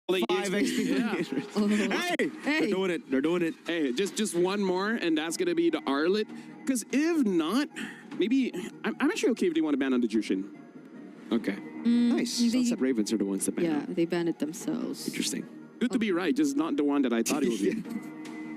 5 XP. Yeah. Hey, they're doing it. They're doing it. Hey, just one more, and that's gonna be the Arlet. Because if not, maybe I'm actually okay if they want to ban on the Jushin. Okay. Nice. Sunset Ravens are the ones that ban. Yeah, they banned it themselves. Interesting. Good to be right, just not the one that I thought it would be.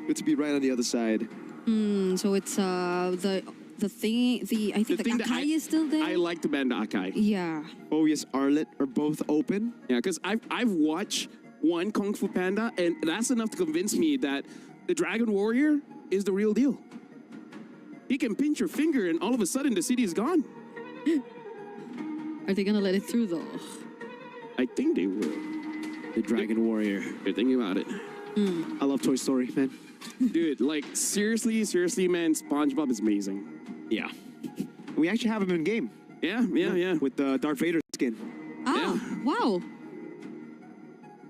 Good to be right on the other side. So it's the thing, I think the Akai is still there. I like to ban the Akai. Yeah. Oh yes, Arlet are both open. Yeah, because I've watched one Kung Fu Panda, and that's enough to convince me that the Dragon Warrior is the real deal. He can pinch your finger, and all of a sudden the city is gone. Are they gonna let it through though? I think they will. The Dragon Warrior. You're thinking about it. I love Toy Story, man. Dude, like, seriously, man, SpongeBob is amazing. Yeah. We actually have him in game. Yeah. With the Darth Vader skin. Ah, wow.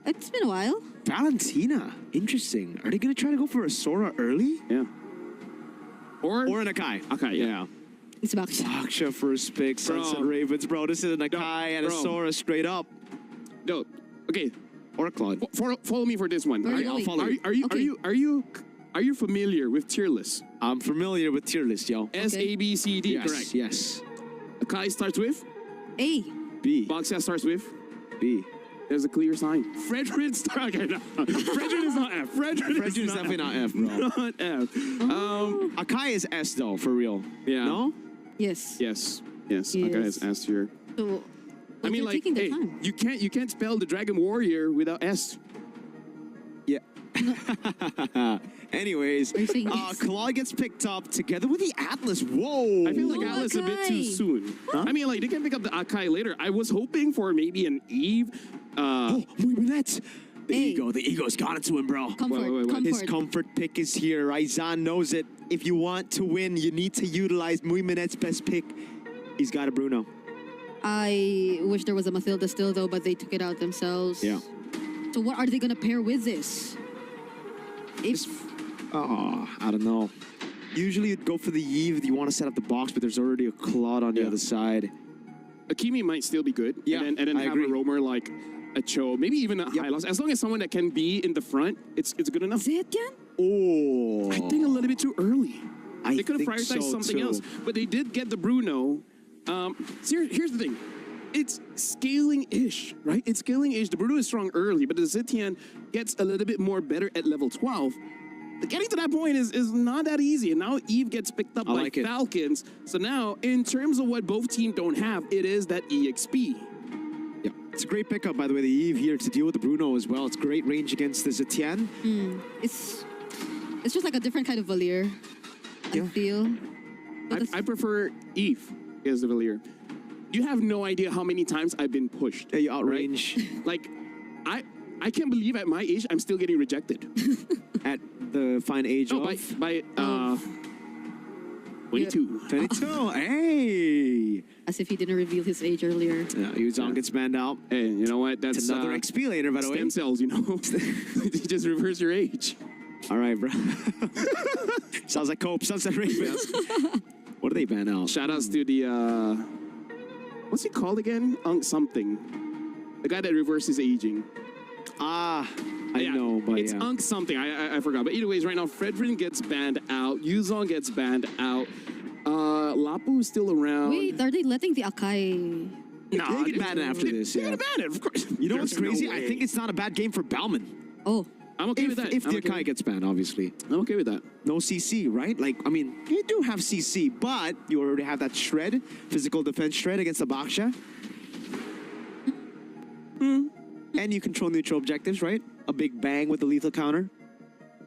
It's been a while. Valentina. Interesting. Are they going to try to go for a Sora early? Yeah. Or an Akai. Akai, yeah. It's about Aksha first pick, Sunset Ravens. Bro, this is an Akai and a Sora straight up. No, okay. Or a Claude. Follow me for this one. I'll follow you. Are you familiar with tier list? I'm familiar with tier list, yo. S, A, B, C, D, yes, correct? Yes. Akai starts with? A. B. Boxia starts with? B. There's a clear sign. Fredrin starts. Okay, no. Fredrin is not F. Fredrin is definitely not F, bro. Not F. Akai is S though, for real. Yeah. No? Yes. Yes. Akai is S here. So, I mean, like, hey, you can't spell the Dragon Warrior without S. Yeah. Anyways, yes? Claw gets picked up together with the Atlas. Whoa! I feel like Atlas a bit too soon. Huh? I mean, like, they can pick up the Akai later. I was hoping for maybe an Eve. Muy Minette. The ego's got it to him, bro. Comfort. His comfort pick is here. Aizan knows it. If you want to win, you need to utilize Muy Minette's best pick. He's got a Bruno. I wish there was a Mathilda still though, but they took it out themselves. Yeah. So what are they gonna pair with this? I don't know. Usually you'd go for the Eve. You want to set up the box, but there's already a Claude on the other side. Akimi might still be good. Yeah, and then have a roamer like a Cho, maybe even a Hylos. As long as someone that can be in the front, it's good enough. Zetian? Oh. I think a little bit too early. They could have prioritized something else. But they did get the Bruno. Here's the thing. It's scaling-ish, right? It's scaling-ish. The Bruno is strong early, but the Zetian gets a little bit more better at level 12. Getting to that point is not that easy. And now Eve gets picked up by Falcons. So now, in terms of what both teams don't have, it is that EXP. Yeah, it's a great pickup, by the way, the Eve here to deal with the Bruno as well. It's great range against the Zetian. It's just like a different kind of Valier, I feel. I prefer Eve as the Valier. You have no idea how many times I've been pushed. Yeah, you outrange. Right? Like, I can't believe at my age I'm still getting rejected. At the fine age of? By 22. 22, hey! As if he didn't reveal his age earlier. Yeah, Yuzong gets banned out. Hey, you know what? That's another XP later, by the way. Stem cells, you know? You just reverse your age. All right, bro. Sounds like Cope, Sunset Ravens. What do they ban out? Shout-outs to the, what's he called again? Something. The guy that reverses aging. I know, but it's Unk something. I forgot. But either ways, right now, Fredrin gets banned out. Yuzong gets banned out. Lapu is still around. Wait, are they letting the Akai? No, they get banned after this. They're gonna ban it, of course. You know what's crazy? I think it's not a bad game for Bauman. Oh. I'm okay with that. If the Akai gets banned, obviously. I'm okay with that. No CC, right? Like, I mean, you do have CC, but you already have that shred, physical defense shred against the Baksha. And you control neutral objectives, right? A big bang with the lethal counter.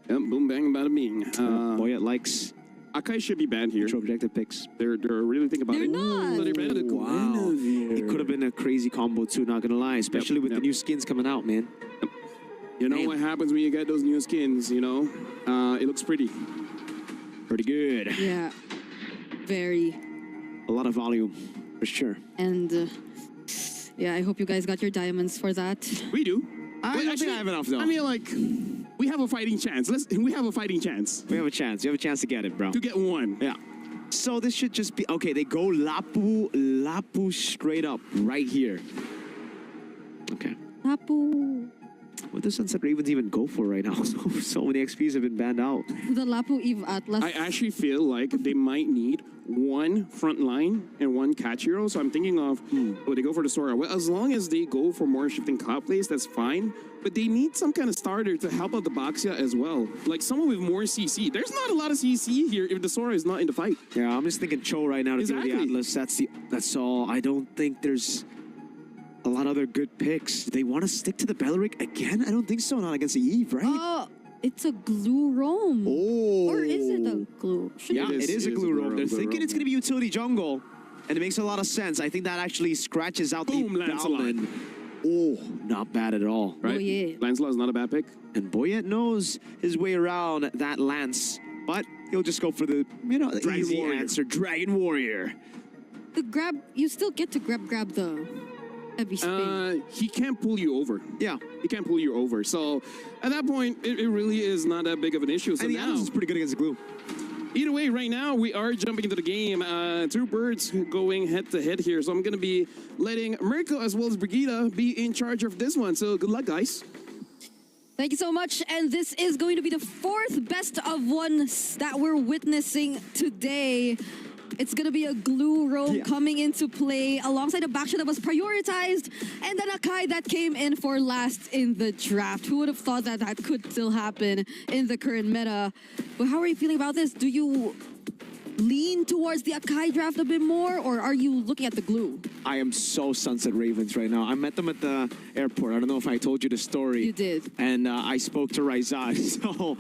Yep, boom, bang, bada bing. Boyet likes Akai should be banned here. neutral objective picks. They're really thinking about They're it. not. So they're banned the Wow. It could have been a crazy combo too, not gonna lie. Especially with the new skins coming out, man. You know what happens when you get those new skins, you know? It looks pretty. Pretty good. Yeah. Very. A lot of volume, for sure. And yeah, I hope you guys got your diamonds for that. We do. I don't think I have enough, though. I mean, like, we have a fighting chance. We have a fighting chance. We have a chance. You have a chance to get it, bro. To get one. Yeah. So this should just be... Okay, they go Lapu straight up right here. Okay. Lapu. What does Sunset Ravens even go for right now? So many XPs have been banned out. The Lapu Eve Atlas. I actually feel like they might need one front line and one catch hero. So I'm thinking of, would they go for the Sora? Well, as long as they go for more shifting cop plays, that's fine. But they need some kind of starter to help out the Baxia as well. Like someone with more CC. There's not a lot of CC here if the Sora is not in the fight. Yeah, I'm just thinking Cho right now to do the Atlas. That's all. I don't think there's a lot of other good picks. They want to stick to the Belleric again? I don't think so. Not against the Eve, right? Oh, it's a glue roam. Oh. Or is it a glue? Yeah, it is a glue roam. They're thinking it's going to be utility jungle, and it makes a lot of sense. I think that actually scratches out the Balin. Oh, not bad at all, right? Boyet. Lancelot is not a bad pick. And Boyet knows his way around that Lance, but he'll just go for the, the easy answer, Dragon Warrior. The grab, you still get to grab the heavy spin. He can't pull you over. Yeah. He can't pull you over. So at that point, it really is not that big of an issue. So and the now, Atlas is pretty good against the glue. Either way, right now, we are jumping into the game. Two birds going head-to-head here. So I'm going to be letting Mirko as well as Brigida be in charge of this one. So good luck, guys. Thank you so much. And this is going to be the fourth best of one that we're witnessing today. It's going to be a glue roam coming into play alongside a Baxia that was prioritized and then a Kai that came in for last in the draft. Who would have thought that that could still happen in the current meta? But how are you feeling about this? Do you lean towards the Akai draft a bit more, or are you looking at the glue? I am so Sunset Ravens right now. I met them at the airport. I don't know if I told you the story. You did. And I spoke to Raizan. So,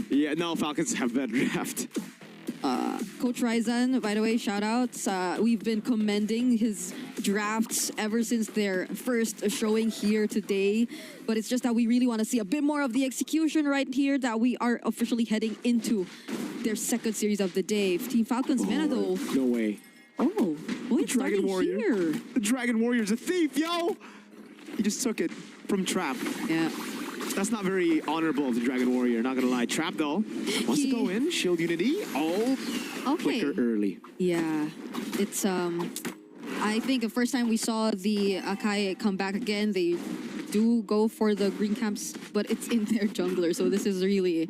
yeah, no, Falcons have better draft. Coach Raizan, by the way, shout outs. We've been commending his drafts ever since their first showing here today. But it's just that we really want to see a bit more of the execution right here, that we are officially heading into their second series of the day. Team Falcons meta though. No way. Oh, boy, it's Dragon Warrior. here. The Dragon Warrior's a thief, yo! He just took it from Trap. Yeah. That's not very honorable of the Dragon Warrior, not gonna lie. Trap though, wants to go in, shield unity. Oh, okay. Flicker early. Yeah, it's I think the first time we saw the Akai come back again, they do go for the green camps, but it's in their jungler, so this is really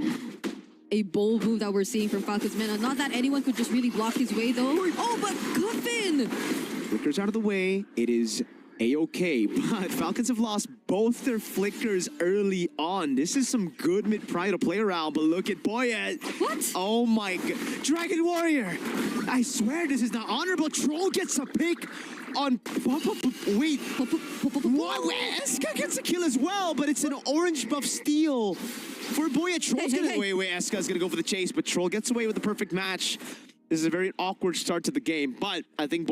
a bold move that we're seeing from Falcons Meta. Not that anyone could just really block his way though. Oh, but Cuffin! Flicker's out of the way. It is A-okay, but Falcons have lost both their flickers early on. This is some good mid-pry to play around, but look at Boyet. What? Oh my god. Dragon Warrior! I swear this is not honorable. Troll gets a pick on... Wait. What? Eska gets a kill as well, but it's an orange buff steal for Boyet. Troll's gonna... Wait, Eska's gonna go for the chase, but Troll gets away with the perfect match. This is a very awkward start to the game, but I think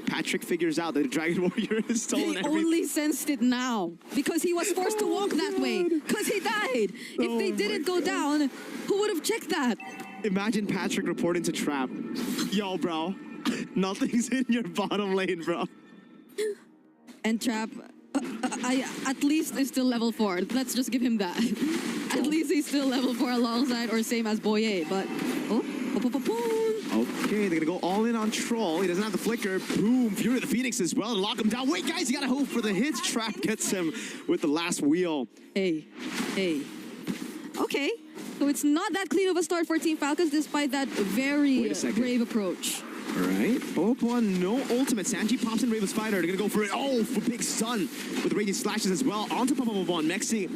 Patrick figures out that the Dragon Warrior has stolen everything. He only sensed it now because he was forced to walk that way because he died. If they didn't go down, who would have checked that? Imagine Patrick reporting to Trap. Yo, bro, nothing's in your bottom lane, bro. And Trap, at least is still level 4. Let's just give him that. At least he's still level 4 alongside or same as Boyet, but... Okay, they're gonna go all in on Troll. He doesn't have the flicker. Boom, Fury of the Phoenix as well to lock him down. Wait, guys, you gotta hope for the hits. Trap gets him with the last wheel. Hey. Okay, so it's not that clean of a start for Team Falcons despite that very brave approach. All right, Bob1, no ultimate. Sanji pops in Raven's Spider. They're gonna go for it. Oh, for Big Sun with Radiant Slashes as well. On top of Bob1, Mexi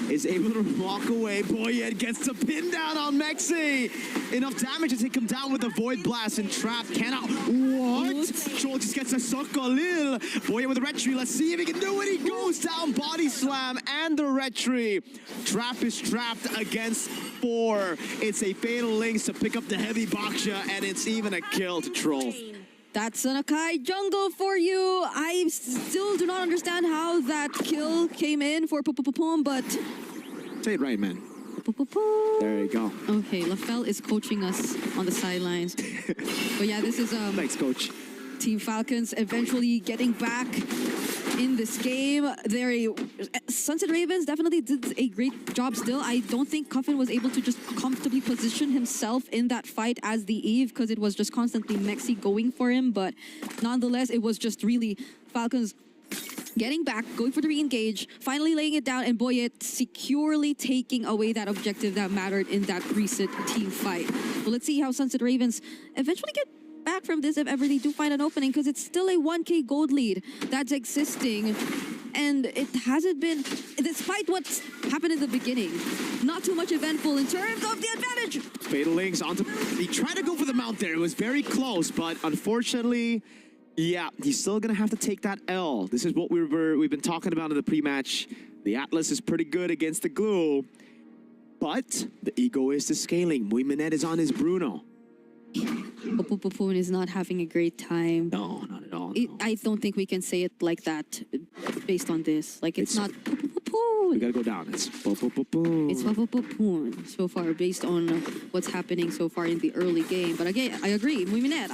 is able to walk away. Boyet gets the pin down on Mexi. Enough damage to take him down with the Void Blast, and Trap cannot. What? Troll just gets a Sokolil. Boyet with the Retry. Let's see if he can do it. He goes down, Body Slam, and the Retry. Trap is trapped against 4. It's a Fatal Links to pick up the heavy Baxia, and it's even a kill to Troll. That's an Akai jungle for you. I still do not understand how that kill came in for Pum, but... Say it right, man. There you go. Okay, LaFell is coaching us on the sidelines. But yeah, this is... Thanks, coach. Team Falcons eventually getting back in this game. Sunset Ravens definitely did a great job still. I don't think Cuffin was able to just comfortably position himself in that fight as the Eve because it was just constantly Mexi going for him. But nonetheless, it was just really Falcons getting back, going for the re-engage, finally laying it down, and Boyet securely taking away that objective that mattered in that recent team fight. Well, let's see how Sunset Ravens eventually get back from this if ever they do find an opening, because it's still a 1K gold lead that's existing. And it hasn't been, despite what's happened in the beginning, not too much eventful in terms of the advantage. Fatal Links onto... He tried to go for the mount there. It was very close, but unfortunately, yeah, he's still going to have to take that L. This is what we've been talking about in the pre-match. The Atlas is pretty good against the Glue, but the Egoist is scaling. Muiminette is on his Bruno. Poon is not having a great time. No, not at all. No. I don't think we can say it like that based on this. Like, it's not we gotta go down. It's It's Poon so far based on what's happening so far in the early game. But again, I agree. Muiminette,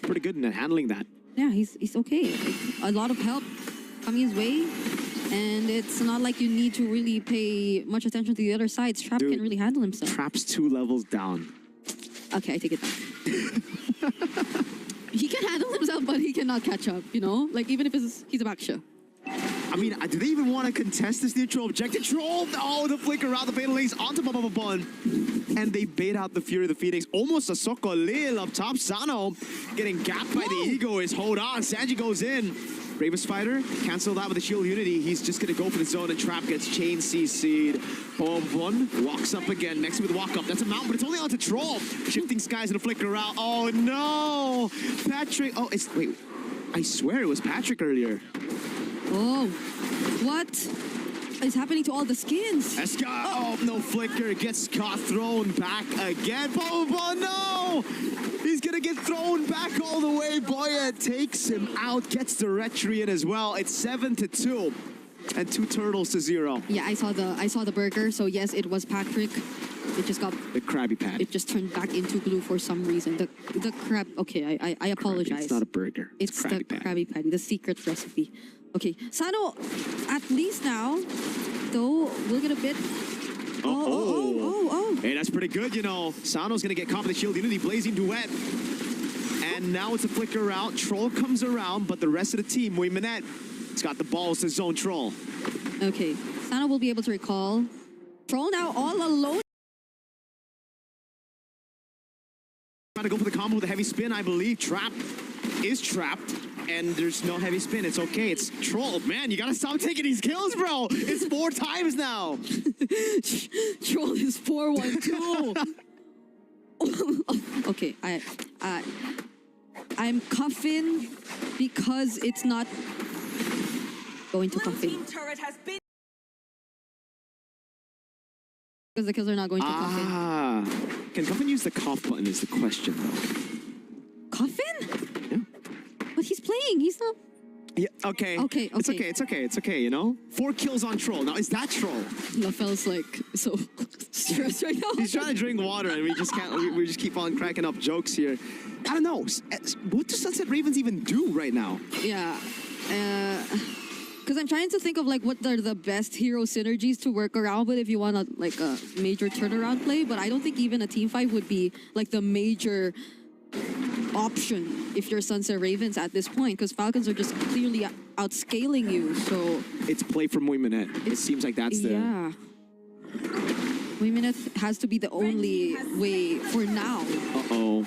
pretty good in handling that. Yeah, he's okay. Like, a lot of help coming his way. And it's not like you need to really pay much attention to the other sides. Trap can really handle himself. Trap's 2 levels down. Okay, I take it back. He can handle himself, but he cannot catch up, you know? Like, even if he's a backshow. I mean, do they even want to contest this neutral objective? Troll! Oh, the flicker around the Fatal Links onto Bun. And they bait out the Fury of the Phoenix. Almost a Sokolil up top. Sano getting gapped by the Egoist. Hold on, Sanji goes in. Bravest Fighter, cancel that with the Shield Unity. He's just going to go for the zone, and Trap gets chain CC'd. Boom, walks up again. Next with walk up. That's a mount, but it's only onto Troll. Shifting skies and a flicker out. Oh, no. Patrick. Oh, wait. I swear it was Patrick earlier. Oh, what is happening to all the skins? Oh, no flicker. Gets caught, thrown back again. Boom, no. He's going to get thrown back all the way. Boya takes him out, gets the Retrian as well. It's 7-2 and 2 turtles to 0. Yeah, I saw the burger. So yes, it was Patrick. It just got the Krabby Patty. It just turned back into blue for some reason. The crab. Okay, I apologize. It's not a burger. It's the Krabby Patty, the secret recipe. Okay, Sano, at least now, though, we'll get a bit. Oh. Hey, that's pretty good, you know. Sano's going to get caught with the Shield Unity, Blazing Duet. And now it's a flicker out. Troll comes around, but the rest of the team, Muiminette, it's got the balls to zone Troll. Okay, Sano will be able to recall. Troll now all alone. Trying to go for the combo with the heavy spin, I believe. Trap is trapped. And there's no heavy spin. It's okay. It's Troll. Man, you gotta stop taking these kills, bro. It's 4 times now. Troll is 4-1-2. Okay, I'm cuffing because it's not going to cuffing. Because the kills are not going to cuffing. Can Cuffin use the cough button is the question, though. Cuffin? Yeah. But he's playing. He's not. Yeah, okay. Okay. It's okay, you know? 4 kills on Troll. Now, is that Troll? LaFell's like so stressed right now. He's trying to drink water, and we just can't. We just keep on cracking up jokes here. I don't know. What do Sunset Ravens even do right now? Yeah. Because I'm trying to think of like what are the best hero synergies to work around with if you want a major turnaround play. But I don't think even a team fight would be like the major option if you're Sunset Ravens at this point, because Falcons are just clearly outscaling you. So it's play from Muiminette. It seems like that's the... Yeah. Muiminette has to be the only way for now. Uh-oh.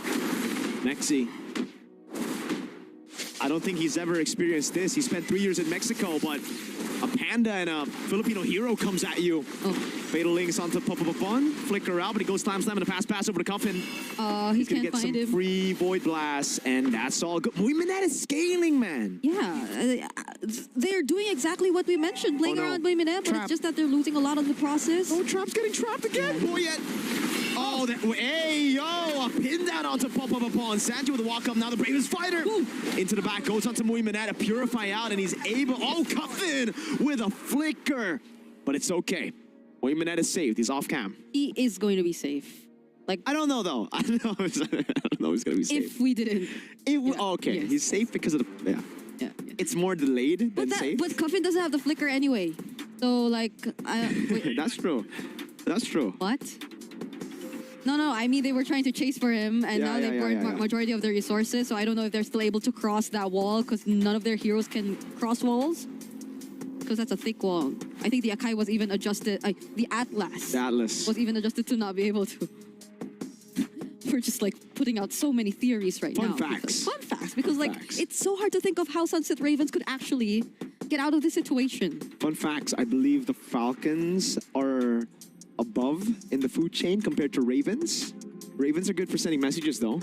Mexi. I don't think he's ever experienced this. He spent 3 years in Mexico, but a panda and a Filipino hero comes at you. Oh. Fatal Links onto Fun. Flicker out, but he goes slam and a pass over to Cuffin. He He's gonna get some free Void Blasts, and that's all good. Muiminette is scaling, man. Yeah. They're doing exactly what we mentioned, playing around Muiminette, but it's just that they're losing a lot of the process. Oh, Trap's getting trapped again. Boyet. Oh, hey, yo, a pin down onto Pon. Sanji with a walk up now, the bravest fighter. Ooh. Into the back, goes onto Muiminette, a purify out, and he's able, Cuffin with a flicker. But it's okay. Muiminette is saved, he's off cam. He is going to be safe. Like, I don't know though. I don't know he's going to be safe. If we didn't. Okay, yes. He's safe because of the, yeah. It's more delayed than safe. But Cuffin doesn't have the flicker anyway. So like, That's true. That's true. What? No, I mean, they were trying to chase for him, and now they've burned majority of their resources, so I don't know if they're still able to cross that wall, because none of their heroes can cross walls. because that's a thick wall. I think the Akai was even adjusted. The Atlas. The Atlas. Was even adjusted to not be able to. We're just like putting out so many theories right now. Fun facts, because like it's so hard to think of how Sunset Ravens could actually get out of this situation. Fun facts, I believe the Falcons are above in the food chain compared to Ravens. Ravens are good for sending messages though.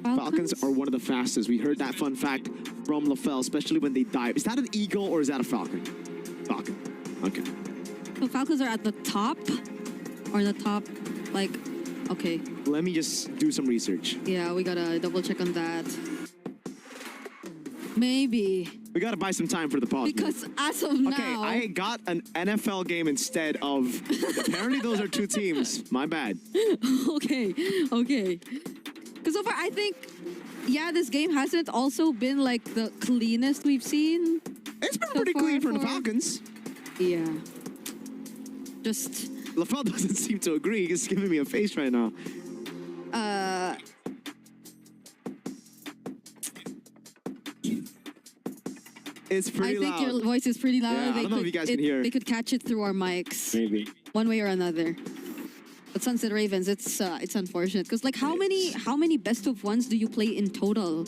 Falcons are one of the fastest. We heard that fun fact from LaFell, especially when they dive. Is that an eagle or is that a falcon? Falcon. Okay. So Falcons are at the top? Or the top, like, okay. Let me just do some research. Yeah, we gotta double check on that. Maybe. We gotta buy some time for the pause. Because as of now... Okay, I got an NFL game instead of... Apparently those are two teams. My bad. Okay. Because so far, I think, yeah, this game hasn't also been like the cleanest we've seen. It's been pretty clean for the Falcons. Yeah. Just... LaFell doesn't seem to agree. He's giving me a face right now. It's pretty loud. I think your voice is pretty loud. Yeah, I don't know if you guys can hear. They could catch it through our mics. Maybe. One way or another. But Sunset Ravens, it's unfortunate because like how many best of ones do you play in total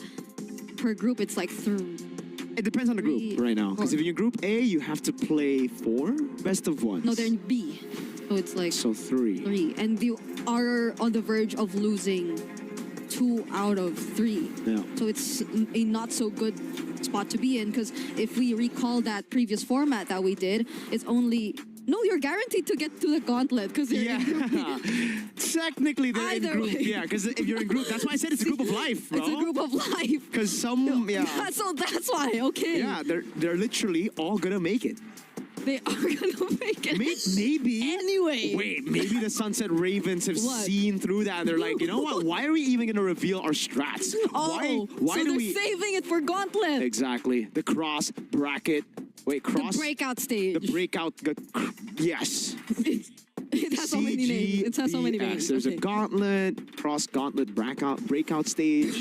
per group? It's like It depends on the group right now. Because if you're in Group A, you have to play 4 best of ones. No, they're in B, so it's like 3, and you are on the verge of losing 2 out of 3. Yeah. So it's a not so good spot to be in because if we recall that previous format that we did, it's only. No, you're guaranteed to get to the gauntlet because you're in Group B. Technically, they're Either in group. way. Yeah, because if you're in group, that's why I said it's a group of life, bro. It's a group of life. Because some, yeah. So that's why, okay. Yeah, they're literally all gonna make it. They are gonna make it. Maybe. Anyway. Wait, maybe the Sunset Ravens have What? seen through that and they're like, you know what? Why are we even gonna reveal our strats? Oh, why so do they're we... saving it for gauntlet. Exactly. The cross bracket. Wait, cross. The breakout stage. The breakout. Yes. It has so many names. It has so many names. There's a gauntlet, cross gauntlet, breakout stage.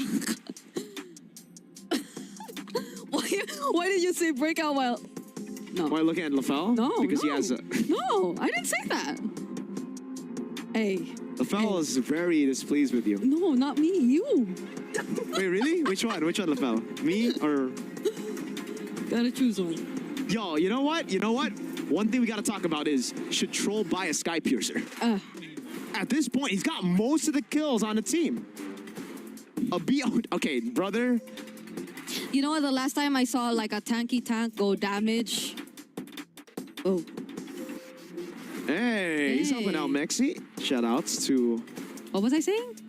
Why did you say breakout while... No. Why looking at LaFell? No, Because he has a... No, I didn't say that. Hey. LaFell is very displeased with you. No, not me. You. Wait, really? Which one? Which one, LaFell? Me or... Gotta choose one. Yo, you know what? One thing we gotta talk about is, should Troll buy a Sky Piercer? At this point, he's got most of the kills on the team. Okay, brother. You know what? The last time I saw like a tanky tank go damage. Oh. Hey, he's helping out Mexi. Shout outs to... What was I saying?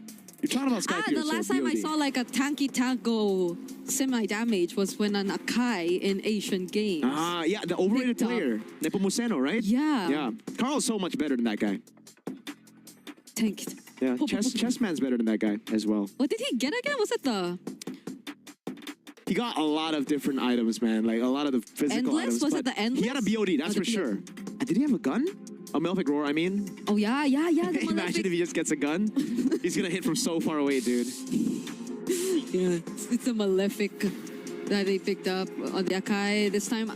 You're talking about Sky Piercer. The last time I saw like a tanky tank go semi-damage was when an Akai in Asian Games. Yeah, the overrated player. Nepomuceno, right? Yeah. Yeah. Carl's so much better than that guy. Tanked. Yeah, Chessman's better than that guy as well. What did he get again? Was it the... He got a lot of different items, man. Like a lot of the physical Endless? items. Was it the Endless? He had a BOD, that's for sure. Did he have a gun? A Malefic Roar, I mean. Oh, yeah. The Imagine if he just gets a gun. He's gonna hit from so far away, dude. Yeah, it's a Malefic that they picked up on the Akai this time.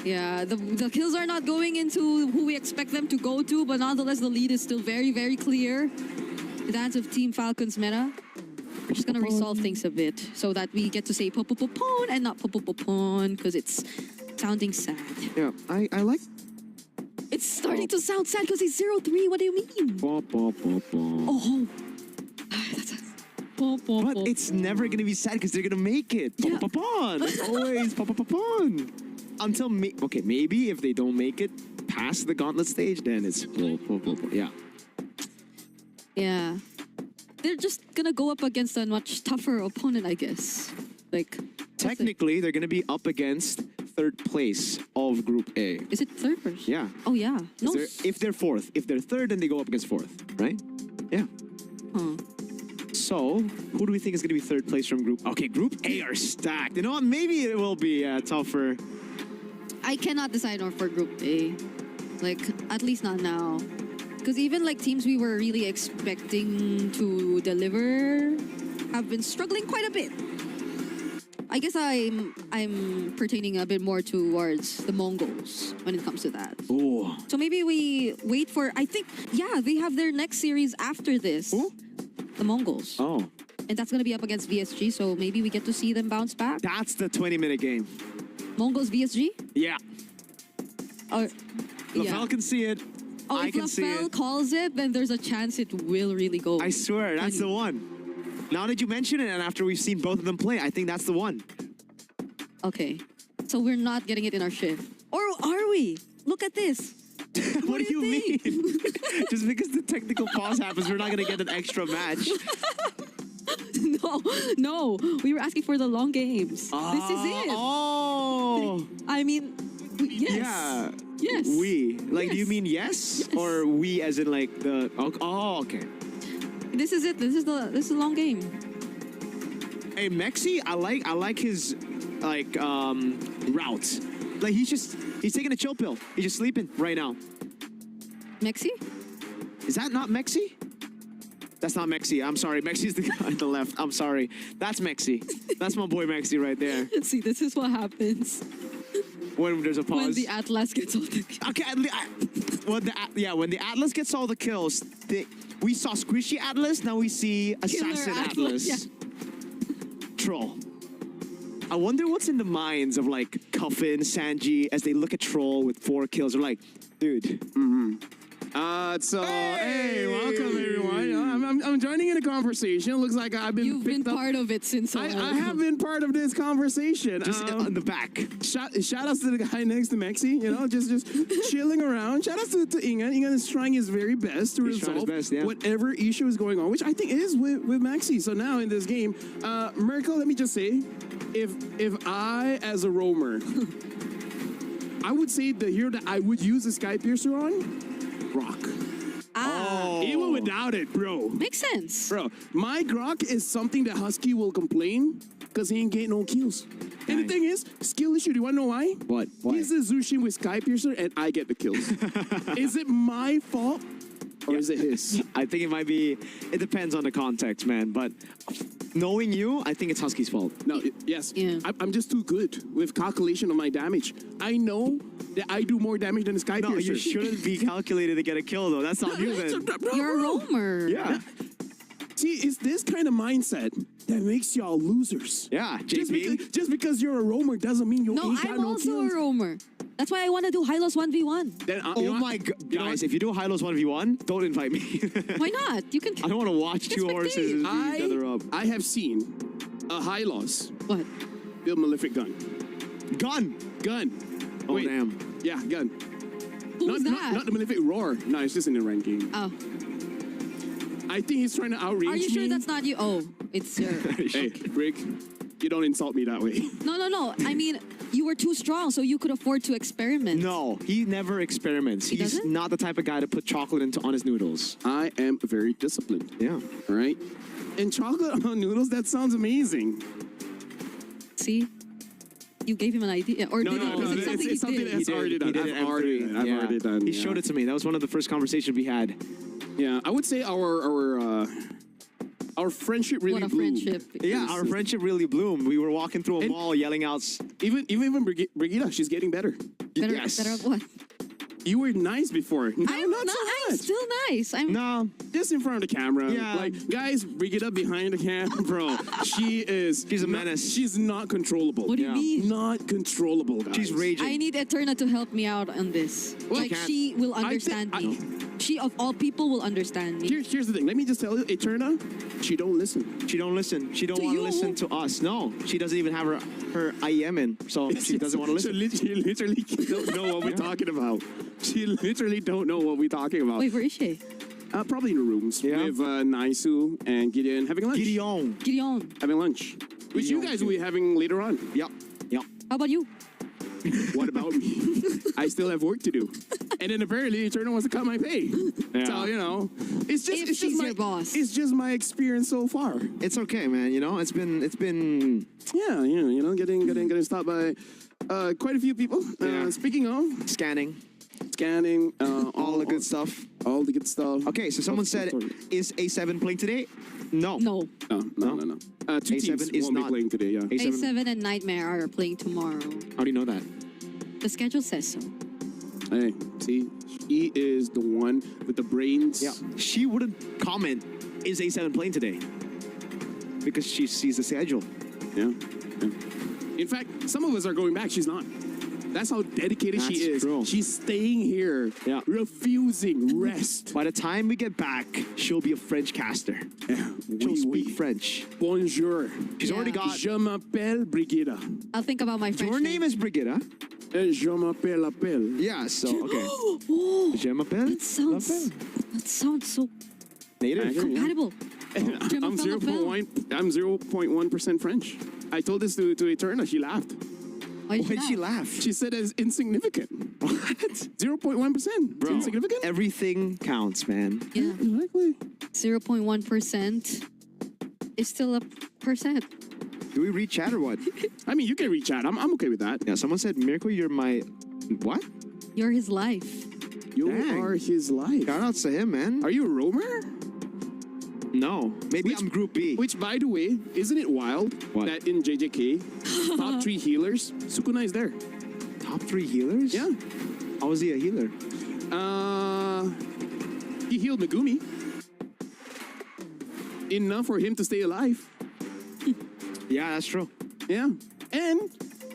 Yeah, the kills are not going into who we expect them to go to, but nonetheless, the lead is still very, very clear. The hands of Team Falcons meta. We're just gonna resolve things a bit so that we get to say popopopon and not popopopon because it's sounding sad. Yeah, I like... It's starting to sound sad because he's 0-3. What do you mean? Oh. But it's never gonna be sad because they're gonna make it. Yeah. Popopopon. It's always popopopon. Until, okay, maybe if they don't make it past the gauntlet stage, then it's yeah. Yeah. They're just gonna go up against a much tougher opponent, I guess. Like... Technically, they're gonna be up against 3rd place of Group A. Is it 3rd first? Yeah. Oh, yeah. No. If they're 4th. If they're 3rd, then they go up against 4th, right? Yeah. Huh. So, who do we think is going to be 3rd place from Group... Okay, Group A are stacked. You know what? Maybe it will be tougher. I cannot decide on for Group A. Like, at least not now. Because even like teams we were really expecting to deliver have been struggling quite a bit. I guess I'm pertaining a bit more towards the Mongols when it comes to that. Oh. So maybe we wait for, I think, yeah, they have their next series after this. Who? The Mongols. Oh. And that's going to be up against VSG, so maybe we get to see them bounce back. That's the 20-minute game. Mongols VSG? Yeah. Yeah. can see it. Oh, I if can see LaFell it. calls it, then there's a chance it will really go. I swear, that's the one. Now that you mention it, and after we've seen both of them play, I think that's the one. Okay. So we're not getting it in our shift. Or are we? Look at this. What do you think? mean? Just because the technical pause happens, we're not going to get an extra match. No. We were asking for the long games. This is it. Oh. I mean, yes. Yeah. Yes. We. Like, do you Yes. mean yes? Or we as in like the... Oh, okay. This is it. This is a long game. Hey, Mexi, I like his, like, route. Like, he's taking a chill pill. He's just sleeping right now. Mexi? Is that not Mexi? That's not Mexi. I'm sorry. Mexi's the guy on the left. I'm sorry. That's Mexi. That's my boy Mexi right there. See, this is what happens When there's a pause. when the Atlas gets all the... Okay, when the Atlas gets all the kills, we saw Squishy Atlas, now we see Assassin Killer Atlas. Atlas, Troll. I wonder what's in the minds of like Cuffin, Sanji, as they look at Troll with 4 kills. They're like, dude. Hey, welcome everyone. I'm joining in a conversation. It looks like I've been You've been part of it since I have been part of this conversation. Just on the back. Shout outs to the guy next to Mexi, you know, just chilling around. Shout outs to Ingan. Ingan is trying his very best to He's trying his resolve best, yeah. whatever issue is going on, which I think is with Maxi. So now in this game, Miracle, let me just say, if I as a roamer, I would say the hero that I would use the Sky Piercer on, Rock. Even without it, bro. Makes sense. Bro, my Grok is something that Husky will complain because he ain't getting no kills. And the thing is, skill issue, do you want to know why? What? Why? He's a Zushin with Sky Piercer and I get the kills. Is it my fault or is it his? I think it might be, it depends on the context, man. But knowing you, I think it's Husky's fault. No, yes. Yeah. I'm just too good with calculation of my damage. I know that I do more damage than the Sky No, Piercer. you shouldn't be calculated to get a kill, though. That's not you, then. You're a roamer. Yeah. See, it's this kind of mindset that makes y'all losers. Yeah, JP. Just because you're a roamer doesn't mean you No, ain't got I'm no also kills. a roamer. That's why I want to do high loss 1v1. Then, you know Oh what? my god, You know guys! what? If you do a high-lows 1v1, don't invite me. Why not? You can... I don't want to watch two Let's horses spectate. beat each other up. I have seen a high loss What? build Malefic gun. Gun. Oh Wait. damn. Yeah, gun. Who's that? Not the Malefic Roar. No, it's just in the ranking. Oh. I think he's trying to outreach me. Are you sure that's not you? Oh, it's your... Hey, Rick, you don't insult me that way. No. I mean, you were too strong, so you could afford to experiment. No, he never experiments. He He's doesn't? not the type of guy to put chocolate on his noodles. I am very disciplined. Yeah. All right? And chocolate on noodles, that sounds amazing. See? You gave him an idea. Or did it? Was it something it's something he did? that's already done. He did it I've already M3. done. I've Yeah. already done. He showed it to me. That was one of the first conversations we had. Yeah, I would say our friendship really What a blew. friendship. Yeah, our friendship really bloomed. We were walking through a And- mall yelling out. Even Brigitte, she's getting better. Better, Yes. better at what? You were nice before. Now, I'm not so I'm much. still nice. I'm No, Just in front of the camera. Yeah. Like, guys, Brigitte behind the camera, bro. She's a menace. She's not controllable. What do you Yeah. mean? Not controllable, guys. she's raging. I need Eterna to help me out on this. Well, like, can't- she will I thi- understand I- me. She, of all people, will understand me. Here's the thing. Let me just tell you, Eterna, she don't listen. She don't listen. She don't To want to you? listen to us. No, she doesn't even have her IEM in, so she doesn't want to listen. She literally don't know what we're talking about. She literally don't know what we're talking about. Wait, where is she? Probably in the rooms Yeah. with Naisu and Gideon having lunch. Gideon. Gideon. Having lunch. Which you Gideon. guys will be having later on. Yep. How about you? What about me? I still have work to do. And then apparently Eterna wants to cut my pay. Yeah. So, you know, it's just If it's she's just my your boss. It's just my experience so far. It's okay, man. You know, it's been Yeah, you know, getting stopped by quite a few people. Yeah. Speaking of scanning scanning, all the good stuff. all the good stuff. Okay, so someone said, is A7 playing today? No. No. No. Two A7 teams is won't be not playing today, yeah. A7 and Nightmare are playing tomorrow. How do you know that? The schedule says so. Hey, see, she is the one with the brains. Yeah. She wouldn't comment, is A7 playing today? Because she sees the schedule. Yeah. In fact, some of us are going back. She's not. That's how dedicated she is. True. She's staying here, refusing rest. By the time we get back, she'll be a French caster. Yeah. She'll speak French. Bonjour. She's already got... Je m'appelle Brigitte. I'll think about my French Your name is Brigitte? Je m'appelle Appel. Yeah, so, okay. Oh, Je m'appelle? that sounds so Native? compatible. I'm 0.1% French. I told this to Eterna. She laughed. Why did Why'd she laugh? She said it's insignificant. What? 0.1%. Bro, Insignificant? everything counts, man. Yeah. Exactly. 0.1% is still a percent. Do we read chat or what? I mean, you can reach out. I'm okay with that. Yeah, someone said, Miracle, you're my... What? You're his life. You Dang. are his life. Shout outs to him, man. Are you a roamer? No. Maybe I'm Group B. Which, by the way, isn't it wild that in JJK, top 3 healers, Sukuna is there? Top 3 healers? Yeah. How is he a healer? He healed Megumi. Enough for him to stay alive. Yeah, that's true. Yeah. And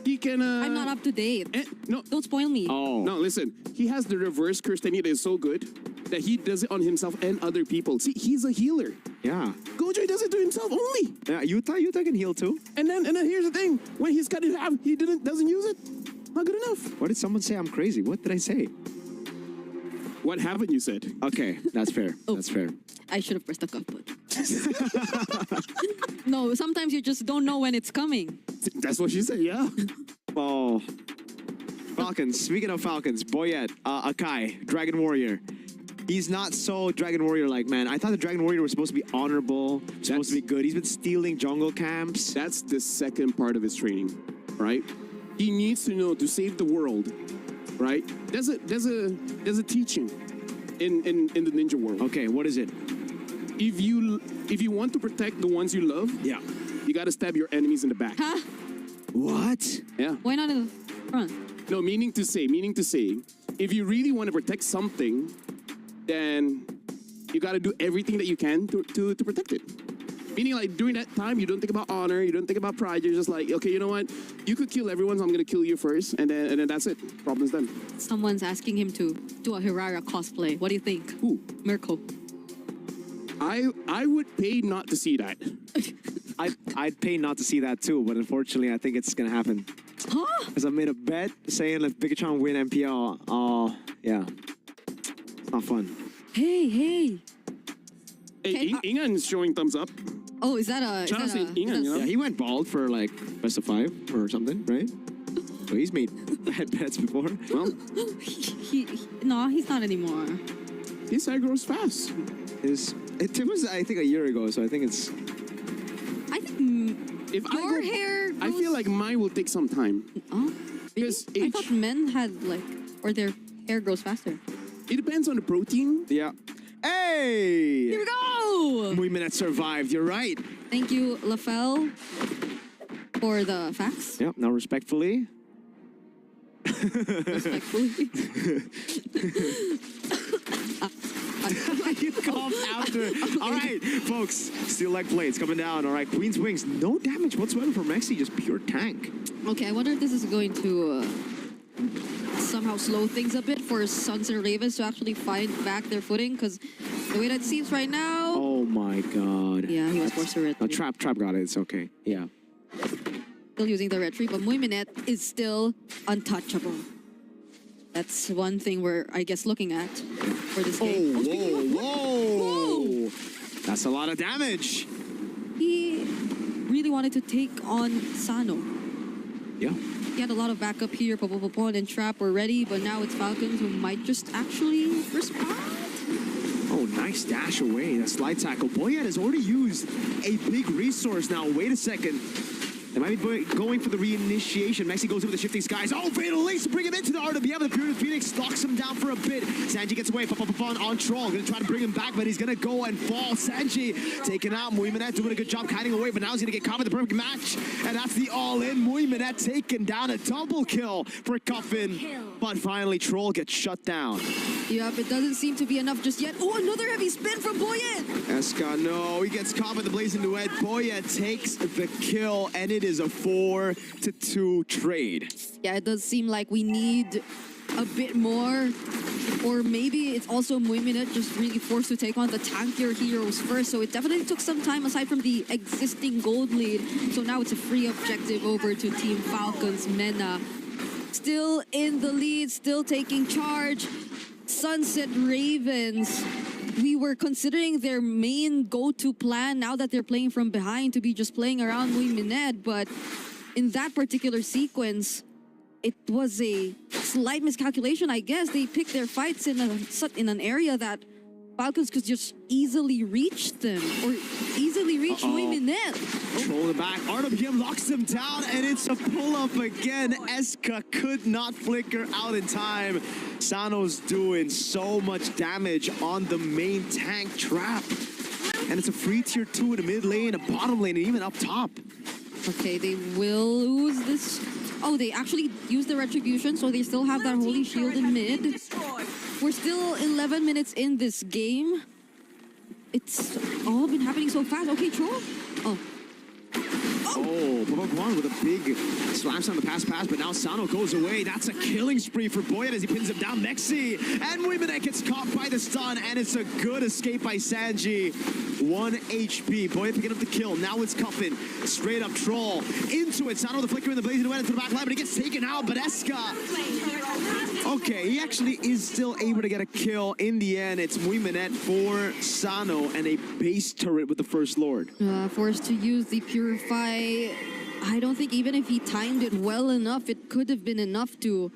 he can... I'm not up to date. No. Don't spoil me. Oh. No, listen. He has the reverse curse technique that is so good that he does it on himself and other people. See, he's a healer. Yeah. Gojo does it to himself only. Yeah, Yuta can heal too. And then here's the thing. When he's cut in half, he doesn't use it. Not good enough. What did someone say? I'm crazy. What did I say? What haven't you said? Okay, that's fair. Oh. That's fair. I should have pressed the cup button. No, sometimes you just don't know when it's coming. That's what she said, yeah. Oh. Falcons. Speaking of Falcons, Boyette, Akai, Dragon Warrior. He's not so Dragon Warrior-like, man. I thought the Dragon Warrior was supposed to be honorable, supposed to be good. He's been stealing jungle camps. That's the second part of his training, right? He needs to know to save the world, right? There's a teaching in the ninja world. Okay, what is it? If you want to protect the ones you love, Yeah. you got to stab your enemies in the back. Huh? What? Yeah. Why not in the front? No, meaning to say, if you really want to protect something, then you got to do everything that you can to protect it. Meaning, like, during that time, you don't think about honor, you don't think about pride. You're just like, okay, you know what? You could kill everyone, so I'm going to kill you first, and then that's it. Problem's done. Someone's asking him to do a Hirara cosplay. What do you think? Who? Mirko. I would pay not to see that. I'd pay not to see that too, but unfortunately, I think it's gonna happen. Huh? Because I made a bet saying let Bigachon win MPL. Oh, yeah. It's not fun. Hey. Hey, Okay, Ingan is showing thumbs up. Oh, is that a... Shout out to Ingan, you know? Yeah, he went bald for like best of 5 or something, right? So he's made bad bets before. Well, No, he's not anymore. his hair grows fast. It was, I think, a year ago, so I think it's... I think If your hair I feel like mine will take some time. Oh, Because really? I thought men had like... Or their hair grows faster. It depends on the protein. Yeah. Hey! Here we go! Muy Minute survived, you're right. Thank you, LaFell, for the facts. Yep, now respectfully. Respectfully. You coughed after. All right, folks. Steel leg plates coming down. All right, Queen's Wings. No damage whatsoever from MSC. Just pure tank. Okay, I wonder if this is going to somehow slow things a bit for Suns and Ravens to actually find back their footing, because the way that it seems right now... Oh my god. Yeah, he was forced to retreat. No, Trap got it. It's okay. Yeah. Still using the retreat, but Muy Minute is still untouchable. That's one thing we're, I guess, looking at for this game. Whoa. That's a lot of damage. He really wanted to take on Sano. Yeah. He had a lot of backup here. Popopopon and Trap were ready, but now it's Falcons who might just actually respond. Oh, nice dash away. That slide tackle. Boyette has already used a big resource now. Wait a second. They might be going for the reinitiation. MSC goes in with the shifting skies. Oh, fatal links to bring him into the RWM. The Pure Phoenix knocks him down for a bit. Sanji gets away. On Troll. Gonna try to bring him back, but he's gonna go and fall. Sanji taken out. Muiminette doing a good job hiding away, but now he's gonna get caught with the perfect match. And that's the all-in. Muiminette taken down. A double kill for Coffin. But finally, Troll gets shut down. Yep, it doesn't seem to be enough just yet. Oh, another heavy spin from Boyet. Eska, no, he gets caught by the Blazing Duet. Boyet takes the kill, and it is a 4-2 trade. Yeah, it does seem like we need a bit more. Or maybe it's also Muiminette just really forced to take on the tankier heroes first. So it definitely took some time aside from the existing gold lead. So now it's a free objective over to Team Falcons. Mena still in the lead, still taking charge. Sunset Ravens, we were considering their main go-to plan now that they're playing from behind to be just playing around Muiminette, but in that particular sequence, it was a slight miscalculation, I guess. They picked their fights in an area that Falcons could just easily reach them, or easily reach Muiminette. Troll in the back, RWM locks him down, and it's a pull-up again. Eska could not flicker out in time. Sano's doing so much damage on the main tank trap. And it's a free tier 2 in the mid lane, a bottom lane, and even up top. Okay, they will lose this. Oh, they actually used the retribution, so they still have that holy shield in mid. We're still 11 minutes in this game. It's all been happening so fast. Okay, Troll. Oh, Papa with a big slash on the pass, but now Sano goes away. That's a killing spree for Boyet as he pins him down. MSC and Muiminette gets caught by the stun, and it's a good escape by Sanji. 1 HP. Boyet picking up the kill. Now it's Cuffin. Straight up Troll. Into it. Sano the flicker in the blazing away into the back line, but he gets taken out. But Eska. Okay, he actually is still able to get a kill. In the end, it's Muiminette for Sano and a base turret with the First Lord. Forced to use the Purify. I don't think even if he timed it well enough, it could have been enough to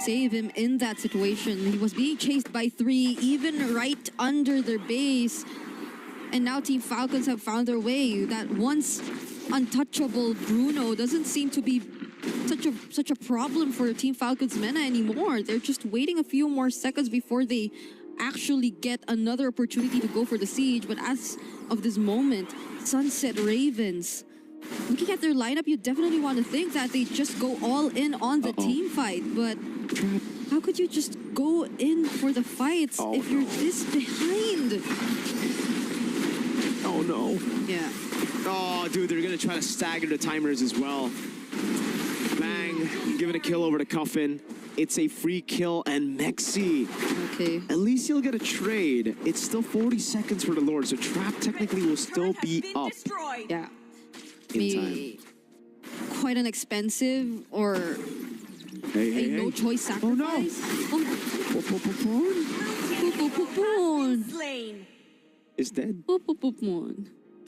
save him in that situation. He was being chased by 3, even right under their base. And now Team Falcons have found their way. That once untouchable Bruno doesn't seem to be such a problem for Team Falcons Mena anymore. They're just waiting a few more seconds before they actually get another opportunity to go for the siege. But as of this moment, Sunset Ravens, looking at their lineup, you definitely want to think that they just go all in on the team fight. But how could you just go in for the fights if you're this behind? Oh no. Yeah. Oh, dude, they're going to try to stagger the timers as well. Bang. Giving a kill over to Cuffin. It's a free kill, and MSC. Okay. At least he'll get a trade. It's still 40 seconds for the Lord, so Trap technically will still be up. Yeah. In time. Quite an expensive or Hey. no-choice sacrifice. Slain. Is dead. Oh.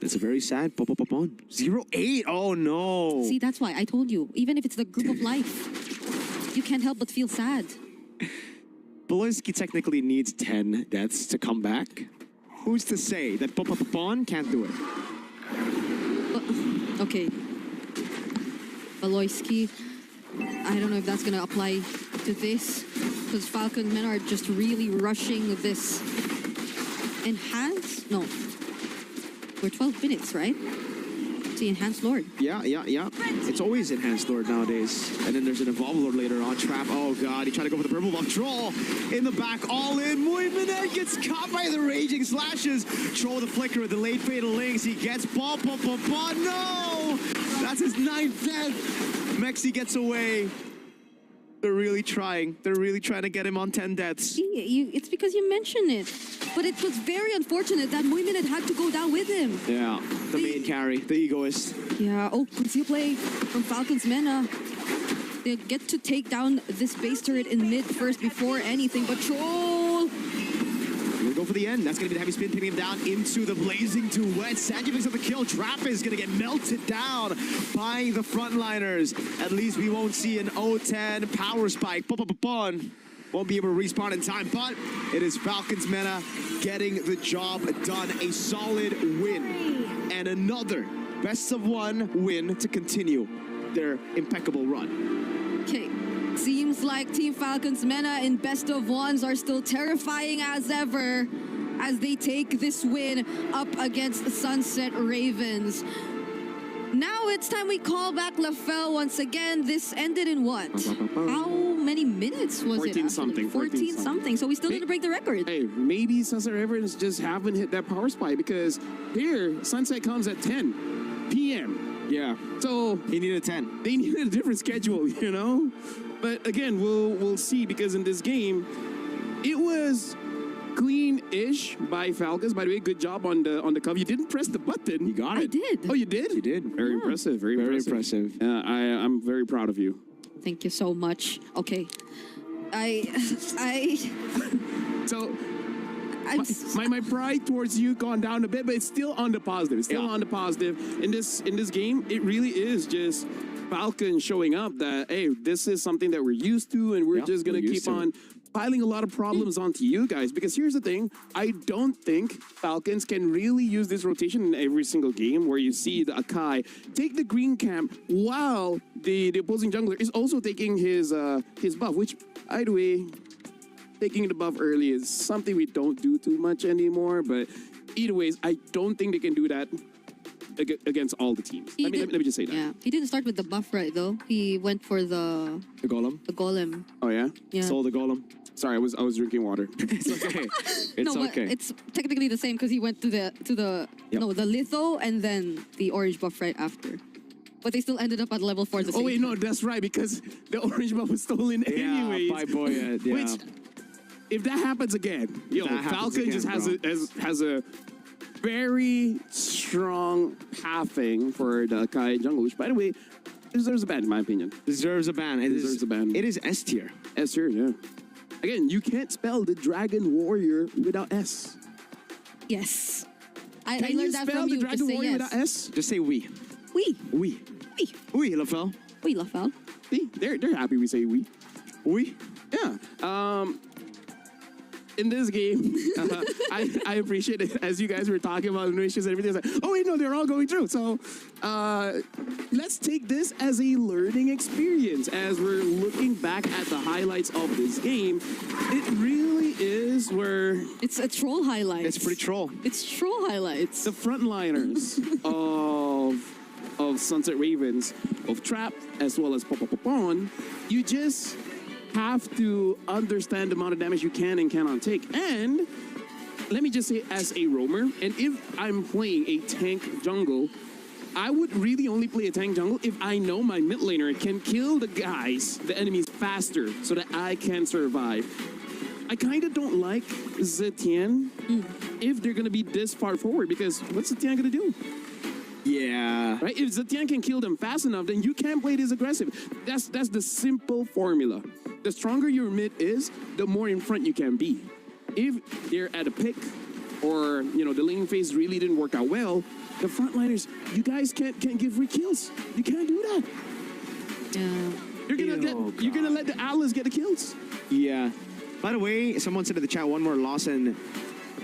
That's a very sad 0-8. Oh no. See, that's why I told you. Even if it's the group of life, you can't help but feel sad. Boloski technically needs 10 deaths to come back. Who's to say that Popopopon can't do it? Okay. Baloyski, I don't know if that's going to apply to this, because Falcon men are just really rushing this. Enhance? No. We're 12 minutes, right? The Enhanced Lord. Yeah. It's always Enhanced Lord nowadays. And then there's an Evolve Lord later on. Trap. Oh god, he tried to go for the purple buff. Troll in the back, all in. Muiminette gets caught by the raging slashes. Troll the flicker with the late fatal links. He gets ball. No! That's his 9th death. MSC gets away. They're really trying. They're really trying to get him on 10 deaths. It's because you mentioned it. But it was very unfortunate that Muiminette had to go down with him. Yeah, the main carry, the egoist. Yeah, conceal play from Falcons Mena. They get to take down this base turret in mid first before anything, but Troll. Gonna go for the end. That's gonna be the heavy spin, pinning him down into the blazing duet. Sanji picks up the kill. Trap is gonna get melted down by the frontliners. At least we won't see an 0-10 power spike. Won't be able to respawn in time, but it is Falcons Mena getting the job done. A solid win and another best of one win to continue their impeccable run. Okay. Seems like Team Falcons Mena in best of ones are still terrifying as ever as they take this win up against Sunset Ravens. Now it's time we call back LaFell once again. This ended in what? How many minutes was it? 14 something. 14 something. So we still need to break the record. Hey, maybe Sunset Ravens just haven't hit that power spike because here, Sunset comes at 10 p.m. Yeah. So He needed 10. they needed a different schedule, you know? But again, we'll see because in this game, it was clean-ish by Falcons. By the way, good job on the cover. You didn't press the button. You got I it. did. Oh, you did? You did. Very impressive. Very impressive. I'm very proud of you. Thank you so much. Okay. So I'm my pride towards you gone down a bit, but it's still on the positive. It's still on the positive. In this game, it really is just Falcons showing up that, hey, this is something that we're used to, and we're just going to keep on piling a lot of problems onto you guys. Because here's the thing, I don't think Falcons can really use this rotation in every single game where you see the Akai take the green camp while the opposing jungler is also taking his buff, which, by the way, taking the buff early is something we don't do too much anymore. But either ways, I don't think they can do that against all the teams. Let me just say that. Yeah, he didn't start with the buff right though. He went for the golem. The golem. Oh yeah? Yeah. Sold the golem. Sorry, I was drinking water. It's okay. It's no, okay. but it's technically the same because he went to the the litho and then the orange buff right after. But they still ended up at level 4 the same. Oh wait, no, that's right, because the orange buff was stolen anyways. by Boyet. Yeah. Which, if that happens again, Falcon just has a very strong pathing for the Kai jungle, which, by the way, deserves a ban in my opinion. Deserves a ban. It deserves a ban. It is S tier. S tier, yeah. Again, you can't spell the Dragon Warrior without S. Yes. I Can you learned that spell from the you. Dragon Just say Warrior yes. without S? Just say we. We. We. LaFell. We, LaFell. See, they're happy we say we. We. Yeah. In this game, I appreciate it as you guys were talking about innovations and everything. It's like, oh wait, no, they're all going through. So let's take this as a learning experience as we're looking back at the highlights of this game. It really is where It's a troll highlight. It's pretty troll. It's troll highlights. the frontliners of Sunset Ravens, of Trap, as well as Popopopon, you just have to understand the amount of damage you can and cannot take. And let me just say, as a roamer, and if I'm playing a tank jungle, I would really only play a tank jungle if I know my mid laner can kill the enemies faster so that I can survive. I kind of don't like Zetian if they're going to be this far forward, because what's Zetian going to do? Yeah. Right? If Zetian can kill them fast enough, then you can't play this aggressive. That's the simple formula. The stronger your mid is, the more in front you can be. If they're at a pick, or the laning phase really didn't work out well, the frontliners, you guys can't give free kills. You can't do that. Yeah. You're gonna let the Atlas get the kills. Yeah. By the way, someone said in the chat, one more loss and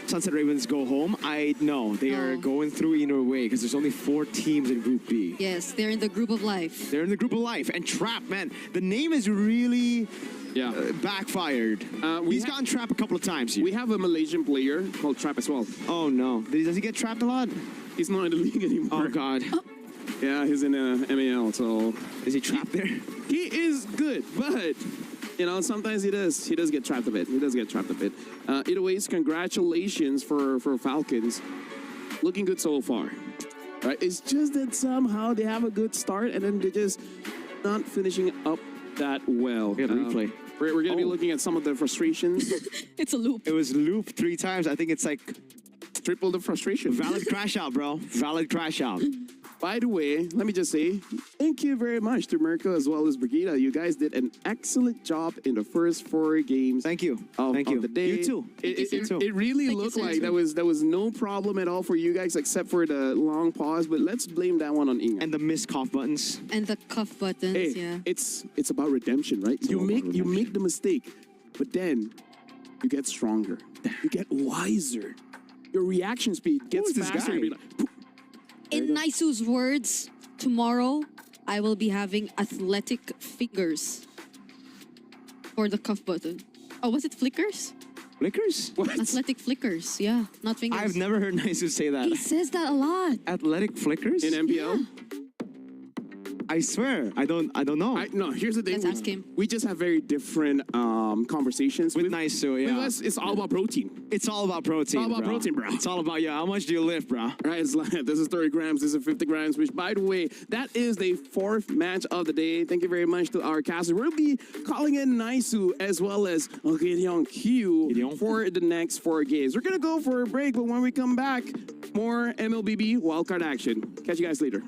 Sunset Ravens go home. I know they are going through either way because there's only 4 teams in Group B. Yes, they're in the group of life. They're in the group of life. And Trap, man, the name is really backfired. He's gotten Trap a couple of times here. We have a Malaysian player called Trap as well. Oh no. Does he get trapped a lot? He's not in the league anymore. Oh god. Yeah, he's in MAL, so... Is he trapped there? He is good, but... sometimes he does get trapped a bit. Either ways, congratulations for Falcons. Looking good so far. Right? It's just that somehow they have a good start and then they're just not finishing up that well. We got a replay. We're going to be looking at some of the frustrations. It's a loop. It was loop 3 times. I think it's like Triple the frustration. valid crash out, bro. Valid crash out. By the way, let me just say, thank you very much to Mirko as well as Brigida. You guys did an excellent job in the first 4 games. Thank you. Thank you. Of the day. You too. It really looked like there was no problem at all for you guys except for the long pause. But let's blame that one on Inga. And the missed cough buttons. And the cuff buttons, Hey, yeah. it's about redemption, right? You make the mistake, but then you get stronger. You get wiser. Your reaction speed gets Who is this faster. guy? You'll be like, "Poof." In Naisu's words, tomorrow I will be having athletic fingers for the cuff button. Oh, was it flickers? Flickers? What? Athletic flickers, yeah, not fingers. I've never heard Naisu say that. He says that a lot. Athletic flickers? In MPL? I swear, I don't know. No, here's the thing. Let's ask him. We just have very different conversations. With Naisu, yeah. With us, it's all about protein. It's all about protein. It's all about protein, bro. It's all about, how much do you lift, bro? Right, it's like, this is 30 grams, this is 50 grams, which, by the way, that is the fourth match of the day. Thank you very much to our casters. We'll be calling in Naisu as well as Gideon Q for the next 4 games. We're going to go for a break, but when we come back, more MLBB wildcard action. Catch you guys later.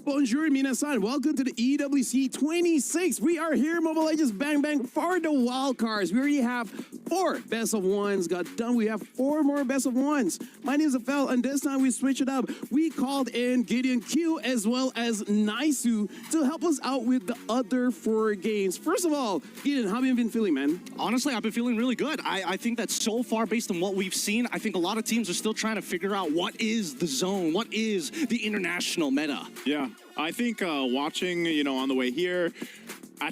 Bonjour, minasan. Welcome to the EWC 26. We are here, Mobile Legends Bang Bang, for the wild cards. We already have 4 best of ones got done. We have 4 more best of ones. My name is Afel, and this time we switch it up. We called in Gideon Q as well as Naisu to help us out with the other 4 games. First of all, Gideon, how have you been feeling, man? Honestly, I've been feeling really good. I think that so far, based on what we've seen, I think a lot of teams are still trying to figure out what is the zone, what is the international meta. Yeah, I think watching, on the way here,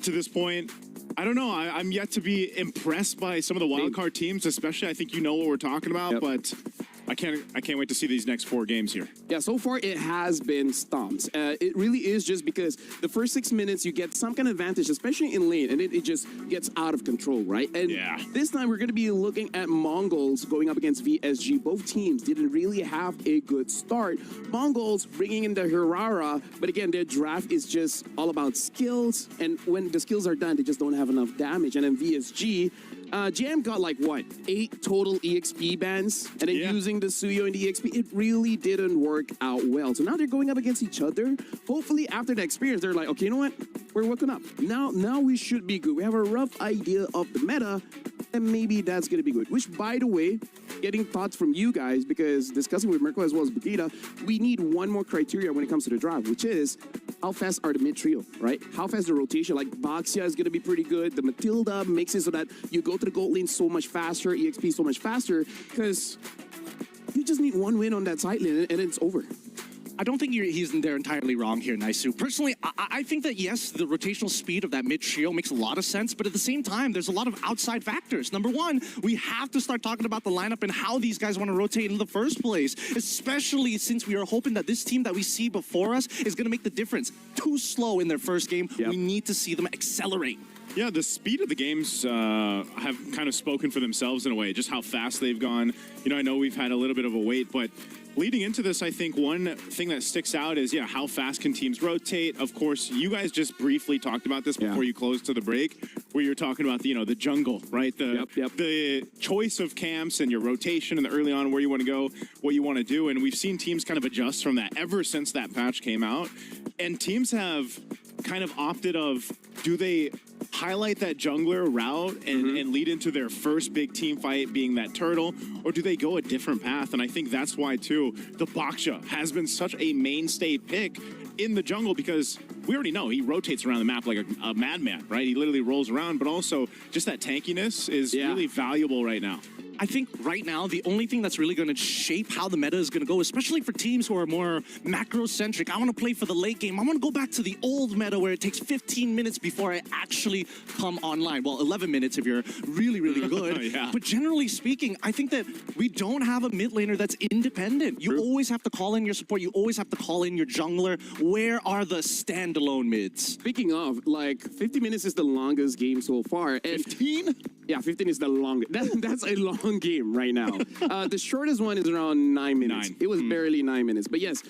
to this point, I don't know. I'm yet to be impressed by some of the wildcard teams, especially. I think you know what we're talking about, but I can't wait to see these next 4 games here. Yeah, so far it has been stomped. It really is just because the first 6 minutes you get some kind of advantage, especially in lane, and it just gets out of control, right? And this time we're going to be looking at Mongols going up against VSG. Both teams didn't really have a good start. Mongols bringing in the Hirara, but again, their draft is just all about skills, and when the skills are done, they just don't have enough damage. And then VSG, JM got like, what, 8 total EXP bans, and then using the Suyo and the EXP, it really didn't work out well. So now they're going up against each other. Hopefully after the experience, they're like, okay, you know what? We're working up. Now we should be good. We have a rough idea of the meta, and maybe that's going to be good. Which, by the way, getting thoughts from you guys, because discussing with Mirko as well as Bugita, we need one more criteria when it comes to the draft, which is how fast are the mid trio, right? How fast the rotation? Like Baxia is going to be pretty good. The Matilda makes it so that you go to the gold lane so much faster, EXP so much faster, because you just need one win on that side lane and it's over. I don't think he's there entirely wrong here, Naisu. Personally, I think that, yes, the rotational speed of that mid-trio makes a lot of sense, but at the same time, there's a lot of outside factors. Number one, we have to start talking about the lineup and how these guys want to rotate in the first place, especially since we are hoping that this team that we see before us is going to make the difference. Too slow in their first game. We need to see them accelerate. Yeah, the speed of the games have kind of spoken for themselves in a way, just how fast they've gone. I know we've had a little bit of a wait, but leading into this, I think one thing that sticks out is, how fast can teams rotate? Of course, you guys just briefly talked about this before you closed to the break, where you're talking about, the jungle, right? The choice of camps and your rotation and the early on where you want to go, what you want to do. And we've seen teams kind of adjust from that ever since that patch came out. And teams have kind of opted of, do they highlight that jungler route and lead into their first big team fight being that turtle, or do they go a different path? And I think that's why, too, the Baksha has been such a mainstay pick in the jungle, because we already know he rotates around the map like a madman, right? He literally rolls around, but also just that tankiness is really valuable right now. I think right now, the only thing that's really going to shape how the meta is going to go, especially for teams who are more macro-centric, I want to play for the late game. I want to go back to the old meta where it takes 15 minutes before I actually come online. Well, 11 minutes if you're really, really good. But generally speaking, I think that we don't have a mid laner that's independent. You always have to call in your support. You always have to call in your jungler. Where are the standalone mids? Speaking of, 50 minutes is the longest game so far. 15? Yeah, 15 is the longest. That's a long game right now. The shortest one is around 9 minutes. It was barely 9 minutes. But yes,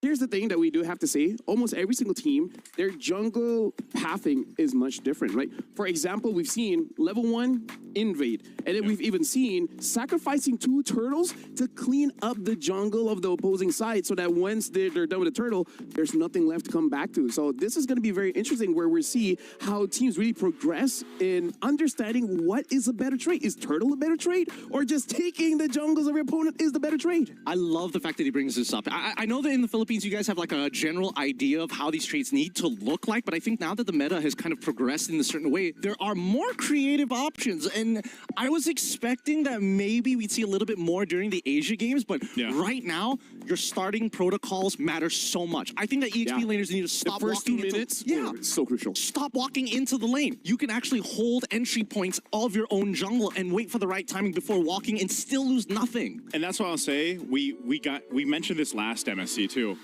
here's the thing that we do have to say. Almost every single team, their jungle pathing is much different, right? For example, we've seen level 1 invade. And then we've even seen sacrificing 2 turtles to clean up the jungle of the opposing side so that once they're done with the turtle, there's nothing left to come back to. So this is going to be very interesting, where we see how teams really progress in understanding what is a better trade. Is turtle a better trade, or just taking the jungles of your opponent is the better trade? I love the fact that he brings this up. I know that in the Philippines, you guys have like a general idea of how these trades need to look like, but I think now that the meta has kind of progressed in a certain way, there are more creative options. And I was expecting that maybe we'd see a little bit more during the Asia games, but right now, your starting protocols matter so much. I think that EXP laners need to stop walking into... It's so crucial. Stop walking into the lane. You can actually hold entry points of your own jungle and wait for the right timing before walking and still lose nothing. And that's why I'll say, we mentioned this last MSC too.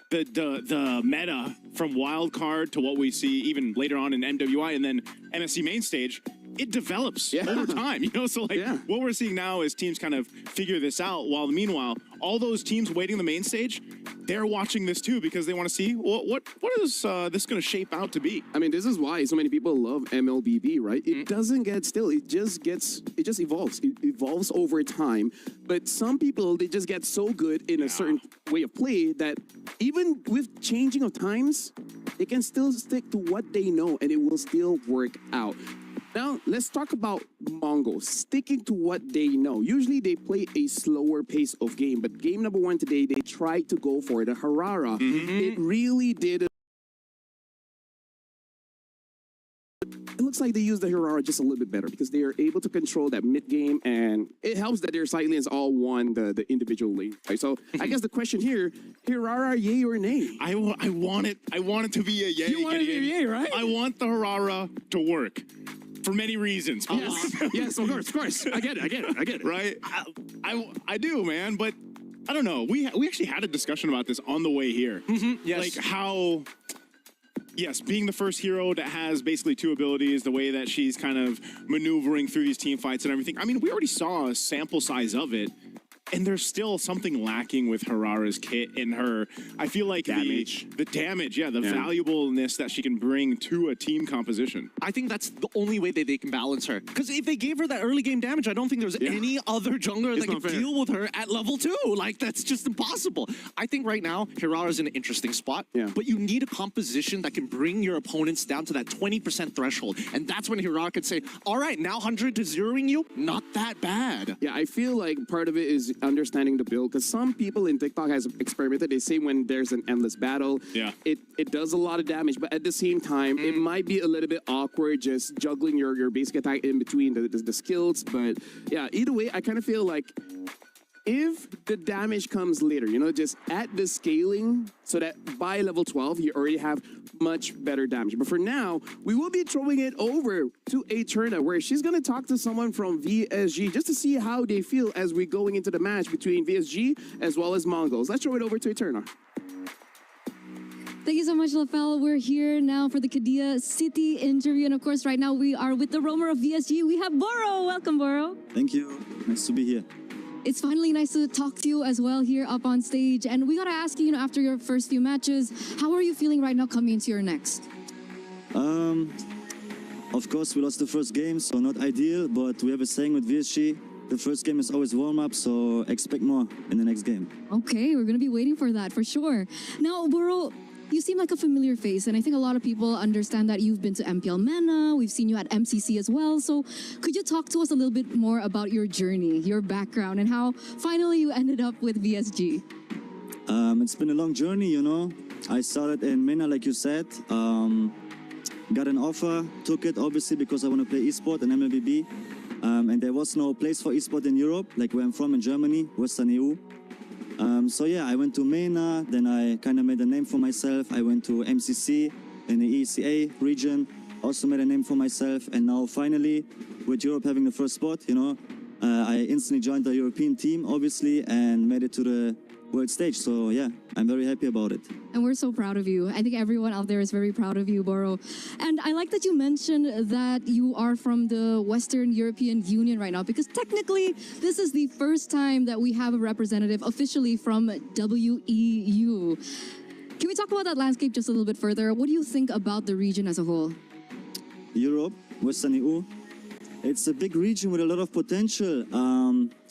The meta from Wildcard to what we see even later on in MWI and then MSC main stage, it develops over time, so what we're seeing now is teams kind of figure this out, while meanwhile all those teams waiting the main stage, they're watching this too because they want to see what is this going to shape out to be. I mean, this is why so many people love MLBB, right? It doesn't get still. It just evolves. It evolves over time. But some people, they just get so good in a certain way of play that even with changing of times, they can still stick to what they know and it will still work out. Now, let's talk about Mongols sticking to what they know. Usually, they play a slower pace of game, but game number 1 today, they tried to go for the Harara. It really did. It looks like they use the Hirara just a little bit better because they are able to control that mid game, and it helps that their side lanes all won the individual lane. Right? So I guess the question here, Hirara, yay or nay? I want it to be a yay. You want it to be a yay, right? I want the Hirara to work for many reasons. Yes, of course. I get it. Right? I do, man, but I don't know. We actually had a discussion about this on the way here. Yes. Like how... Yes, being the first hero that has basically 2 abilities, the way that she's kind of maneuvering through these team fights and everything. I mean, we already saw a sample size of it, and there's still something lacking with Harara's kit in her. I feel like the damage, the valuableness that she can bring to a team composition. I think that's the only way that they can balance her. Because if they gave her that early game damage, I don't think there's any other jungler that can deal with her at level 2. Like, that's just impossible. I think right now, Hirara's in an interesting spot. But you need a composition that can bring your opponents down to that 20% threshold. And that's when Hirara could say, all right, now 100 to zeroing you, not that bad. Yeah, I feel like part of it is understanding the build, because some people in TikTok has experimented. They say when there's an endless battle, it does a lot of damage, but at the same time, it might be a little bit awkward just juggling your basic attack in between the skills. But yeah, either way, I kind of feel like if the damage comes later, you know, just at the scaling, so that by level 12, you already have much better damage. But for now, we will be throwing it over to Eterna, where she's going to talk to someone from VSG just to see how they feel as we're going into the match between VSG as well as Mongols. Let's throw it over to Eterna. Thank you so much, Lafel. We're here now for the Kadia City interview. And of course, right now we are with the roamer of VSG. We have Boro. Welcome, Boro. Thank you. Nice to be here. It's finally nice to talk to you as well here up on stage. And we got to ask you, you know, after your first few matches, how are you feeling right now coming into your next? Of course, we lost the first game, so not ideal. But we have a saying with VSG, the first game is always warm-up, so expect more in the next game. Okay, we're going to be waiting for that for sure. Now, Boro, you seem like a familiar face, and I think a lot of people understand that you've been to MPL MENA, we've seen you at MCC as well, so could you talk to us a little bit more about your journey, your background, and how finally you ended up with VSG? It's been a long journey, you know. I started in MENA, like you said, got an offer, took it obviously because I want to play eSport and MLBB, and there was no place for eSport in Europe, like where I'm from in Germany, Western EU. So yeah, I went to MENA, then I kind of made a name for myself. I went to MCC in the ECA region, also made a name for myself. And now finally, with Europe having the first spot, you know, I instantly joined the European team, obviously, and made it to the world stage. So yeah, I'm very happy about it. And we're so proud of you. I think everyone out there is very proud of you, Boro. And I like that you mentioned that you are from the Western European Union right now, because technically this is the first time that we have a representative officially from WEU. Can we talk about that landscape just a little bit further? What do you think about the region as a whole? Europe, Western EU, it's a big region with a lot of potential.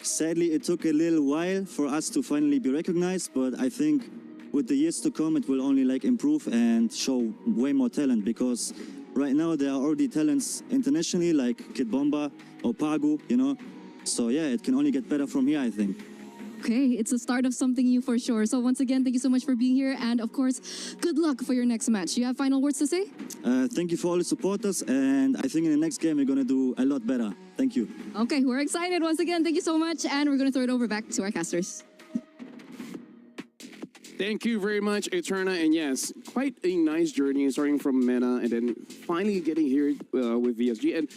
Sadly, it took a little while for us to finally be recognized, but I think with the years to come, it will only like improve and show way more talent, because right now there are already talents internationally like Kid Bomba or Pagu, you know. So yeah, it can only get better from here, I think. Okay, it's the start of something new for sure. So once again, thank you so much for being here. And of course, good luck for your next match. Do you have final words to say? Thank you for all the supporters. And I think in the next game, we're going to do a lot better. Thank you. Okay, we're excited. Once again, thank you so much. And we're going to throw it over back to our casters. Thank you very much, Eterna. And yes, quite a nice journey starting from MENA and then finally getting here with VSG. And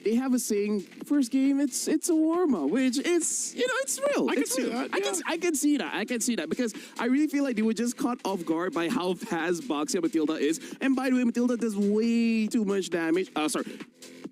they have a saying, first game, it's a warm-up, which it's, you know, it's real. I can see that. I can see that. I can see that because I really feel like they were just caught off guard by how fast Boxia Matilda is. And by the way, Matilda does way too much damage.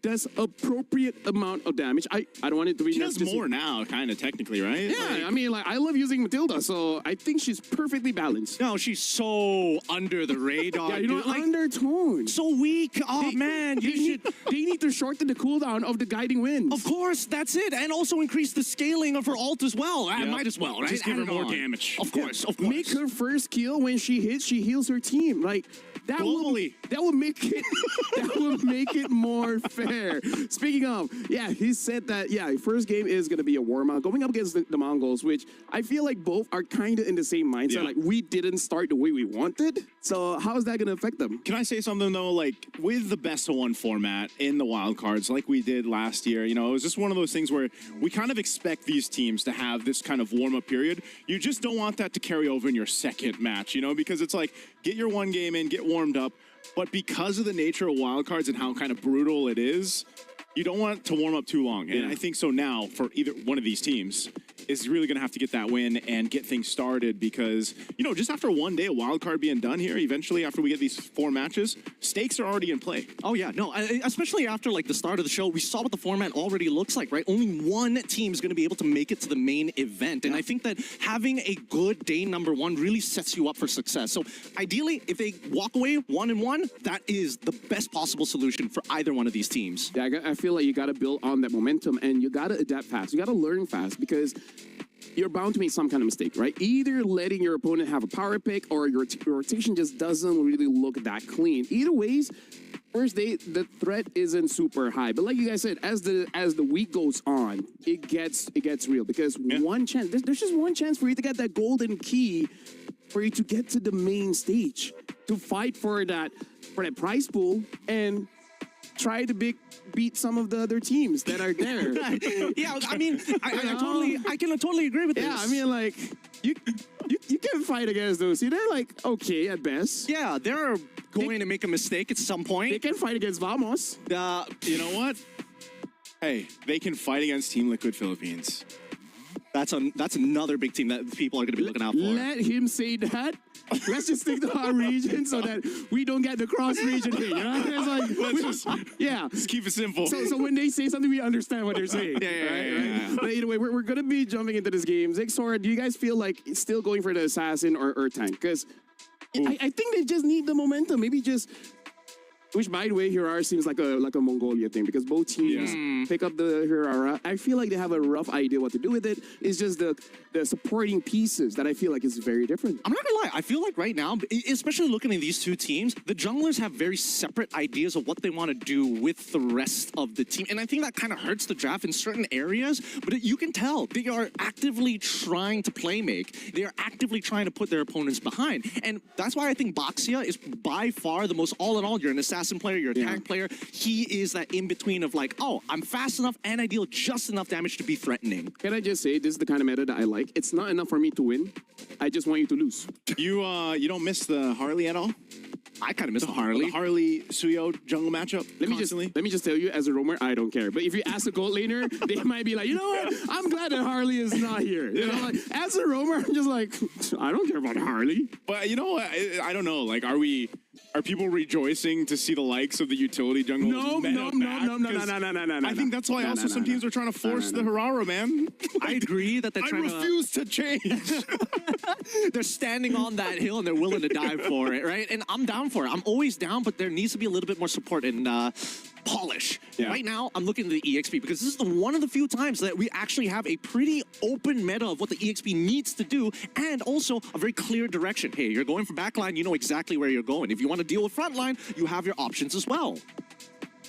does appropriate amount of damage. I don't want it to be... She does more now, kind of, technically, right? Yeah, Like, I mean, like, I love using Matilda, so I think she's perfectly balanced. No, she's so under the radar. Yeah, you know, dude. Like, undertone. so weak. Oh, man. They need to shorten the cooldown of the guiding winds. Of course, that's it. And also increase the scaling of her ult as well. I might as well, right? Just give her Add it more on. damage. Of course, of course. Make her first kill when she hits, she heals her team. Like that Globally. will make it that will make it more fair. Speaking of, yeah, he said that first game is gonna be a warm-up going up against the Mongols, which I feel like both are kind of in the same mindset. Yeah. Like we didn't start the way we wanted, so how is that gonna affect them? Can I say something though? Like with the best of one format in the wild cards, like we did last year, you know, it was just one of those things where we kind of expect these teams to have this kind of warm-up period. You just don't want that to carry over in your second match, you know, because it's like get your one game in, get warmed up, but because of the nature of wild cards and how kind of brutal it is, you don't want it to warm up too long. And I think so now for either one of these teams is really going to have to get that win and get things started because, you know, just after one day of wildcard being done here, eventually after we get these 4 matches, stakes are already in play. Oh, yeah. No, especially after, like, the start of the show, we saw what the format already looks like, right? Only one team is going to be able to make it to the main event. And I think that having a good day number 1 really sets you up for success. So, ideally, if they walk away 1-1, that is the best possible solution for either one of these teams. Yeah, I feel like you got to build on that momentum and you got to adapt fast. You got to learn fast because you're bound to make some kind of mistake, right? Either letting your opponent have a power pick or your rotation just doesn't really look that clean. Either ways, first day, the threat isn't super high. But like you guys said, as the week goes on, it gets real because one chance, there's just one chance for you to get that golden key for you to get to the main stage, to fight for that prize pool and try to beat some of the other teams that are there. Yeah, I mean, I can totally agree with this. Yeah, I mean, like, you can fight against those. See, they're like, okay at best. Yeah, they're going to make a mistake at some point. They can fight against Vamos. You know what? Hey, they can fight against Team Liquid Philippines. That's another big team that people are going to be looking out for. Let him say that. Let's just stick to our region so that we don't get the cross-region thing. You know? It's like, Just keep it simple. So when they say something, we understand what they're saying. Yeah. But either way, we're going to be jumping into this game. Zixor, do you guys feel like it's still going for the assassin or tank? Because I think they just need the momentum. Maybe just... Which, by the way, Hirara seems like a Mongolia thing because both teams pick up the Hirara. I feel like they have a rough idea what to do with it. It's just the supporting pieces that I feel like is very different. I'm not gonna lie, I feel like right now, especially looking at these two teams, the junglers have very separate ideas of what they want to do with the rest of the team. And I think that kind of hurts the draft in certain areas, but you can tell they are actively trying to play make. They are actively trying to put their opponents behind. And that's why I think Baxia is by far the most all in all. You're an assassin player, you're a tank player. He is that in between of like, oh, I'm fast enough and I deal just enough damage to be threatening. Can I just say, this is the kind of meta that I like. It's not enough for me to win. I just want you to lose. You don't miss the Harley at all? I kind of miss the Harley. The Harley Suyo jungle matchup. Let me just tell you, as a roamer, I don't care. But if you ask a gold laner, they might be like, you know what? I'm glad that Harley is not here. You know, like, as a roamer, I'm just like, I don't care about Harley. But you know what? I don't know. Like, are people rejoicing to see the likes of the utility jungle? No. I think that's why also some teams are trying to force the Hirara, man. I agree that they're trying refuse to change. They're standing on that hill and they're willing to die for it, right? And I'm down for it. I'm always down, but there needs to be a little bit more support and polish. Yeah. Right now, I'm looking at the EXP because this is one of the few times that we actually have a pretty open meta of what the EXP needs to do and also a very clear direction. Hey, you're going for backline, you know exactly where you're going. If you want to deal with frontline, you have your options as well.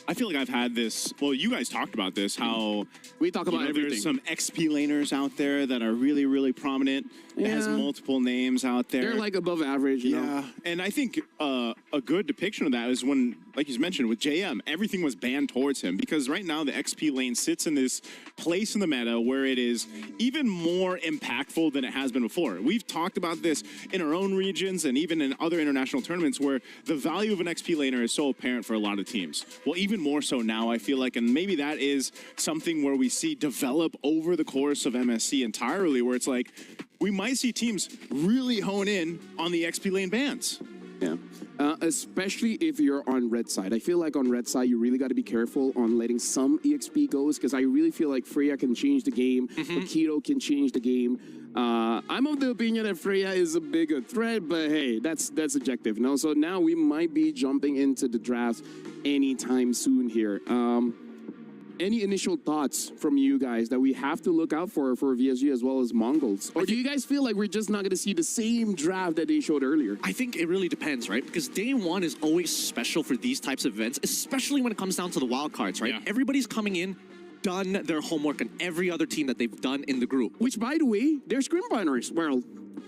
I feel like I've had this. Well, you guys talked about this. How we talk about everything. There's some XP laners out there that are really, really prominent. It has multiple names out there. They're like above average. You know? And I think a good depiction of that is when, like you mentioned, with JM, everything was banned towards him because right now the XP lane sits in this place in the meta where it is even more impactful than it has been before. We've talked about this in our own regions and even in other international tournaments where the value of an XP laner is so apparent for a lot of teams. Well, even more so now, I feel like, and maybe that is something where we see develop over the course of MSC entirely, where it's like, we might see teams really hone in on the XP lane bans. Yeah. Especially if you're on red side. I feel like on red side, you really got to be careful on letting some EXP goes because I really feel like Freya can change the game. Akito can change the game. I'm of the opinion that Freya is a bigger threat, but hey, that's objective. No, so now we might be jumping into the draft anytime soon here. Any initial thoughts from you guys that we have to look out for VSG as well as Mongols? Or do you guys feel like we're just not going to see the same draft that they showed earlier? I think it really depends, right? Because day one is always special for these types of events, especially when it comes down to the wild cards, right? Yeah. Everybody's coming in, done their homework on every other team that they've done in the group. Which, by the way, they're scrim partners. Well,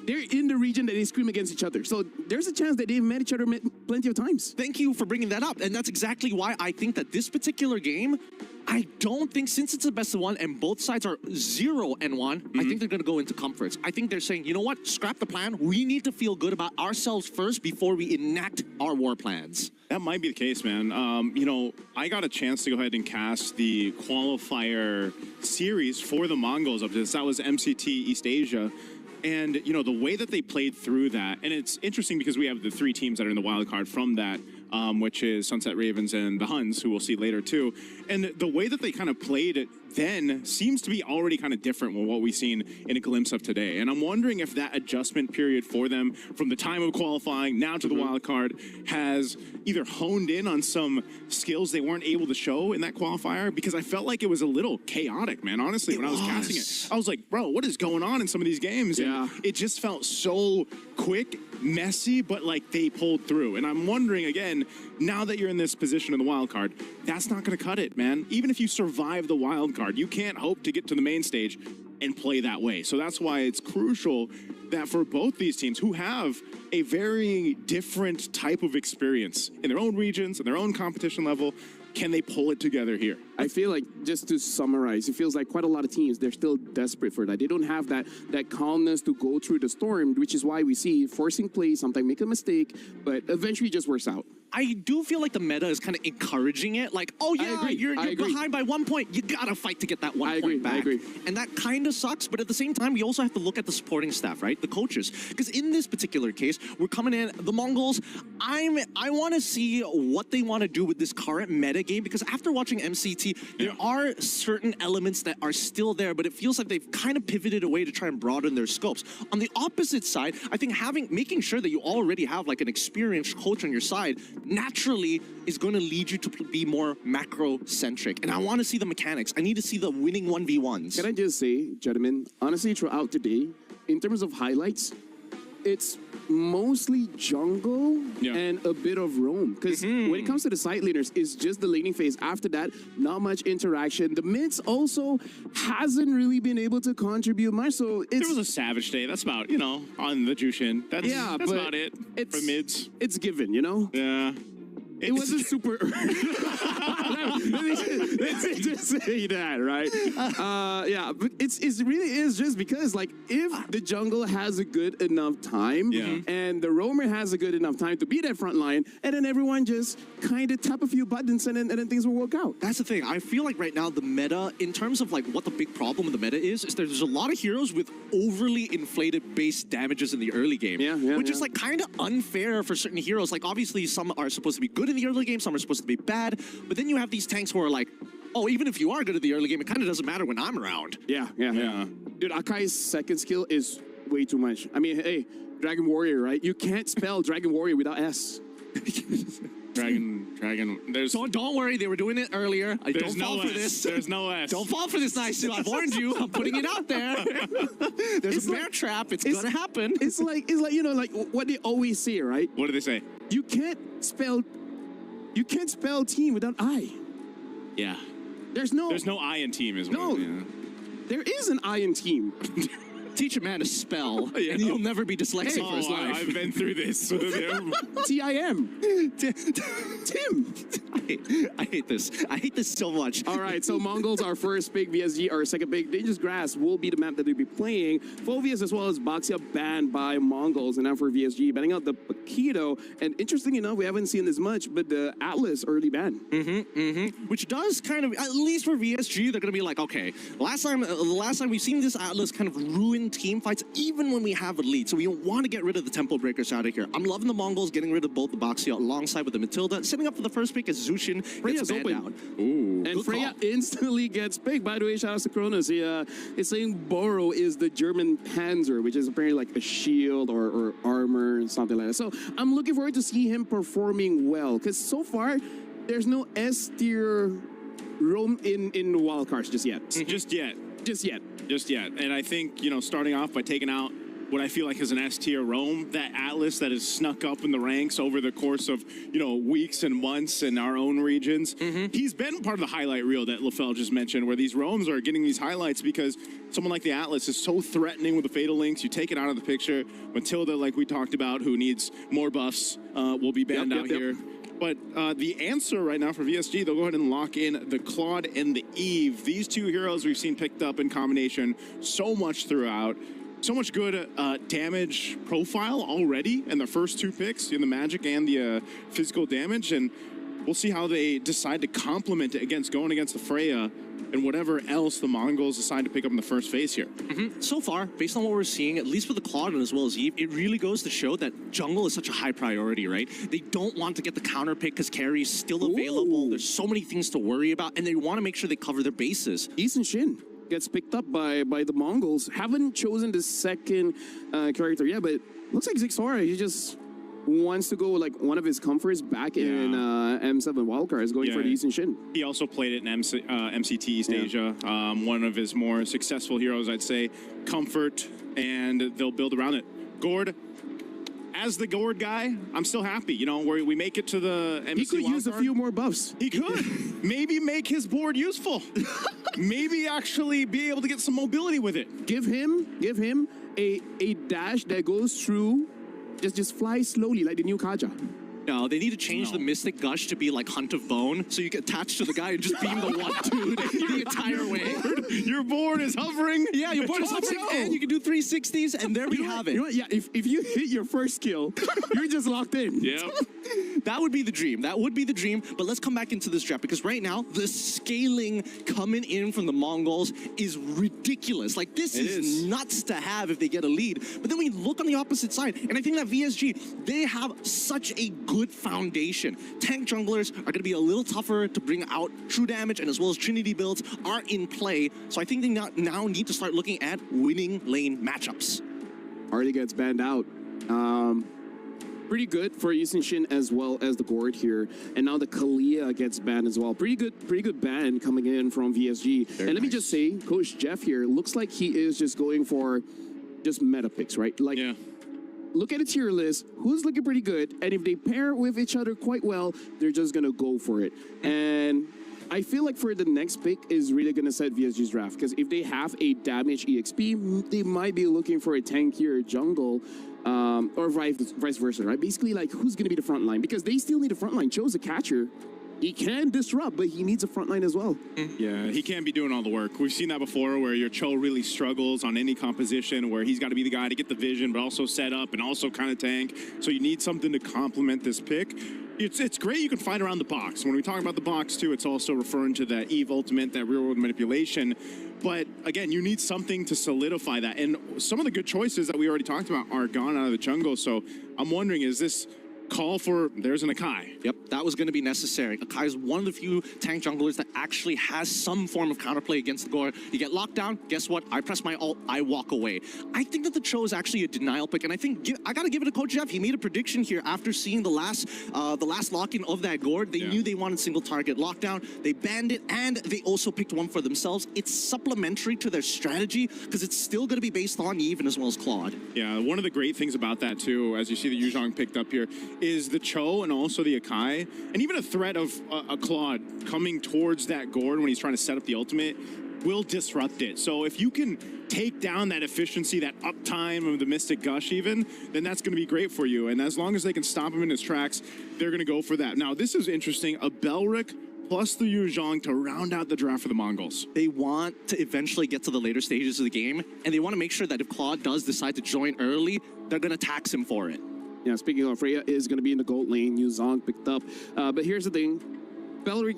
they're in the region that they scrim against each other. So there's a chance that they've met each other plenty of times. Thank you for bringing that up. And that's exactly why I think that this particular game, I don't think, since it's the best of one and both sides are 0-1, I think they're going to go into comforts. I think they're saying, you know what, scrap the plan. We need to feel good about ourselves first before we enact our war plans. That might be the case, man. You know, I got a chance to go ahead and cast the qualifier series for the Mongols up to this. That was MCT East Asia. And, you know, the way that they played through that, and it's interesting because we have the 3 teams that are in the wild card from that, which is Sunset Ravens and the Huns, who we'll see later too. And the way that they kind of played it then seems to be already kind of different from what we've seen in a glimpse of today. And I'm wondering if that adjustment period for them from the time of qualifying now to the wild card has either honed in on some skills they weren't able to show in that qualifier, because I felt like it was a little chaotic, man. Honestly, when I was casting it, I was like, bro, what is going on in some of these games? Yeah. And it just felt so quick, messy, but like they pulled through. And I'm wondering again, now that you're in this position in the wild card, that's not going to cut it, man. Even if you survive the wild card, you can't hope to get to the main stage and play that way. So that's why it's crucial that for both these teams who have a very different type of experience in their own regions and their own competition level, can they pull it together here? I feel like, just to summarize, it feels like quite a lot of teams, they're still desperate for that. They don't have that calmness to go through the storm, which is why we see forcing plays, sometimes make a mistake, but eventually it just works out. I do feel like the meta is kind of encouraging it. Like, oh yeah, you're behind by 1 point. You gotta fight to get that 1 point back. I agree. And that kind of sucks, but at the same time, we also have to look at the supporting staff, right? The coaches. Because in this particular case, we're coming in, the Mongols, I want to see what they want to do with this current meta game, because after watching MCT, there are certain elements that are still there, but it feels like they've kind of pivoted away to try and broaden their scopes. On the opposite side, I think making sure that you already have like an experienced coach on your side naturally is going to lead you to be more macro-centric. And I want to see the mechanics. I need to see the winning 1v1s. Can I just say, gentlemen, honestly, throughout today, in terms of highlights, it's mostly jungle and a bit of roam. Because when it comes to the side laners, it's just the laning phase. After that, not much interaction. The mids also hasn't really been able to contribute much. So it's... There was a Savage Day. That's about, you know, on the Jushin. That's about it for mids. It's given, you know? Yeah. It wasn't super. Let's just say that, right? Yeah, but it really is just because, like, if the jungle has a good enough time and the roamer has a good enough time to be that front line, and then everyone just kind of tap a few buttons and then things will work out. That's the thing. I feel like right now the meta, in terms of like what the big problem with the meta is there's a lot of heroes with overly inflated base damages in the early game, which is like kind of unfair for certain heroes. Like obviously some are supposed to be good in the early game, some are supposed to be bad, but then you have these tanks who are like, oh, even if you are good at the early game, it kind of doesn't matter when I'm around. Yeah. Dude, Akai's second skill is way too much. I mean, hey, Dragon Warrior, right? You can't spell Dragon Warrior without S. Dragon. There's. Don't worry, they were doing it earlier. Don't fall for this. There's no S. Don't fall for this, Nice. I've warned you. I'm putting it out there. There's a bear trap. It's gonna happen. It's like you know, like what they always say, right? What do they say? You can't spell team without I. Yeah. There's no I in team as well. No. There is an I in team. Teach a man to spell, and you'll never be dyslexic for his life. I've been through this. TIM. Tim. I hate this. I hate this so much. All right, so Mongols, our first pick, VSG, our second pick. Dangerous Grass will be the map that they'll be playing. Phoveus as well as Boxia banned by Mongols. And now for VSG, banning out the Paquito. And interesting enough, we haven't seen this much, but the Atlas early ban. Which does kind of, at least for VSG, they're going to be like, okay, the last time we've seen this Atlas kind of ruin team fights, even when we have a lead. So we want to get rid of the tempo breakers out of here. I'm loving the Mongols getting rid of both the Boxia alongside with the Matilda. Setting up for the first pick is Zushin. Freya's open. Ooh. And Freya instantly gets picked. By the way, shout out to Kronos. He is saying Boro is the German Panzer, which is apparently like a shield or armor and something like that. So I'm looking forward to see him performing well, because so far there's no S tier roam in wildcards just yet. Just yet. Just yet. Just yet. And I think, you know, starting off by taking out what I feel like is an S-tier roam, that Atlas that has snuck up in the ranks over the course of, you know, weeks and months in our own regions. He's been part of the highlight reel that LaFell just mentioned, where these roams are getting these highlights because someone like the Atlas is so threatening with the Fatal Links. You take it out of the picture. Matilda, like we talked about, who needs more buffs, will be banned out here. But the answer right now for VSG, they'll go ahead and lock in the Claude and the Eve. These two heroes we've seen picked up in combination so much throughout. So much good damage profile already in the first two picks, in the magic and the physical damage. And we'll see how they decide to complement it going against the Freya and whatever else the Mongols decide to pick up in the first phase here. So far, based on what we're seeing, at least with the Claude and as well as Eve, it really goes to show that jungle is such a high priority, right? They don't want to get the counter pick because carry is still available. There's so many things to worry about, and they want to make sure they cover their bases. East and Shin gets picked up by the Mongols. Haven't chosen the second character yet, but looks like Zixora, he just wants to go like one of his comforts back in M7 Wildcard is going for the East and Shin. He also played it in MCT East Asia. One of his more successful heroes, I'd say. Comfort, and they'll build around it. Gord, as the Gord guy, I'm still happy. You know, where we make it to the MSC He could use a few more buffs. He could. Maybe make his board useful. Maybe actually be able to get some mobility with it. Give him a dash that goes through, just fly slowly like the new Kaja. No, they need to change the Mystic Gush to be like Hunt of Bone, so you get attached to the guy and just beam the one dude the entire way. Your board is hovering. Yeah, your board is hovering, and you can do 360s, and there we have it. You know what? Yeah, if you hit your first kill, you're just locked in. Yep. That would be the dream. That would be the dream. But let's come back into this draft, because right now, the scaling coming in from the Mongols is ridiculous. Like, this is nuts to have if they get a lead. But then we look on the opposite side, and I think that VSG, they have such a good foundation. Tank junglers are going to be a little tougher to bring out. True damage and as well as Trinity builds are in play. So I think they now need to start looking at winning lane matchups. Already gets banned out. Pretty good for East Shin as well as the Gord here. And now the Kalia gets banned as well. Pretty good ban coming in from VSG. Let me just say, Coach Jeff here looks like he is just going for just meta picks, right? Like, look at a tier list, who's looking pretty good, and if they pair with each other quite well, they're just gonna go for it. And I feel like for the next pick is really gonna set VSG's draft, because if they have a damage EXP, they might be looking for a tankier jungle, or vice versa, right? Basically, like, who's gonna be the front line? Because they still need a front line. Cho's a catcher. He can disrupt, but he needs a front line as well. Yeah, he can't be doing all the work. We've seen that before, where your Cho really struggles on any composition, where he's got to be the guy to get the vision, but also set up and also kind of tank. So you need something to complement this pick. It's great you can fight around the box. When we talk about the box, too, it's also referring to that Eve ultimate, that real-world manipulation. But, again, you need something to solidify that. And some of the good choices that we already talked about are gone out of the jungle. So I'm wondering, is this call for, there's an Akai. Yep, that was going to be necessary. Akai is one of the few tank junglers that actually has some form of counterplay against the Gore. You get locked down, guess what? I press my ult, I walk away. I think that the Cho is actually a denial pick, and I think I got to give it to Coach Jeff. He made a prediction here after seeing the last lock-in of that Gore. They knew they wanted single target lockdown. They banned it, and they also picked one for themselves. It's supplementary to their strategy, because it's still going to be based on Eve and as well as Claude. Yeah, one of the great things about that, too, as you see the Yuzhong picked up here, is the Cho and also the Akai, and even a threat of a Claude coming towards that Gord when he's trying to set up the ultimate. will disrupt it. So if you can take down that efficiency, that uptime of the Mystic Gush even, then that's going to be great for you. And as long as they can stop him in his tracks, they're going to go for that. Now, this is interesting. A Belric plus the Yu Zhong to round out the draft for the Mongols. They want to eventually get to the later stages of the game, and they want to make sure that if Claude does decide to join early, they're going to tax him for it. Yeah, speaking of, Freya is going to be in the gold lane. Yu Zhong picked up. But here's the thing. Belric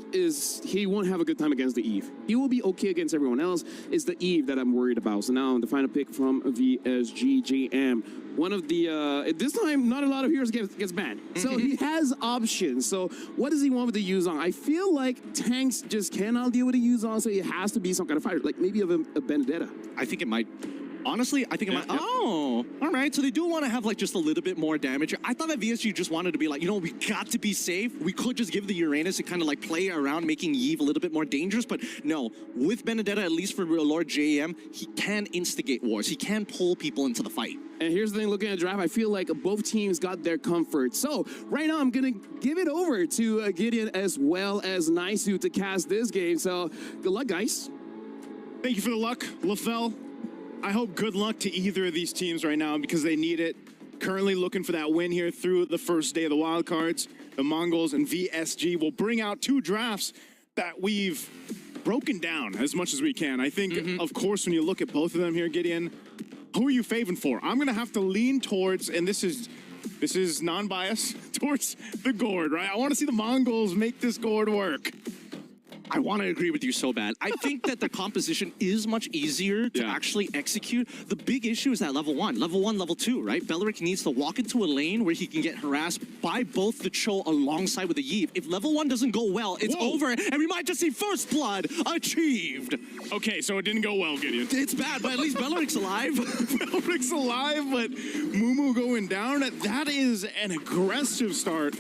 he won't have a good time against the Eve. He will be okay against everyone else. It's the Eve that I'm worried about. So now the final pick from VSGJM. One of the, this time, not a lot of heroes gets banned. So he has options. So what does he want with the Yu Zhong? I feel like tanks just cannot deal with the Yu Zhong, so it has to be some kind of fighter, like maybe of a Benedetta. I think it might. Honestly, I think it might. Oh, all right. So they do want to have like just a little bit more damage. I thought that VSG just wanted to be like, you know, we got to be safe. We could just give the Uranus and kind of like play around, making Eve a little bit more dangerous. But no, with Benedetta, at least for Lord JM, he can instigate wars. He can pull people into the fight. And here's the thing, looking at the draft, I feel like both teams got their comfort. So right now, I'm going to give it over to Gideon as well as Naisu to cast this game. So good luck, guys. Thank you for the luck, LaFell. I hope good luck to either of these teams right now because they need it. Currently looking for that win here through the first day of the wildcards. The Mongols and VSG will bring out two drafts that we've broken down as much as we can. I think, of course, when you look at both of them here, Gideon, who are you favoring for? I'm going to have to lean towards, and this is non-biased, towards the Gourd, right? I want to see the Mongols make this Gourd work. I want to agree with you so bad. I think that the composition is much easier to actually execute. The big issue is that level 1, level 2, right? Belric needs to walk into a lane where he can get harassed by both the Cho alongside with the Yve. If level 1 doesn't go well, it's over, and we might just see first blood achieved. Okay, so it didn't go well, Gideon. It's bad, but at least Belric's alive. Belric's alive, but Mumu going down. That is an aggressive start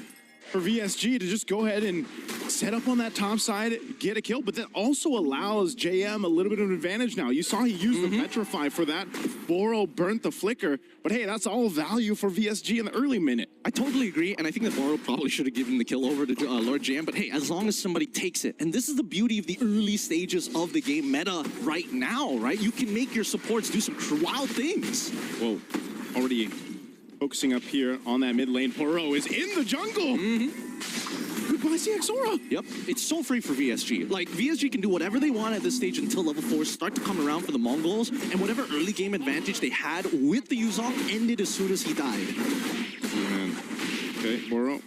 for VSG to just go ahead and set up on that top side, get a kill, but that also allows JM a little bit of an advantage now. You saw he used the Petrify for that. Boro burnt the Flicker, but hey, that's all value for VSG in the early minute. I totally agree, and I think that Boro probably should have given the kill over to Lord JM, but hey, as long as somebody takes it, and this is the beauty of the early stages of the game meta right now, right? You can make your supports do some wild things. Whoa, already focusing up here on that mid lane. Boro is in the jungle. Goodbye, CXora. Yep, it's so free for VSG. Like, VSG can do whatever they want at this stage until level 4 start to come around for the Mongols, and whatever early game advantage they had with the Yu Zhong ended as soon as he died. Okay, Boro.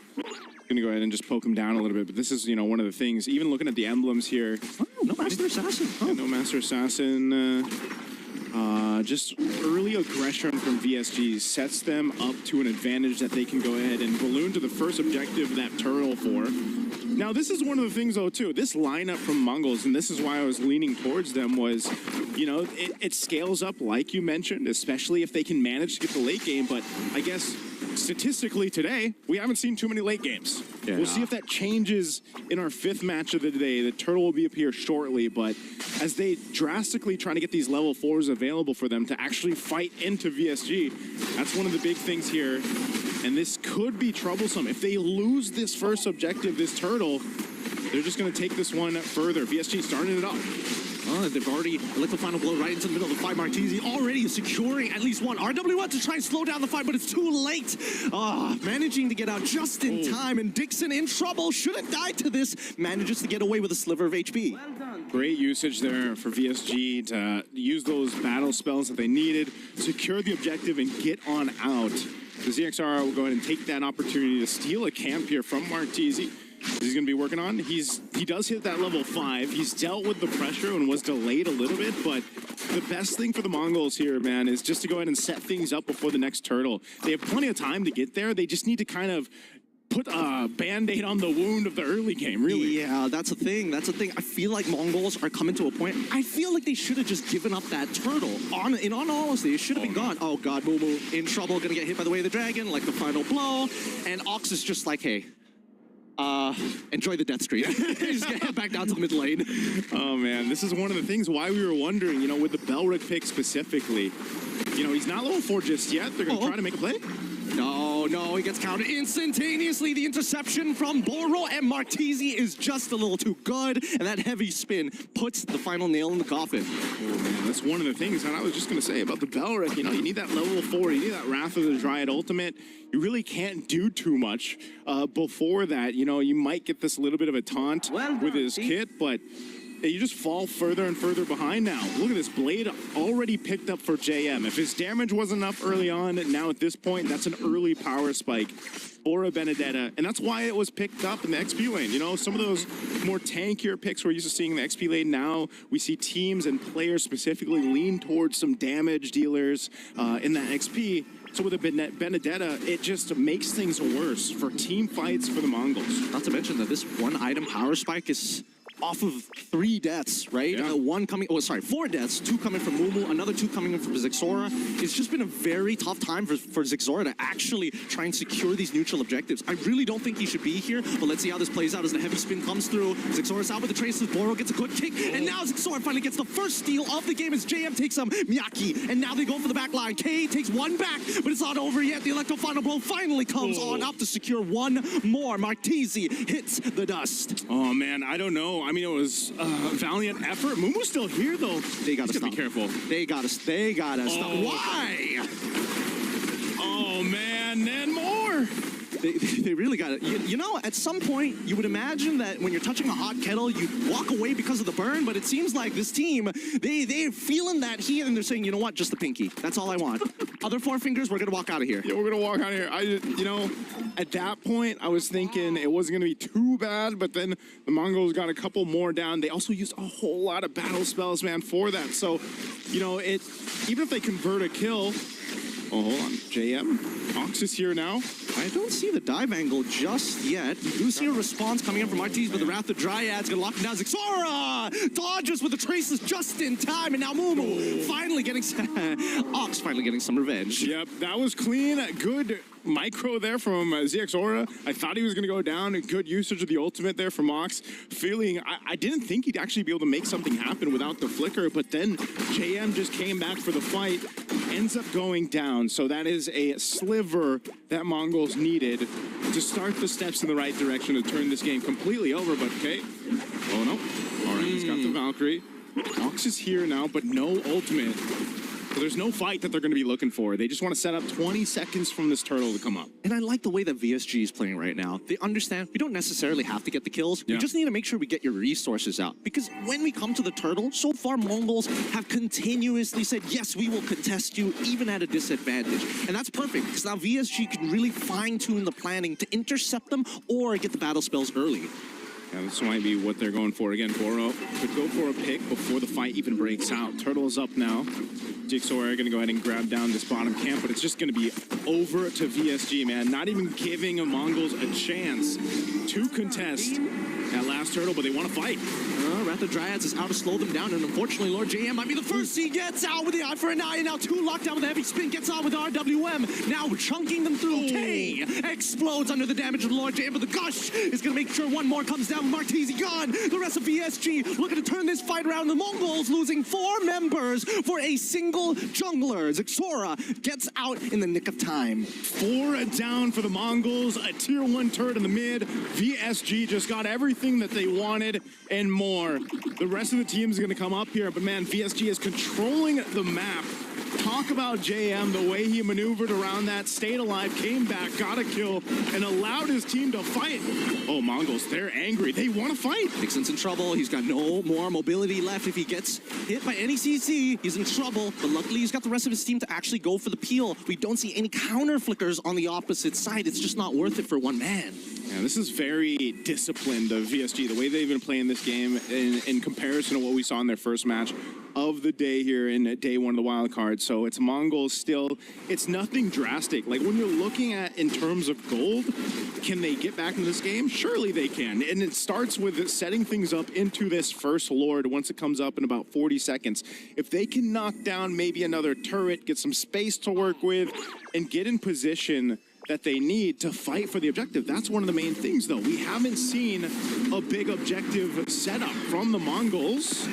Gonna go ahead and just poke him down a little bit, but this is, you know, one of the things, even looking at the emblems here. Oh, no Master Assassin. Yeah, no Master Assassin. Just early aggression from VSG sets them up to an advantage that they can go ahead and balloon to the first objective that turtle for. Now, this is one of the things, though, too. This lineup from Mongols, and this is why I was leaning towards them, was, you know, it scales up, like you mentioned, especially if they can manage to get the late game. But I guess statistically today, we haven't seen too many late games. Yeah. We'll see if that changes in our 5th match of the day. The turtle will be up here shortly, but as they drastically try to get these level 4s available for them to actually fight into VSG, that's one of the big things here. And this could be troublesome. If they lose this first objective, this turtle, they're just going to take this one further. VSG started it off. Oh, they've already let the final blow right into the middle of the fight. Martizi already securing at least one RW1 to try and slow down the fight, but it's too late. Managing to get out just in time, and Dixon in trouble. Shouldn't die to this. Manages to get away with a sliver of HP. Well done. Great usage there for VSG to use those battle spells that they needed, secure the objective, and get on out. The ZXR will go ahead and take that opportunity to steal a camp here from Martizi. He's going to be working on. He does hit that level 5. He's dealt with the pressure and was delayed a little bit, but the best thing for the Mongols here, man, is just to go ahead and set things up before the next turtle. They have plenty of time to get there. They just need to kind of put a Band-Aid on the wound of the early game, really. Yeah, that's a thing. That's a thing. I feel like Mongols are coming to a point. I feel like they should have just given up that turtle. In all honesty, it should have been gone. Oh, God, Mumu in trouble. Going to get hit by the way of the dragon, like the final blow. And Ox is just like, hey, enjoy the death streak. Just get back down to the mid lane. Oh, man. This is one of the things why we were wondering, you know, with the Belric pick specifically. You know, he's not level 4 just yet. They're going to try to make a play. No, he gets counted instantaneously. The interception from Boro, and Martisi is just a little too good, and that heavy spin puts the final nail in the coffin. Oh, man, that's one of the things that I was just going to say about the Belric. You know, you need that level 4, you need that Wrath of the Dryad ultimate. You really can't do too much before that. You know, you might get this little bit of a taunt with his kit, but you just fall further and further behind now. Look at this blade already picked up for JM. If his damage wasn't enough early on, now at this point, that's an early power spike for a Benedetta. And that's why it was picked up in the XP lane. You know, some of those more tankier picks we're used to seeing in the XP lane. Now we see teams and players specifically lean towards some damage dealers in that XP. So with a Benedetta, it just makes things worse for team fights for the Mongols. Not to mention that this one item power spike is off of 3 deaths, right? Yeah. 4 deaths, 2 coming from Mumu, another 2 coming from Zixora. It's just been a very tough time for Zixora to actually try and secure these neutral objectives. I really don't think he should be here, but let's see how this plays out as the heavy spin comes through. Zixora's out with the traces, Boro gets a good kick, and now Zixora finally gets the first steal of the game as JM takes Miyaki, and now they go for the back line. K takes 1 back, but it's not over yet. The Electro Final Blow finally comes on up to secure 1 more. Martisi hits the dust. Oh, man, I don't know. I mean, it was a valiant effort. Mumu's still here, though. They gotta stop. Be careful. They gotta stop. Why? Oh, man, and more. They really got it. You know, at some point, you would imagine that when you're touching a hot kettle, you'd walk away because of the burn, but it seems like this team, they're feeling that heat, and they're saying, you know what, just the pinky. That's all I want. Other 4 fingers, we're going to walk out of here. Yeah, we're going to walk out of here. You know, at that point, I was thinking it wasn't going to be too bad, but then the Mongols got a couple more down. They also used a whole lot of battle spells, man, for that. So, you know, even if they convert a kill... Oh, hold on. JM. Ox is here now. I don't see the dive angle just yet. You do see a response coming in from Martins, but the Wrath of Dryad's gonna lock him down. Zixora dodges with the traces just in time, and now Mumu finally getting Ox finally getting some revenge. Yep, that was clean. Good micro there from Zixora. I thought he was going to go down. Good usage of the ultimate there from Ox. I didn't think he'd actually be able to make something happen without the flicker, but then JM just came back for the fight. Ends up going down. So that is a sliver that Mongols needed to start the steps in the right direction to turn this game completely over. But okay. Oh no. All right, he's got the Valkyrie. Ox is here now, but no ultimate. So there's no fight that they're going to be looking for. They just want to set up 20 seconds from this turtle to come up. And I like the way that VSG is playing right now. They understand we don't necessarily have to get the kills. We just need to make sure we get your resources out. Because when we come to the turtle, so far Mongols have continuously said, yes, we will contest you even at a disadvantage. And that's perfect because now VSG can really fine-tune the planning to intercept them or get the battle spells early. Yeah, this might be what they're going for. Again, Boro could go for a pick before the fight even breaks out. Turtle is up now. Jigsaw are going to go ahead and grab down this bottom camp, but it's just going to be over to VSG, man. Not even giving the Mongols a chance to contest that last turtle, but they want to fight. Wrath of Dryads is out to slow them down, and unfortunately, Lord JM might be the first. He gets out with the eye for an eye, and now 2 locked down with a heavy spin, gets out with RWM. Now chunking them through. K explodes under the damage of Lord JM, but the Gush is going to make sure 1 more comes down. Martisi gone. The rest of VSG looking to turn this fight around. The Mongols losing 4 members for a single jungler. Zixora gets out in the nick of time. 4 down for the Mongols. A tier 1 turret in the mid. VSG just got everything that they wanted and more. The rest of the team is going to come up here, but man, VSG is controlling the map. Talk about JM, the way he maneuvered around that, stayed alive, came back, got a kill, and allowed his team to fight. Oh, Mongols, they're angry. They want to fight. Nixon's in trouble. He's got no more mobility left. If he gets hit by any CC, he's in trouble. But luckily, he's got the rest of his team to actually go for the peel. We don't see any counter flickers on the opposite side. It's just not worth it for 1 man. Yeah, this is very disciplined of VSG, the way they've been playing this game in comparison to what we saw in their first match of the day here in day 1 of the wild card. So it's Mongols still, it's nothing drastic. Like when you're looking at in terms of gold, can they get back into this game? Surely they can. And it starts with setting things up into this first Lord once it comes up in about 40 seconds. If they can knock down maybe another turret, get some space to work with, and get in position that they need to fight for the objective. That's one of the main things, though. We haven't seen a big objective setup from the Mongols.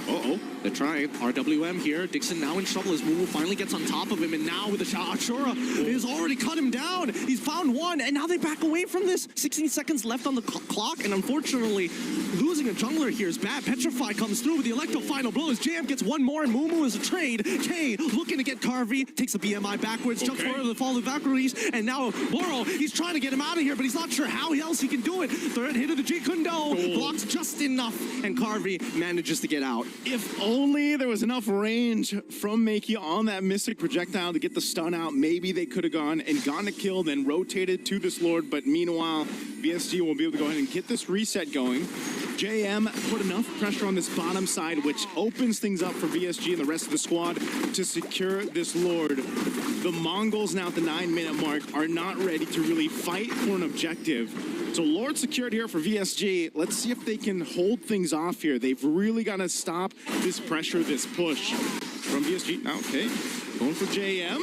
Uh-oh. They're trying. RWM here. Dixon now in trouble as Mumu finally gets on top of him, and now with the shot, Ashura has already cut him down. He's found one, and now they back away from this. 16 seconds left on the clock, and unfortunately, losing a jungler here is bad. Petrify comes through with the Electro final blow as JM gets one more, and Mumu is a trade. K looking to get Carvey, takes the BMI backwards, jumps forward to the fall of Valkyries, and now Boro, he's trying to get him out of here, but he's not sure how else he can do it. Third hit of the G Kundo, blocks just enough, and Carvey manages to get out. If only there was enough range from Makey on that Mystic projectile to get the stun out. Maybe they could have gone and gotten a kill, then rotated to this Lord. But meanwhile, VSG will be able to go ahead and get this reset going. JM put enough pressure on this bottom side, which opens things up for VSG and the rest of the squad to secure this Lord. The Mongols now at the 9-minute mark are not ready to really fight for an objective. So Lord secured here for VSG. Let's see if they can hold things off here. They've really got to stop this pressure, this push from VSG. Now, okay, going for JM.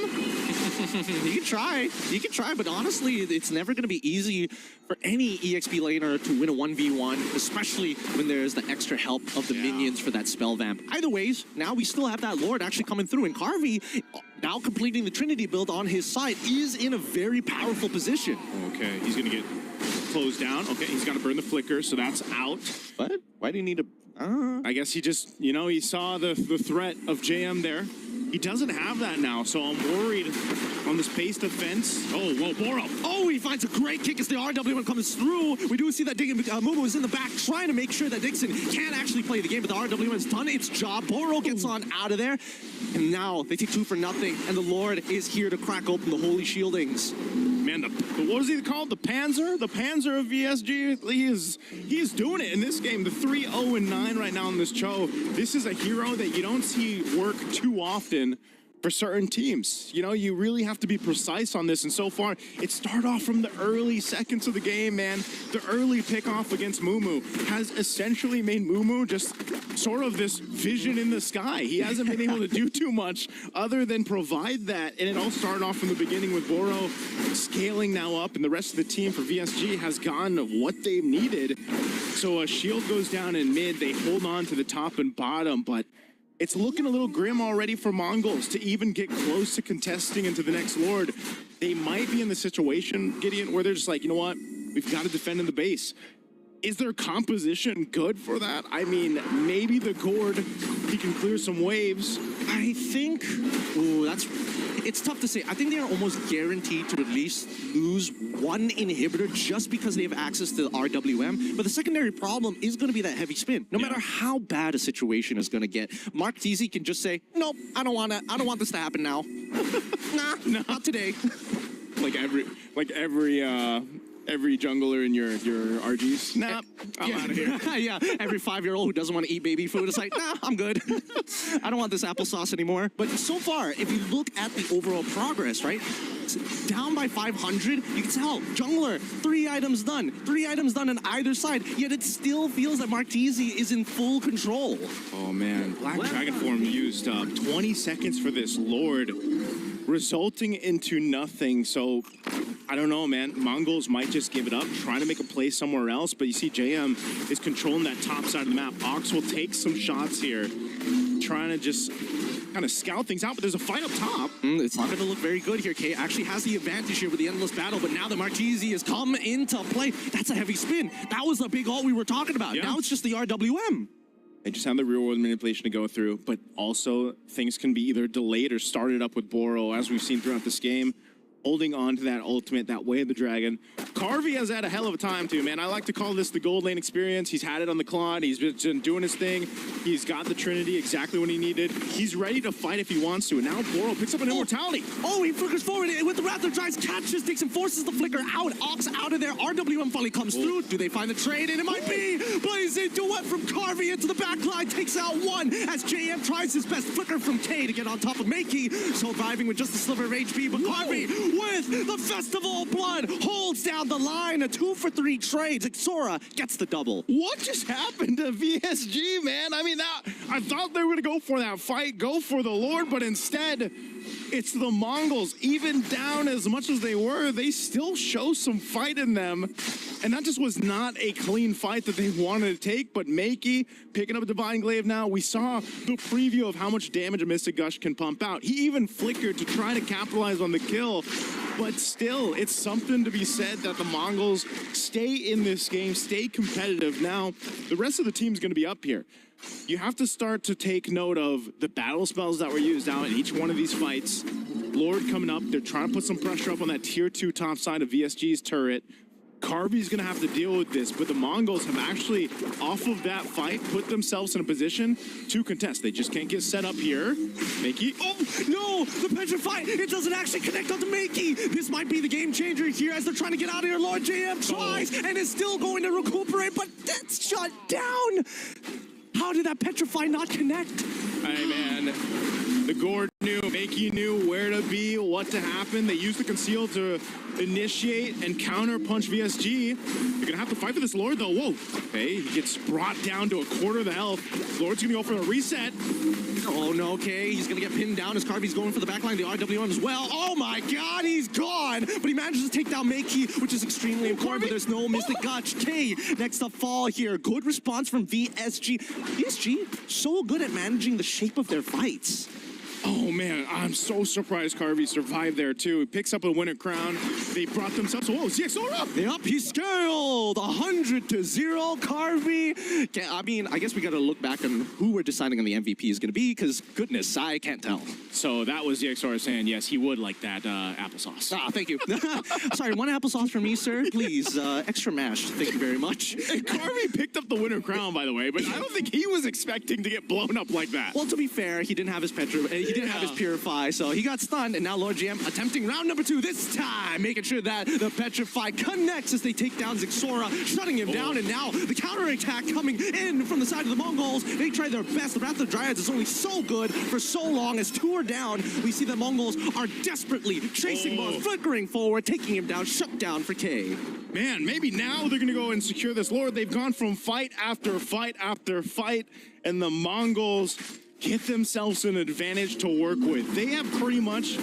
You can try, but honestly, it's never going to be easy for any EXP laner to win a 1v1, especially when there's the extra help of the minions for that spell vamp. Either ways, now we still have that Lord actually coming through, and Carvey, now completing the Trinity build on his side, is in a very powerful position. Okay, he's going to get closed down. Okay, he's got to burn the flicker, so that's out. What? Why do you need to... I guess he just, you know, he saw the threat of JM there. He doesn't have that now, so I'm worried on this pace defense. Oh, whoa, Boro. Oh, he finds a great kick as the RW1 comes through. We do see that Mumu is in the back trying to make sure that Dixon can't actually play the game, but the RW1's done its job. Boro gets on out of there, and now they take 2 for nothing, and the Lord is here to crack open the holy shieldings. Man, what was he called? The Panzer? The Panzer of VSG? He is doing it in this game. The 3-0-9 right now in this Cho. This is a hero that you don't see work too often for certain teams. You know, you really have to be precise on this, and so far, it started off from the early seconds of the game, man. The early pick-off against Mumu has essentially made Mumu just sort of this vision in the sky. He hasn't been able to do too much other than provide that, and it all started off from the beginning with Boro scaling now up, and the rest of the team for VSG has gotten what they've needed. So a shield goes down in mid, they hold on to the top and bottom, but it's looking a little grim already for Mongols to even get close to contesting into the next Lord. They might be in the situation, Gideon, where they're just like, you know what? We've got to defend in the base. Is their composition good for that? I mean, maybe the Gourd, he can clear some waves. I think, it's tough to say. I think they're almost guaranteed to at least lose one inhibitor just because they have access to the RWM. But the secondary problem is going to be that heavy spin. No matter how bad a situation is going to get, Mark Teasy can just say, nope, I don't want this to happen now. Nah, not today. Like every jungler in your RGs. Nah, I'm out of here. Yeah, every 5-year-old who doesn't want to eat baby food is like, nah, I'm good. I don't want this applesauce anymore. But so far, if you look at the overall progress, right? Down by 500, you can tell, jungler, 3 items done. 3 items done on either side, yet it still feels that Martese is in full control. Oh man, Black Dragon form used up 20 seconds for this Lord, resulting into nothing. So I don't know, man. Mongols might just give it up, trying to make a play somewhere else, but you see JM is controlling that top side of the map. Ox will take some shots here, trying to just kind of scout things out, but there's a fight up top. It's not going to look very good here. K actually has the advantage here with the endless battle, but now that Martese has come into play, that's a heavy spin. That was the big ult we were talking about. Yeah. Now it's just the RWM. They just have the real-world manipulation to go through, but also things can be either delayed or started up with Boro, as we've seen throughout this game. Holding on to that ultimate, that way of the dragon. Carvey has had a hell of a time too, man. I like to call this the gold lane experience. He's had it on the Claude. He's been doing his thing. He's got the Trinity exactly what he needed. He's ready to fight if he wants to. And now Boro picks up an immortality. Oh, he flickers forward with the Raptor Drives, catches Dixon, forces the flicker out. Ox out of there. RWM finally comes through. Do they find the trade? And it might be. Blazing duet from Carvey into the back line. Takes out one as JM tries his best. Flicker from K to get on top of Makey. Surviving with just a sliver of HP. But Carvey with the Festival of Blood. Holds down the line. A 2 for 3 trades. Xora gets the double. What just happened to VSG, man? I mean, I thought they were going to go for that fight, go for the Lord, but instead, it's the Mongols. Even down as much as they were, they still show some fight in them. And that just was not a clean fight that they wanted to take, but Makey picking up a Divine Glaive now. We saw the preview of how much damage a Mystic Gush can pump out. He even flickered to try to capitalize on the kill, but still, it's something to be said that the Mongols stay in this game, stay competitive. Now, the rest of the team's going to be up here. You have to start to take note of the battle spells that were used out in each one of these fights. Lord coming up, they're trying to put some pressure up on that tier 2 top side of VSG's turret. Carvy's gonna have to deal with this, but the Mongols have actually, off of that fight, put themselves in a position to contest. They just can't get set up here. Makey, Oh, no! The Petrify, it doesn't actually connect onto Makey. This might be the game changer here as they're trying to get out of here. Lord JM tries and is still going to recuperate, but that's shut down. How did that Petrify not connect? Hey, man. The Gord knew, Makey knew where to be, what to happen. They used the conceal to initiate and counter punch VSG. You're gonna have to fight for this Lord though. Whoa. Okay, he gets brought down to a quarter of the health. Lord's gonna go for a reset. Oh no, okay, he's gonna get pinned down as Carvy's going for the backline, the RWM as well. Oh my god, he's gone! But he manages to take down Makey, which is extremely important, but there's no Mystic Gush. K, next up fall here. Good response from VSG. VSG, so good at managing the shape of their fights. Oh man, I'm so surprised Carvey survived there too. He picks up a winner crown. They brought themselves. Whoa, CXO Yep, he scaled 100 to 0. Carvey. I mean, I guess we got to look back on who we're deciding on the MVP is going to be, because goodness, I can't tell. So that was DXR saying yes, he would like that applesauce. Ah, thank you. Sorry, 1 applesauce for me, sir, please. Extra mashed. Thank you very much. And Carvey picked up the winner crown, by the way, but I don't think he was expecting to get blown up like that. Well, to be fair, he didn't have his he didn't have his Purify, so he got stunned, and now Lord GM attempting round number 2 this time, making sure that the Petrify connects as they take down Xora, shutting him down, and now the counterattack coming in from the side of the Mongols. They try their best. The Wrath of Dryads is only so good for so long. As 2 are down, we see the Mongols are desperately chasing balls, flickering forward, taking him down, shut down for K. Man, maybe now they're going to go and secure this Lord. They've gone from fight after fight after fight, and the Mongols get themselves an advantage to work with. They have pretty much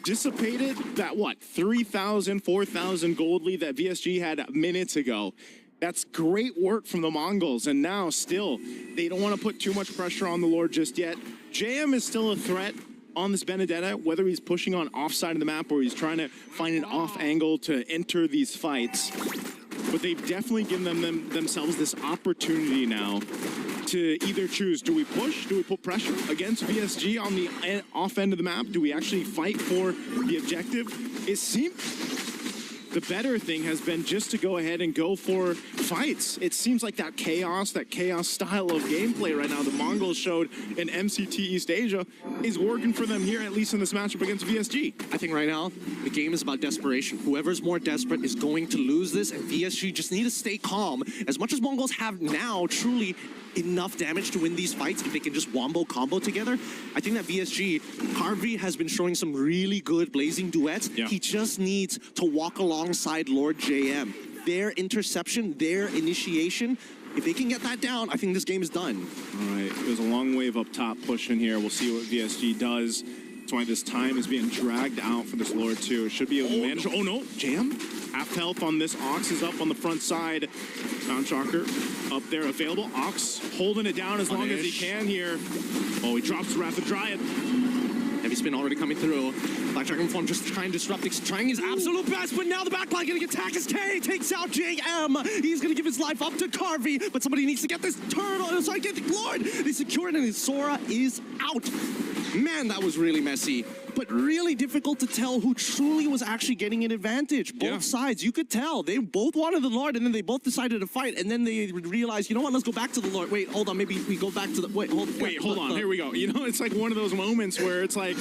dissipated that, 3,000, 4,000 gold lead that VSG had minutes ago. That's great work from the Mongols, and now still, they don't want to put too much pressure on the Lord just yet. JM is still a threat on this Benedetta, whether he's pushing on offside of the map or he's trying to find an off angle to enter these fights. But they've definitely given themselves this opportunity now to either choose, do we push, do we put pressure against VSG on the off end of the map? Do we actually fight for the objective? It seems the better thing has been just to go ahead and go for fights. It seems like that chaos style of gameplay right now the Mongols showed in MCT East Asia is working for them here, at least in this matchup against VSG. I think right now, the game is about desperation. Whoever's more desperate is going to lose this, and VSG just need to stay calm. As much as Mongols have now truly enough damage to win these fights, if they can just wombo combo together, I think that VSG, Carvey has been showing some really good blazing duets. Yeah. He just needs to walk alongside Lord JM. Their interception, their initiation, if they can get that down, I think this game is done. All right, there's a long wave up top pushing here. We'll see what VSG does. That's why this time is being dragged out for this Lord too. It should be able to manage. Oh no, Jam. Half health on this. Ox is up on the front side. Sound Shocker up there available. Ox holding it down as long as he can here. Oh, he drops Wrath of Dryad. Heavy spin already coming through. Black Dragon form just trying to disrupt, trying his absolute best, but now the backline getting attacked as K takes out JM. He's gonna give his life up to Carvey, but somebody needs to get this turtle. Sorry, get the Lord. They secure it, and his Sora is out. Man, that was really messy, but really difficult to tell who truly was actually getting an advantage. Both sides, you could tell. They both wanted the Lord, and then they both decided to fight, and then they realized, you know what, let's go back to the Lord. Wait, hold on, maybe we go back to the... Wait, hold on, here we go. You know, it's like one of those moments where it's like...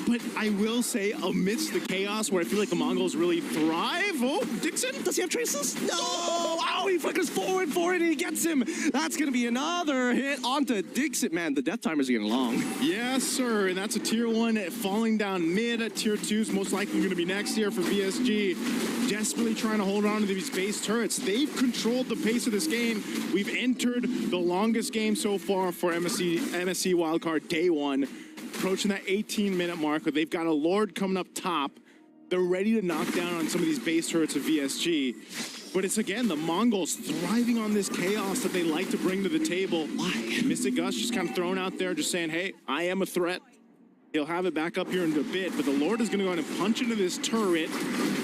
But I will say, amidst the chaos, where I feel like the Mongols really thrive... Oh, Dixon? Does he have traces? No! Ow, he flickers forward for it, and he gets him. That's going to be another hit onto Dixon. Man, the death timers are getting long. Yes. sir. And that's a tier 1 falling down mid. Tier 2 is most likely going to be next here for VSG. Desperately trying to hold on to these base turrets. They've controlled the pace of this game. We've entered the longest game so far for MSC Wildcard day 1. Approaching that 18-minute mark. They've got a Lord coming up top. They're ready to knock down on some of these base turrets of VSG. But it's, again, the Mongols thriving on this chaos that they like to bring to the table. Why? Mystic Gus just kind of thrown out there, just saying, hey, I am a threat. He'll have it back up here in a bit, but the Lord is going to go ahead and punch into this turret.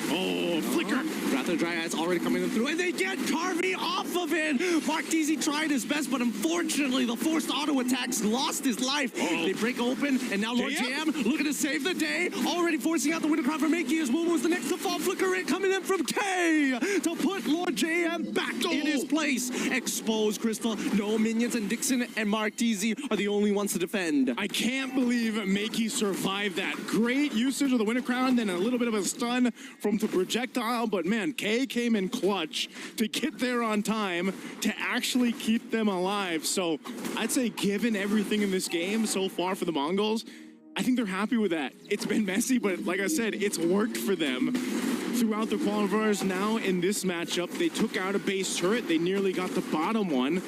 Oh, flicker. Rather Dryad's already coming in through, and they get Carvey off of it. Martese tried his best, but unfortunately, the forced auto attacks lost his life. They break open, and now Lord JM looking to save the day. Already forcing out the window crowd for Makey as Momo was the next to fall. Flicker in, coming in from K to put Lord JM back in his place. Expose Crystal. No minions, and Dixon and Martese are the only ones to defend. I can't believe Makey survived that. Great usage of the Winter Crown, then a little bit of a stun from the projectile, but man, K came in clutch to get there on time to actually keep them alive. So I'd say given everything in this game so far for the Mongols, I think they're happy with that. It's been messy, but like I said, it's worked for them throughout the qualifiers. Now in this matchup, they took out a base turret. They nearly got the bottom one.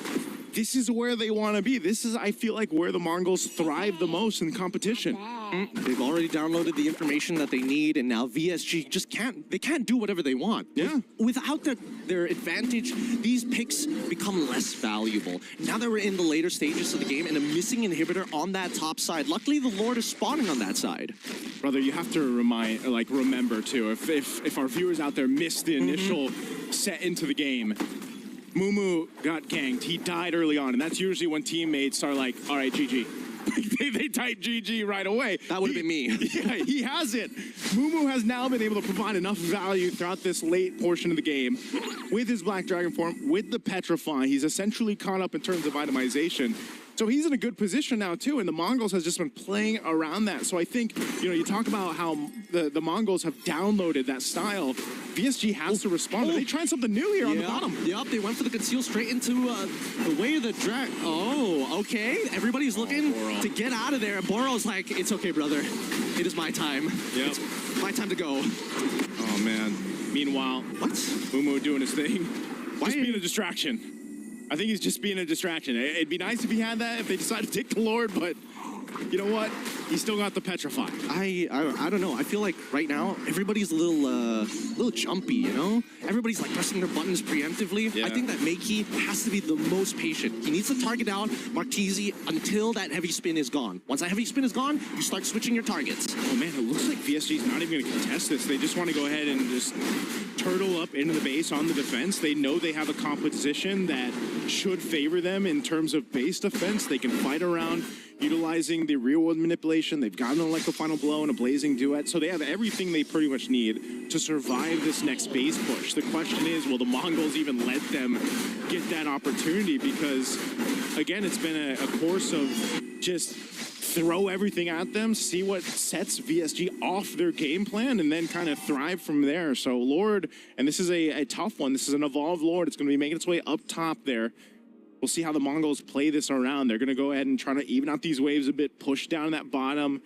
This is where they want to be. This is, I feel like, where the Mongols thrive the most in competition. They've already downloaded the information that they need, and now VSG just can't do whatever they want. Yeah. Without their advantage, these picks become less valuable. Now that we're in the later stages of the game and a missing inhibitor on that top side, luckily the Lord is spawning on that side. Brother, you have to remember too, if our viewers out there missed the initial set into the game, Mumu got ganked. He died early on, and that's usually when teammates are like, all right, GG. they type GG right away. That would have been me. Yeah, he has it. Mumu has now been able to provide enough value throughout this late portion of the game with his Black Dragon form, with the Petrify. He's essentially caught up in terms of itemization. So he's in a good position now, too, and the Mongols has just been playing around that. So I think, you talk about how the Mongols have downloaded that style. VSG has to respond. They tried something new here on the bottom. Yep, they went for the conceal straight into the way of the drag. Oh, okay. Everybody's looking to get out of there. And Boro's like, it's okay, brother. It is my time. Yep. It's my time to go. Oh, man. Meanwhile, Mumu doing his thing. Why just being a distraction? I think he's just being a distraction. It'd be nice if he had that, if they decided to take the Lord, but you know what? He still got the Petrify. I don't know. I feel like right now everybody's a little jumpy, Everybody's like pressing their buttons preemptively. Yeah. I think that Makey has to be the most patient. He needs to target down Martese until that heavy spin is gone. Once that heavy spin is gone, you start switching your targets. Oh man, it looks like VSG's not even going to contest this. They just want to go ahead and just turtle up into the base on the defense. They know they have a composition that should favor them in terms of base defense. They can fight around utilizing the real world manipulation. They've got an Electro Final Blow and a Blazing Duet, so they have everything they pretty much need to survive this next base push. The question is, will the Mongols even let them get that opportunity? Because, again, it's been a course of just throw everything at them, see what sets VSG off their game plan, and then kind of thrive from there. So Lord, and this is a tough one. This is an evolved Lord. It's going to be making its way up top there. We'll see how the Mongols play this around. They're going to go ahead and try to even out these waves a bit, push down that bottom,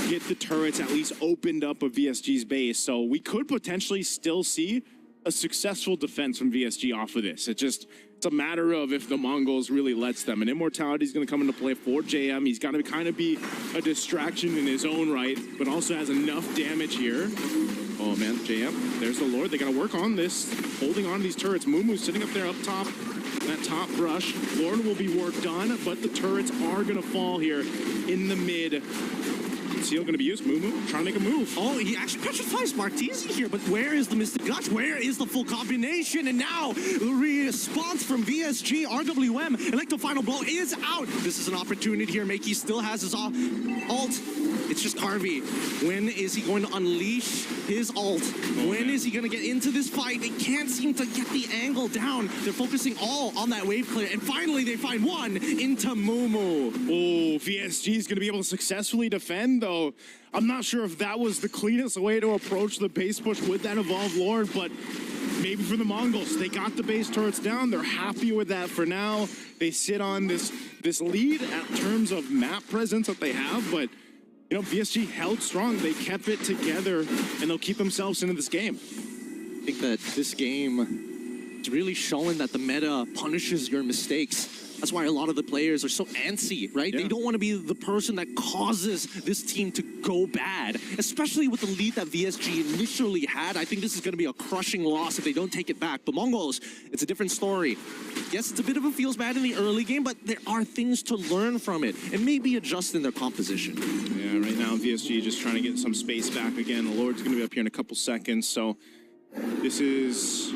get the turrets at least opened up of VSG's base. So we could potentially still see a successful defense from VSG off of this. It's a matter of if the Mongols really lets them. And Immortality is going to come into play for JM. He's got to kind of be a distraction in his own right, but also has enough damage here. Oh man, JM, there's the Lord. They got to work on this, holding on to these turrets. Mumu's sitting up there up top. That top brush. Lord will be worked on, but the turrets are going to fall here in the mid. Seal going to be used. Mumu trying to make a move. Oh, he actually petrifies Martese here, but where is the Mystic Guts? Where is the full combination? And now the response from VSG, RWM, Electro Final Blow is out. This is an opportunity here. Makey still has his ult. It's just Harvey. When is he going to unleash his ult? When is he going to get into this fight? They can't seem to get the angle down. They're focusing all on that wave clear, and finally they find one into Mumu. Oh, VSG is going to be able to successfully defend, though. I'm not sure if that was the cleanest way to approach the base push with that Evolved Lord, but maybe for the Mongols, they got the base turrets down. They're happy with that for now. They sit on this lead at terms of map presence that they have, but you know, VSG held strong. They kept it together, and they'll keep themselves into this game. I think that this game is really showing that the meta punishes your mistakes. That's why a lot of the players are so antsy, right? Yeah. They don't want to be the person that causes this team to go bad, especially with the lead that VSG initially had. I think this is going to be a crushing loss if they don't take it back. The Mongols, it's a different story. Yes, it's a bit of a feels bad in the early game, but there are things to learn from it and maybe adjust in their composition. Yeah, right now VSG just trying to get some space back again. The Lord's going to be up here in a couple seconds, so this is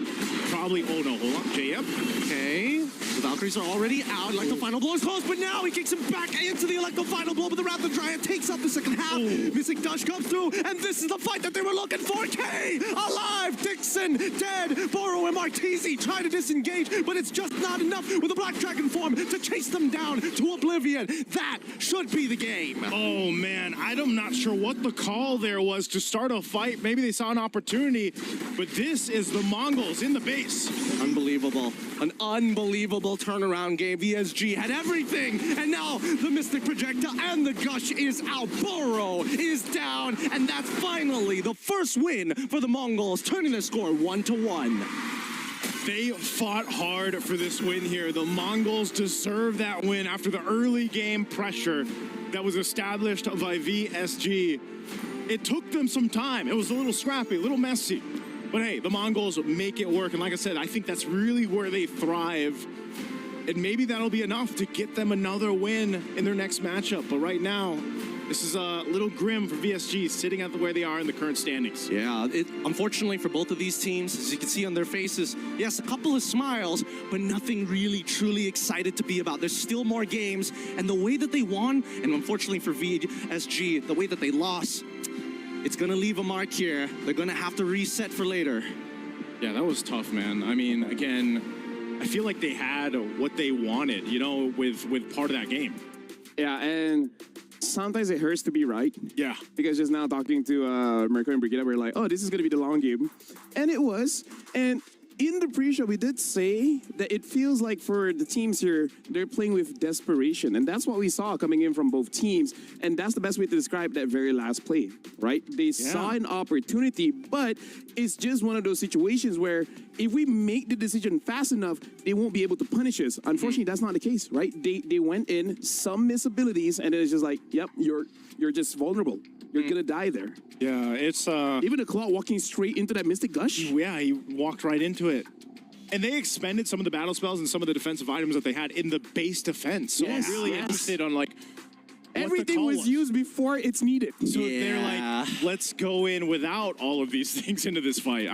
probably, oh no, hold on, JF. Okay, the Valkyries are already out. Electro Final Blow is close, but now he kicks him back into the Electro Final Blow, but the Raptor Giant takes up the second half. Missing Dash comes through, and this is the fight that they were looking for. K alive, Dixon dead. Boro and Martisi try to disengage, but it's just not enough with the Black Dragon form to chase them down to oblivion. That should be the game. Oh man, I'm not sure what the call there was to start a fight. Maybe they saw an opportunity, but this is the Mongols in the base. Unbelievable. An unbelievable turnaround game. VSG had everything, and now the Mystic Projectile and the Gush is out. Boro is down, and that's finally the first win for the Mongols, turning the score 1-1. They fought hard for this win here. The Mongols deserve that win after the early game pressure that was established by VSG. It took them some time. It was a little scrappy, a little messy. But hey, the Mongols make it work. And like I said, I think that's really where they thrive. And maybe that'll be enough to get them another win in their next matchup. But right now, this is a little grim for VSG sitting at where they are in the current standings. Yeah, unfortunately for both of these teams, as you can see on their faces, yes, a couple of smiles, but nothing really truly excited to be about. There's still more games, and the way that they won, and unfortunately for VSG, the way that they lost, it's gonna leave a mark here. They're gonna have to reset for later. Yeah, that was tough, man. I mean, again, I feel like they had what they wanted, you know, with part of that game. Yeah, and sometimes it hurts to be right. Yeah. Because just now talking to Mercury and Brigida, we're like, oh, this is going to be the long game. And it was. And in the pre-show, we did say that it feels like for the teams here, they're playing with desperation. And that's what we saw coming in from both teams. And that's the best way to describe that very last play, right? They saw an opportunity, but it's just one of those situations where if we make the decision fast enough, they won't be able to punish us. Unfortunately, that's not the case, right? They went in, some missabilities, and it's just like, yep, you're just vulnerable. You're gonna die there. Yeah, it's even the Claw walking straight into that Mystic Gush. Yeah, he walked right into it. And they expended some of the battle spells and some of the defensive items that they had in the base defense. So I'm really interested on like everything was used before it's needed. So they're like, let's go in without all of these things into this fight.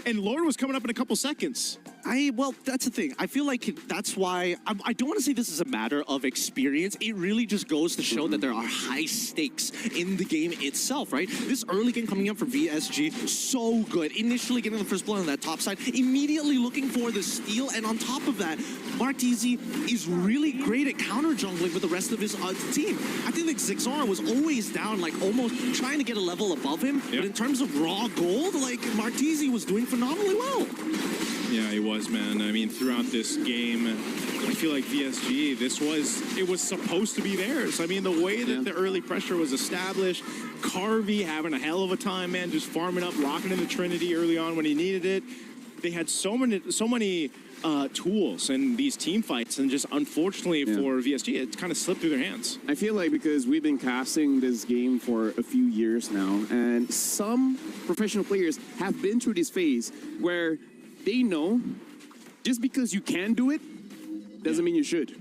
And Lord was coming up in a couple seconds. Well, that's the thing. I feel like that's why I don't want to say this is a matter of experience. It really just goes to show that there are high stakes in the game itself, right? This early game coming up for VSG, so good. Initially getting the first blood on that top side, immediately looking for the steal, and on top of that, Martisi is really great at counter jungling with the rest of his team. I think like Zigzara was always down, like almost trying to get a level above him, but in terms of raw gold, like Martisi was doing phenomenally well. Yeah, he was, man. I mean, throughout this game, I feel like VSG, it was supposed to be theirs. I mean, the way that the early pressure was established, Carvey having a hell of a time, man, just farming up, locking in the Trinity early on when he needed it. They had so many tools in these team fights, and just unfortunately for VSG, it kind of slipped through their hands. I feel like because we've been casting this game for a few years now, and some professional players have been through this phase where they know just because you can do it doesn't mean you should,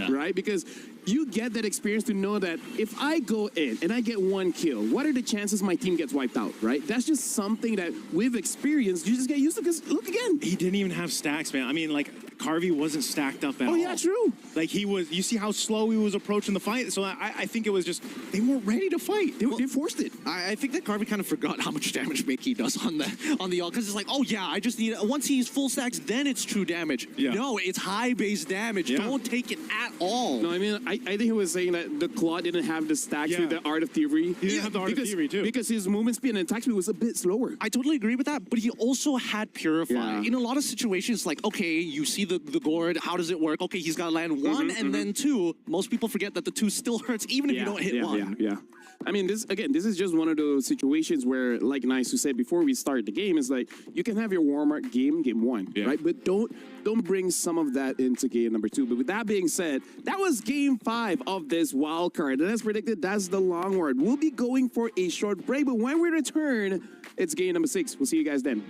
right? Because you get that experience to know that if I go in and I get one kill, what are the chances my team gets wiped out, right? That's just something that with experience, you just get used to, because look again. He didn't even have stacks, man. I mean, like, Carvey wasn't stacked up at all. Oh, yeah, true. Like he was, you see how slow he was approaching the fight. So I think it was just, they weren't ready to fight. They forced it. I think that Carvey kind of forgot how much damage Mickey does on the all, because it's like, oh yeah, I just need, once he's full stacks, then it's true damage. Yeah. No, it's high base damage. Yeah. Don't take it at all. No, I mean, I think he was saying that the Claw didn't have the stacks Yeah. with the Art of Theory. He didn't have the Art of Theory too. Because his movement speed and attack speed was a bit slower. I totally agree with that, but he also had Purify. Yeah. In a lot of situations, like, okay, you see the gourd, how does it work? Okay, he's got to land one and then two. Most people forget that the two still hurts even if you don't hit one. Yeah. I mean, this is just one of those situations where, like Nice said before we start the game, is like you can have your warm-up game one, right? But don't bring some of that into game number 2. But with that being said, that was game 5 of this wild card. And as predicted, that's the long word. We'll be going for a short break, but when we return, it's game number 6. We'll see you guys then.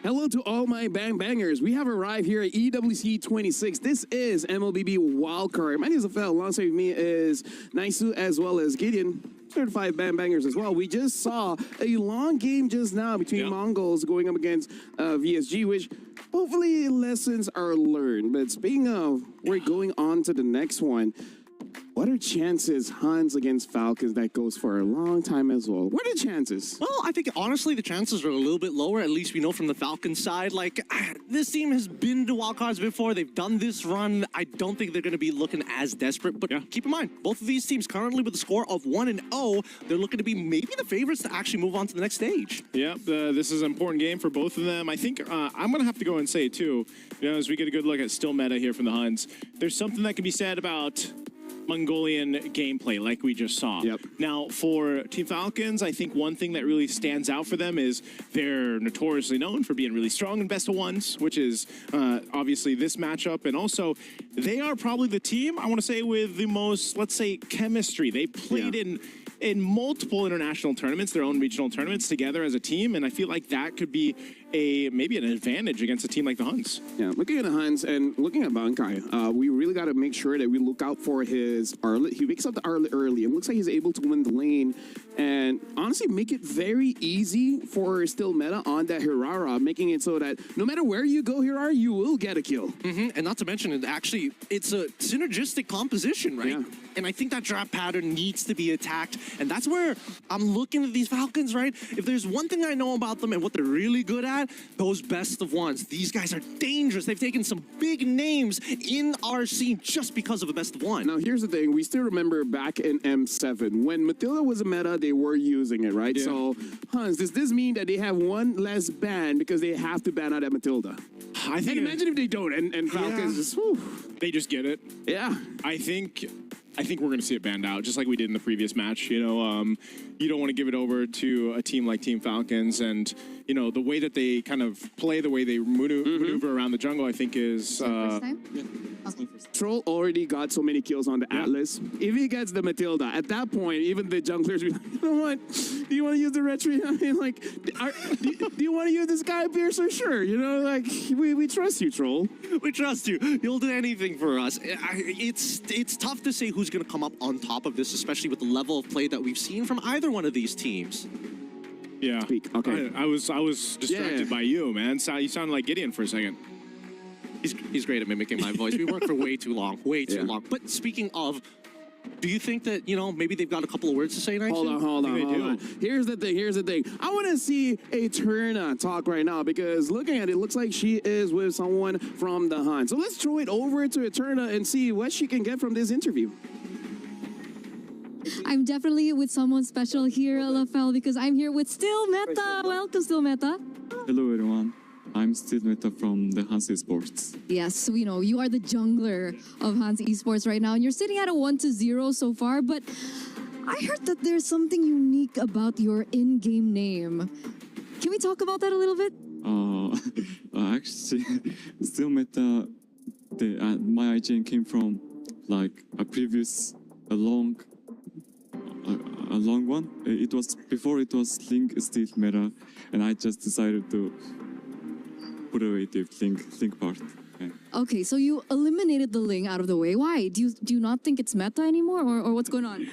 Hello to all my bang bangers. We have arrived here at EWC 26. This is MLBB Wildcard. My name is Afel. Alongside me is Naisu as well as Gideon. Certified bang bangers as well. We just saw a long game just now between Mongols going up against VSG, which hopefully lessons are learned. But speaking of, we're going on to the next one. What are chances Hans against Falcons that goes for a long time as well? What are the chances? Well, I think honestly the chances are a little bit lower. At least we know from the Falcons side. Like this team has been to wildcards before. They've done this run. I don't think they're going to be looking as desperate. But keep in mind, both of these teams currently with a score of 1-0, they're looking to be maybe the favorites to actually move on to the next stage. Yeah, this is an important game for both of them. I think I'm going to have to go and say too, you know, as we get a good look at still meta here from the Huns, there's something that can be said about Mongolian gameplay like we just saw. Now, for Team Falcons, I think one thing that really stands out for them is they're notoriously known for being really strong in best of ones, which is obviously this matchup. And also, they are probably the team, I want to say, with the most, let's say, chemistry. They played in multiple international tournaments, their own regional tournaments together as a team. And I feel like that could be maybe an advantage against a team like the Huns. Yeah, looking at the Huns and looking at Bankai, we really got to make sure that we look out for his Arlet. He wakes up the Arlet early and looks like he's able to win the lane and honestly make it very easy for still meta on that Hirara, making it so that no matter where you go, Hirara, you will get a kill. And not to mention, it's a synergistic composition, right? Yeah. And I think that draft pattern needs to be attacked. And that's where I'm looking at these Falcons, right? If there's one thing I know about them and what they're really good at, those best of ones. These guys are dangerous. They've taken some big names in our scene just because of a best of one. Now, here's the thing. We still remember back in M7, when Matilda was a meta, they were using it, right? So, Hans, does this mean that they have one less ban because they have to ban out at Matilda? I think. And imagine if they don't, and Falcons just, whew. They just get it. Yeah. I think we're going to see it banned out, just like we did in the previous match. You know, you don't want to give it over to a team like Team Falcons, and you know the way that they kind of play, the way they maneuver around the jungle, I think is. First time? Troll already got so many kills on the Atlas. If he gets the Matilda, at that point, even the junglers be like, you know what? Do you want to use the retreat? I mean, like, do you want to use the Sky Piercer? Sure. You know, like, we trust you, Troll. We trust you. You'll do anything for us. It's tough to say who's going to come up on top of this, especially with the level of play that we've seen from either one of these teams. Yeah. Okay. I was distracted by you, man. You sounded like Gideon for a second. He's great at mimicking my voice. We worked for way too long. But speaking of, do you think that, you know, maybe they've got a couple of words to say next? Hold on. Here's the thing. I want to see Eterna talk right now because looking at it, looks like she is with someone from the Hunt. So let's throw it over to Eterna and see what she can get from this interview. I'm definitely with someone special here, LFL, because I'm here with Still Meta. Welcome, Still Meta. Hello, everyone. I'm Still Meta from the Hans Esports. Yes, we know you are the jungler of Hans Esports right now, and you're sitting at a 1-0 so far. But I heard that there's something unique about your in-game name. Can we talk about that a little bit? Actually, Still Meta, my IGN came from like a previous, a long one. It was before it was Link Still Meta, and I just decided to put away the link part. Yeah. Okay, so you eliminated the Ling out of the way. Why? Do you not think it's meta anymore, or what's going on?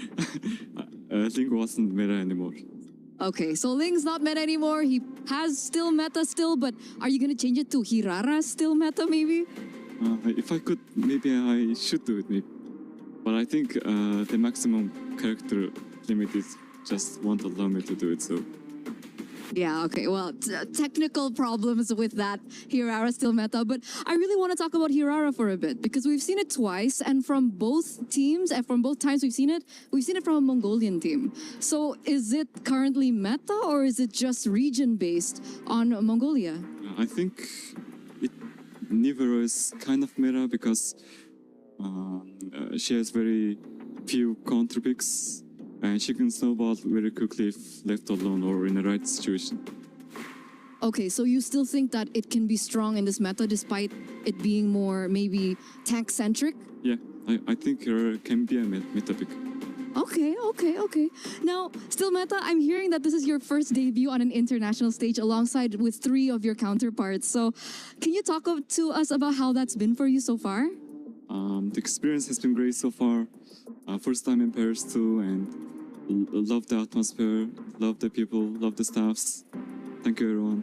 Link wasn't meta anymore. Okay, so Ling's not meta anymore. He has still meta still, but are you gonna change it to Hirara still meta maybe? If I could, maybe I should do it. Maybe. But I think the maximum character limit is just won't allow me to do it. So. Yeah, okay, well, technical problems with that Hirara still meta, but I really want to talk about Hirara for a bit because we've seen it twice, and from both teams, and from both times we've seen it from a Mongolian team. So is it currently meta, or is it just region-based on Mongolia? I think Nivero is kind of meta because she has very few counter picks. And she can snowball very quickly if left alone or in the right situation. Okay, so you still think that it can be strong in this meta despite it being more maybe tank-centric? Yeah, I think her can be a meta pick. Okay. Now, still meta, I'm hearing that this is your first debut on an international stage alongside with 3 of your counterparts. So can you talk to us about how that's been for you so far? The experience has been great so far. First time in Paris too, and love the atmosphere, love the people, love the staffs. Thank you, everyone.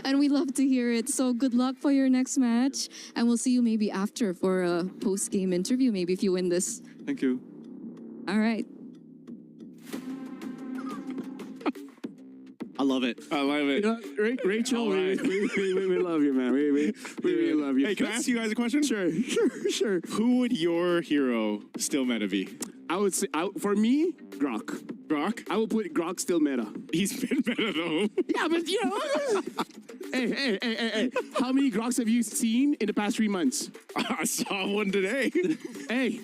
And we love to hear it. So good luck for your next match. And we'll see you maybe after for a post-game interview, maybe if you win this. Thank you. All right. I love it. I love it. You know, Rachel, we love you, man. We really love you. Hey, can I ask you guys a question? Sure. Who would your hero still meta be? I would say, for me, Grok. Grok? I will put Grok still meta. He's been meta though. Yeah, but you know. hey. How many Groks have you seen in the past 3 months? I saw one today. Hey.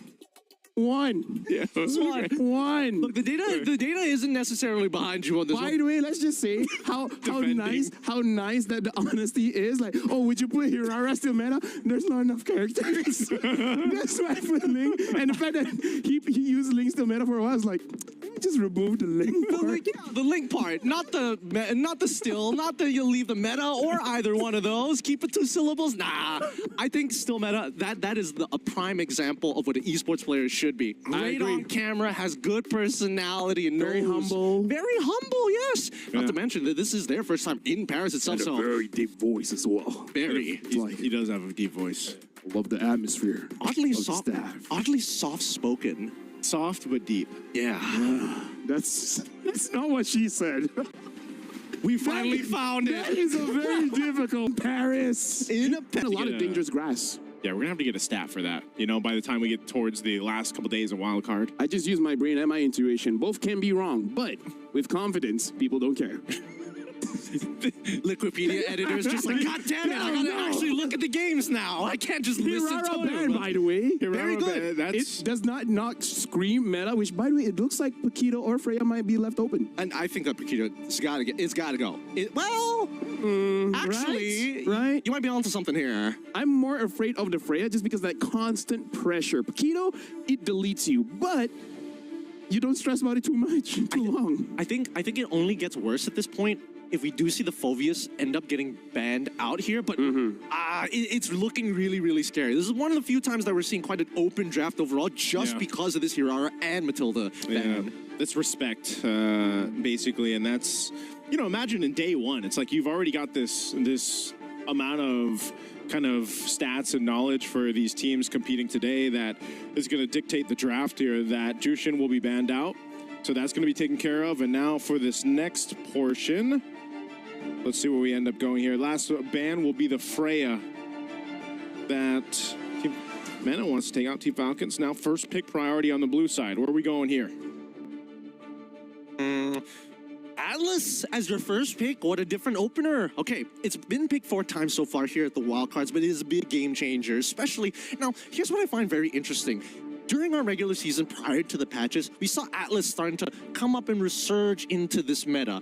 1. Yeah. One. Look, the data isn't necessarily behind you on this By one. the way, let's just say how nice that the honesty is. Like, oh, would you put Hirara still meta? There's not enough characters. That's my feeling. And the fact that he used Link still meta for a while, I was like, let me just remove the Link part. The link part, not the still, not that you'll leave the meta or either one of those. Keep it 2 syllables. Nah, I think still meta. That is a prime example of what an esports player should be. Great on camera, has good personality, and Very humble. Very humble, yes. Not to mention that this is their first time in Paris itself. And a very deep voice as well. Very. He does have a deep voice. Love the atmosphere. Oddly of the soft. staff. Oddly soft spoken. Soft but deep. Yeah. That's not what she said. We finally found That it. is a very difficult Paris. In A lot of dangerous grass. Yeah, we're gonna have to get a stat for that. You know, by the time we get towards the last couple days of Wildcard. I just use my brain and my intuition. Both can be wrong, but with confidence, people don't care. Liquipedia editors just like, God damn it, I gotta actually look at the games now. I can't just listen to Hirara them. band, by the way. Very good. It does not scream meta, which, by the way, it looks like Paquito or Freya might be left open. And I think that Paquito, it's gotta go. Actually, right? You might be onto something here. I'm more afraid of the Freya just because that constant pressure. Paquito, it deletes you, but you don't stress about it too much, too long. I think it only gets worse at this point if we do see the Phoveus end up getting banned out here, but it's looking really, really scary. This is one of the few times that we're seeing quite an open draft overall just because of this Hirara and Matilda ban. Yeah, that's respect, basically, and that's, you know, imagine in day one, it's like you've already got this amount of kind of stats and knowledge for these teams competing today that is going to dictate the draft here, that Jushin will be banned out. So that's going to be taken care of. And now for this next portion, let's see where we end up going here. Last ban will be the Freya that Team Mena wants to take out Team Falcons. Now first pick priority on the blue side. Where are we going here? Atlas as your first pick, what a different opener. Okay, it's been picked 4 times so far here at the Wildcards, but it is a big game changer, especially. Now, here's what I find very interesting. During our regular season, prior to the patches, we saw Atlas starting to come up and resurge into this meta.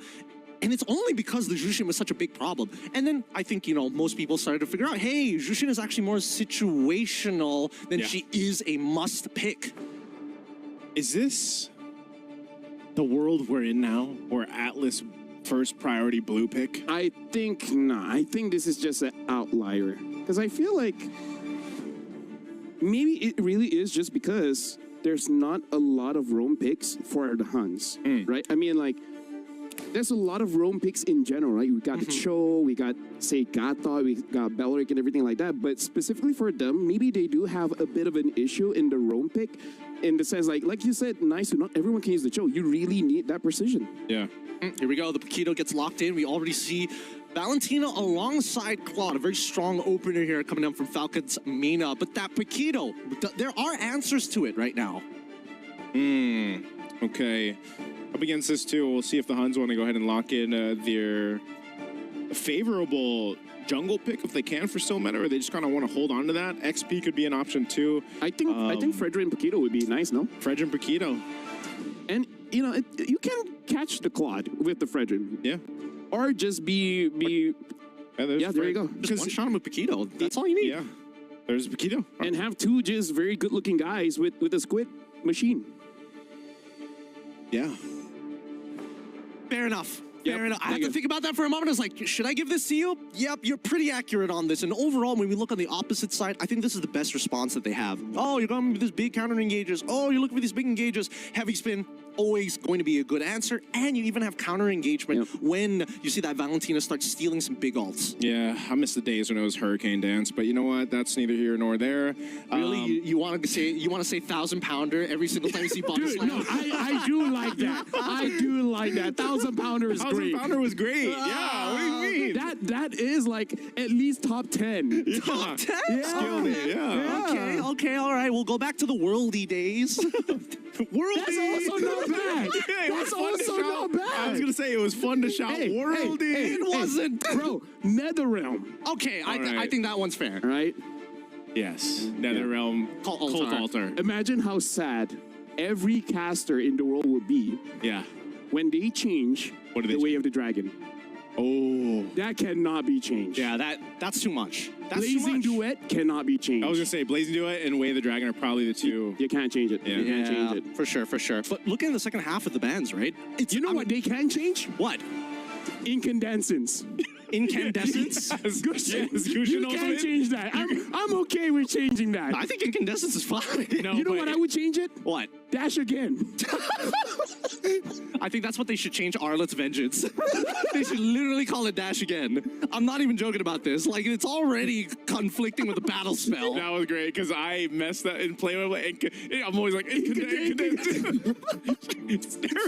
And it's only because the Jushin was such a big problem. And then I think, you know, most people started to figure out, hey, Jushin is actually more situational than she is a must pick. Is this the world we're in now, or Atlas first priority blue pick? I think not. I think this is just an outlier. Because I feel like maybe it really is just because there's not a lot of roam picks for the Huns, right? I mean, like, there's a lot of roam picks in general, right? We got the Cho, we got, say, Gata, we got Belric and everything like that. But specifically for them, maybe they do have a bit of an issue in the roam pick in the sense, like you said, nice, not everyone can use the Cho. You really need that precision. Yeah. Here we go. The Paquito gets locked in. We already see Valentina alongside Claude, a very strong opener here coming up from Falcons Mina. But that Paquito, there are answers to it right now. Okay. Up against this too, we'll see if the Huns want to go ahead and lock in their favorable jungle pick if they can for still meta, or they just kind of want to hold on to that. XP could be an option too. I think Frederick and Paquito would be nice, no? Fred and Paquito. And, you know, you can catch the Claude with the Frederick. Yeah. Or just be yeah, there you go. Just one shot him with Paquito. That's all you need. Yeah. There's Paquito. And have 2 just very good-looking guys with a squid. machine. Yeah. Fair enough. Yep, Fair enough. I had to negative. think about that for a moment. I was like, should I give this to you? Yep, you're pretty accurate on this. And overall, when we look on the opposite side, I think this is the best response that they have. Oh, you're going with this big counter engages. Oh, you're looking for these big engages. Heavy spin, always going to be a good answer. And you even have counter engagement when you see that Valentina start stealing some big ults. Yeah, I miss the days when it was Hurricane Dance, but you know what? That's neither here nor there. Really, you want to say 1,000-pounder every single time you see body Dude, slam? no, I do like that. I do like that. 1,000-pounder is great. 1,000-pounder was great. Yeah, what do you mean? That is like at least top 10. Yeah. Top 10? Killed it, yeah. Okay, all right. We'll go back to the worldy days. Worldy! That's also not bad. Yeah, it was That's fun to also shout. not bad. I was going to say it was fun to shout Worldy. It wasn't. Bro, Netherrealm, Okay, I right. think that one's fair. right? Yes, NetherRealm, Cult Cult Altar. Altar. Imagine how sad every caster in the world would be Yeah. when they change What do they the way change? of the dragon. Oh. That cannot be changed. Yeah, that's too much. That's too Blazing much. Duet cannot be changed. I was going to say, Blazing Duet and Way of the Dragon are probably the two. You can't change it. Yeah. You can't change it. For sure. But look in the second half of the bands, right? You know what they can change? What? Incandescence. Incandescence? Yes, You Gusion can't Ultimate. change that. I'm okay with changing that. I think incandescence is fine. No, You know but what I would change it? What? Dash again. I think that's what they should change Arlet's Vengeance. They should literally call it Dash again. I'm not even joking about this. Like, it's already conflicting with the battle spell. That was great because I messed that in play with it. I'm always like, there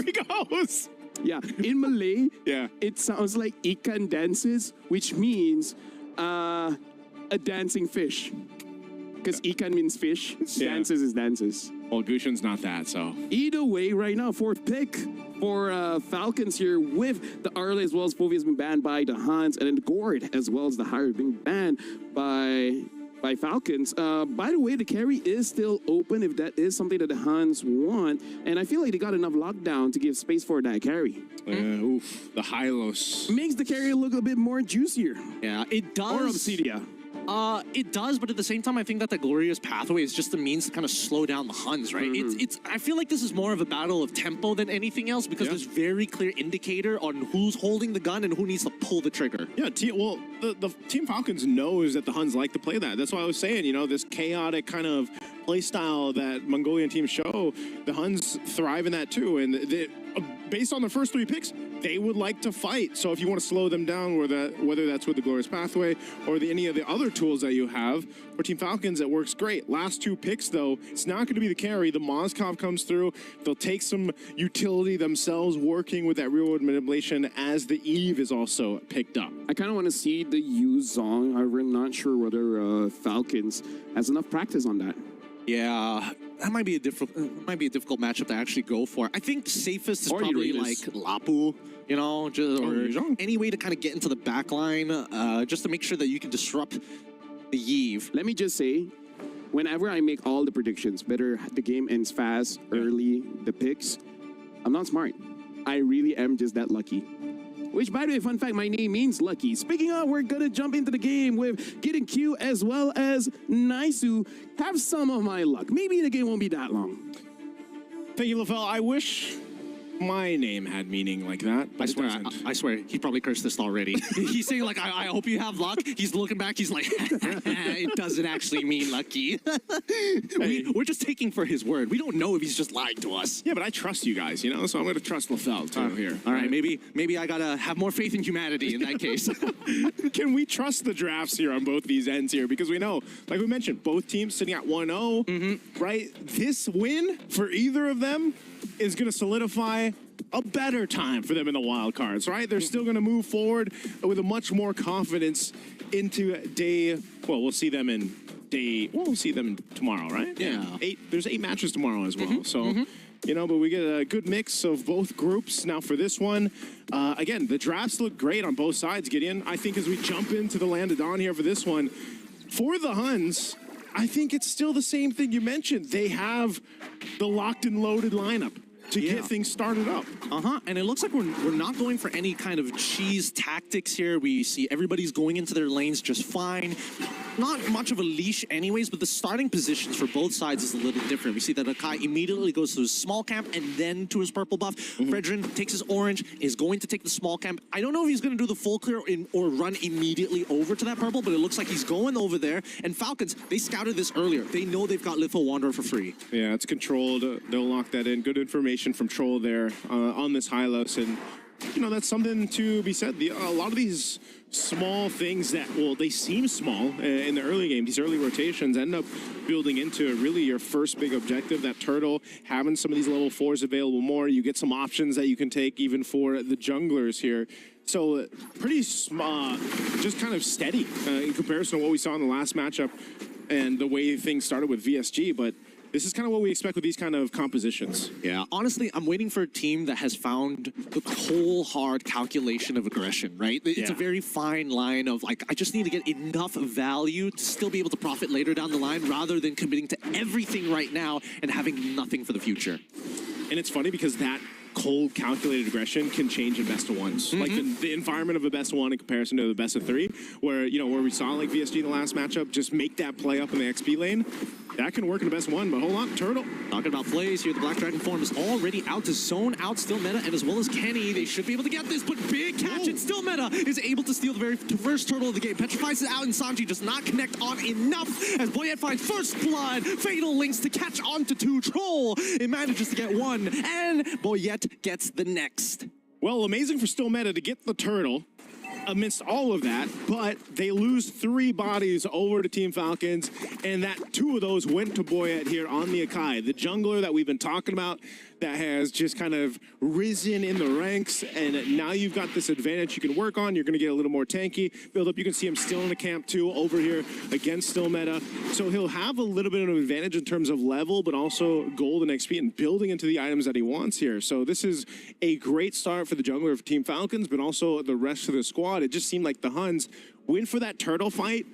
he goes. Yeah. In Malay, Yeah. it sounds like ikan dances, which means a dancing fish. Because ikan means fish, Yeah. dances is dances. Well, Gusion's not that, so. Either way, right now, fourth pick for Falcons here with the Arle as well as Fovi has been banned by the Hans, and then the Gord as well as the Hire being banned by Falcons. By the way, the carry is still open if that is something that the Hans want, and I feel like they got enough lockdown to give space for that carry. Oof. The Hylos. Makes the carry look a bit more juicier. Yeah, it does. Or Obsidia. It does, but at the same time, I think that the Glorious Pathway is just a means to kind of slow down the Huns, right? It's. I feel like this is more of a battle of tempo than anything else because there's very clear indicator on who's holding the gun and who needs to pull the trigger. Yeah, the Team Falcons knows that the Huns like to play that. That's why I was saying, this chaotic kind of play style that Mongolian teams show, the Huns thrive in that too. And based on the first three picks, they would like to fight. So if you want to slow them down, whether that's with the Glorious Pathway or any of the other tools that you have, for Team Falcons, it works great. Last two picks, though, it's not going to be the carry. The Mozkov comes through. They'll take some utility themselves working with that real-world manipulation as the Eve is also picked up. I kind of want to see the Yu Zong. However, I'm not sure whether Falcons has enough practice on that. Yeah, that might be a difficult matchup to actually go for. I think safest is Or probably Uranus. like Lapu, or any way to kind of get into the back line, just to make sure that you can disrupt the Yve. Let me just say, whenever I make all the predictions, whether the game ends fast, early, the picks, I'm not smart. I really am just that lucky. Which, by the way, fun fact, my name means lucky. Speaking of, we're going to jump into the game with Getting Q as well as Naisu. Have some of my luck. Maybe the game won't be that long. Thank you, LaFell. I wish my name had meaning like that, but I swear, he probably cursed this already. He's saying like, I hope you have luck. He's looking back, he's like, it doesn't actually mean lucky. We're just taking for his word. We don't know if he's just lying to us. Yeah, but I trust you guys, so I'm going to trust LaFell too here. All right, maybe I gotta have more faith in humanity in that case. Can we trust the drafts here on both these ends here? Because we know, like we mentioned, both teams sitting at 1-0, right? This win for either of them is going to solidify a better time for them in the wild cards, right? They're still going to move forward with a much more confidence into we'll see them in tomorrow, right? Yeah. There's 8 matches tomorrow as well. But we get a good mix of both groups. Now for this one, again, the drafts look great on both sides, Gideon. I think as we jump into the Land of Dawn here for this one, for the Huns, I think it's still the same thing you mentioned. They have the locked and loaded lineup to get things started up. And it looks like we're not going for any kind of cheese tactics here. We see everybody's going into their lanes just fine. not much of a leash anyways, but the starting positions for both sides is a little different. We see that Akai immediately goes to his small camp and then to his purple buff. Fredrin takes his orange, is going to take the small camp. I don't know if he's going to do the full clear or run immediately over to that purple, but it looks like he's going over there. And Falcons, they scouted this earlier. They know they've got Litho Wanderer for free. Yeah, it's controlled. They'll lock that in. Good information from Troll there on this Hylos. And, you know, that's something to be said. A lot of these small things that, well, they seem small in the early game, these early rotations end up building into really your first big objective. That turtle, having some of these level 4s available more, you get some options that you can take even for the junglers here. So pretty just kind of steady in comparison to what we saw in the last matchup and the way things started with VSG, but this is kind of what we expect with these kind of compositions. Yeah, honestly, I'm waiting for a team that has found the cold, hard calculation of aggression, right? It's a very fine line of, like, I just need to get enough value to still be able to profit later down the line rather than committing to everything right now and having nothing for the future. And it's funny because that cold, calculated aggression can change in best of ones. Like the environment of a best of one in comparison to the best of 3, where, you know, where we saw like VSG in the last matchup, just make that play up in the XP lane. That can work in the best of 1, but hold on, Turtle. Talking about plays here, the Black Dragon form is already out to zone out Still Meta, and as well as Kenny, they should be able to get this, but big catch, and Still Meta is able to steal the very first turtle of the game. Petrifies it out, and Sanji does not connect on enough, as Boyette finds first blood, Fatal links to catch onto 2, Troll, it manages to get 1, and Boyette gets the next. Well, amazing for Still Meta to get the turtle amidst all of that, but they lose 3 bodies over to Team Falcons, and that 2 of those went to Boyette here on the Akai, the jungler that we've been talking about that has just kind of risen in the ranks, and now you've got this advantage you can work on. You're going to get a little more tanky build up. You can see him still in the camp too over here against Still Meta, so he'll have a little bit of an advantage in terms of level, but also gold and XP and building into the items that he wants here. So this is a great start for the jungler of Team Falcons, but also the rest of the squad. It just seemed like the Huns went for that turtle fight.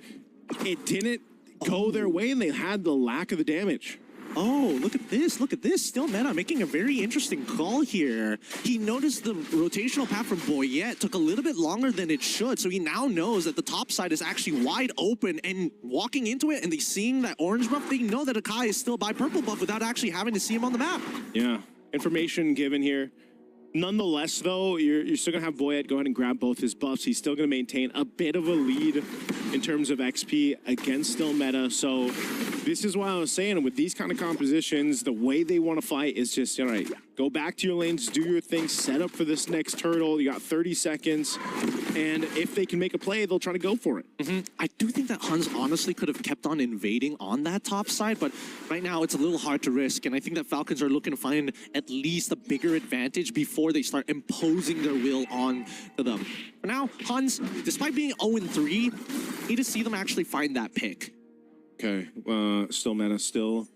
It didn't go their way, and they had the lack of the damage. Oh, look at this. Look at this. Still Meta making a very interesting call here. He noticed the rotational path from Boyette took a little bit longer than it should, so he now knows that the top side is actually wide open, and walking into it and they seeing that orange buff, they know that Akai is still by purple buff without actually having to see him on the map. Yeah, information given here. Nonetheless, though, you're still going to have Boyette go ahead and grab both his buffs. He's still going to maintain a bit of a lead in terms of XP against Still Meta. So this is what I was saying. With these kind of compositions, the way they want to fight is just, all right, go back to your lanes, do your thing, set up for this next turtle. You got 30 seconds. And if they can make a play, they'll try to go for it. I do think that Huns honestly could have kept on invading on that top side, but right now it's a little hard to risk. And I think that Falcons are looking to find at least a bigger advantage before they start imposing their will on to them. For now, Huns, despite being 0-3, need to see them actually find that pick. Okay, Still Meta still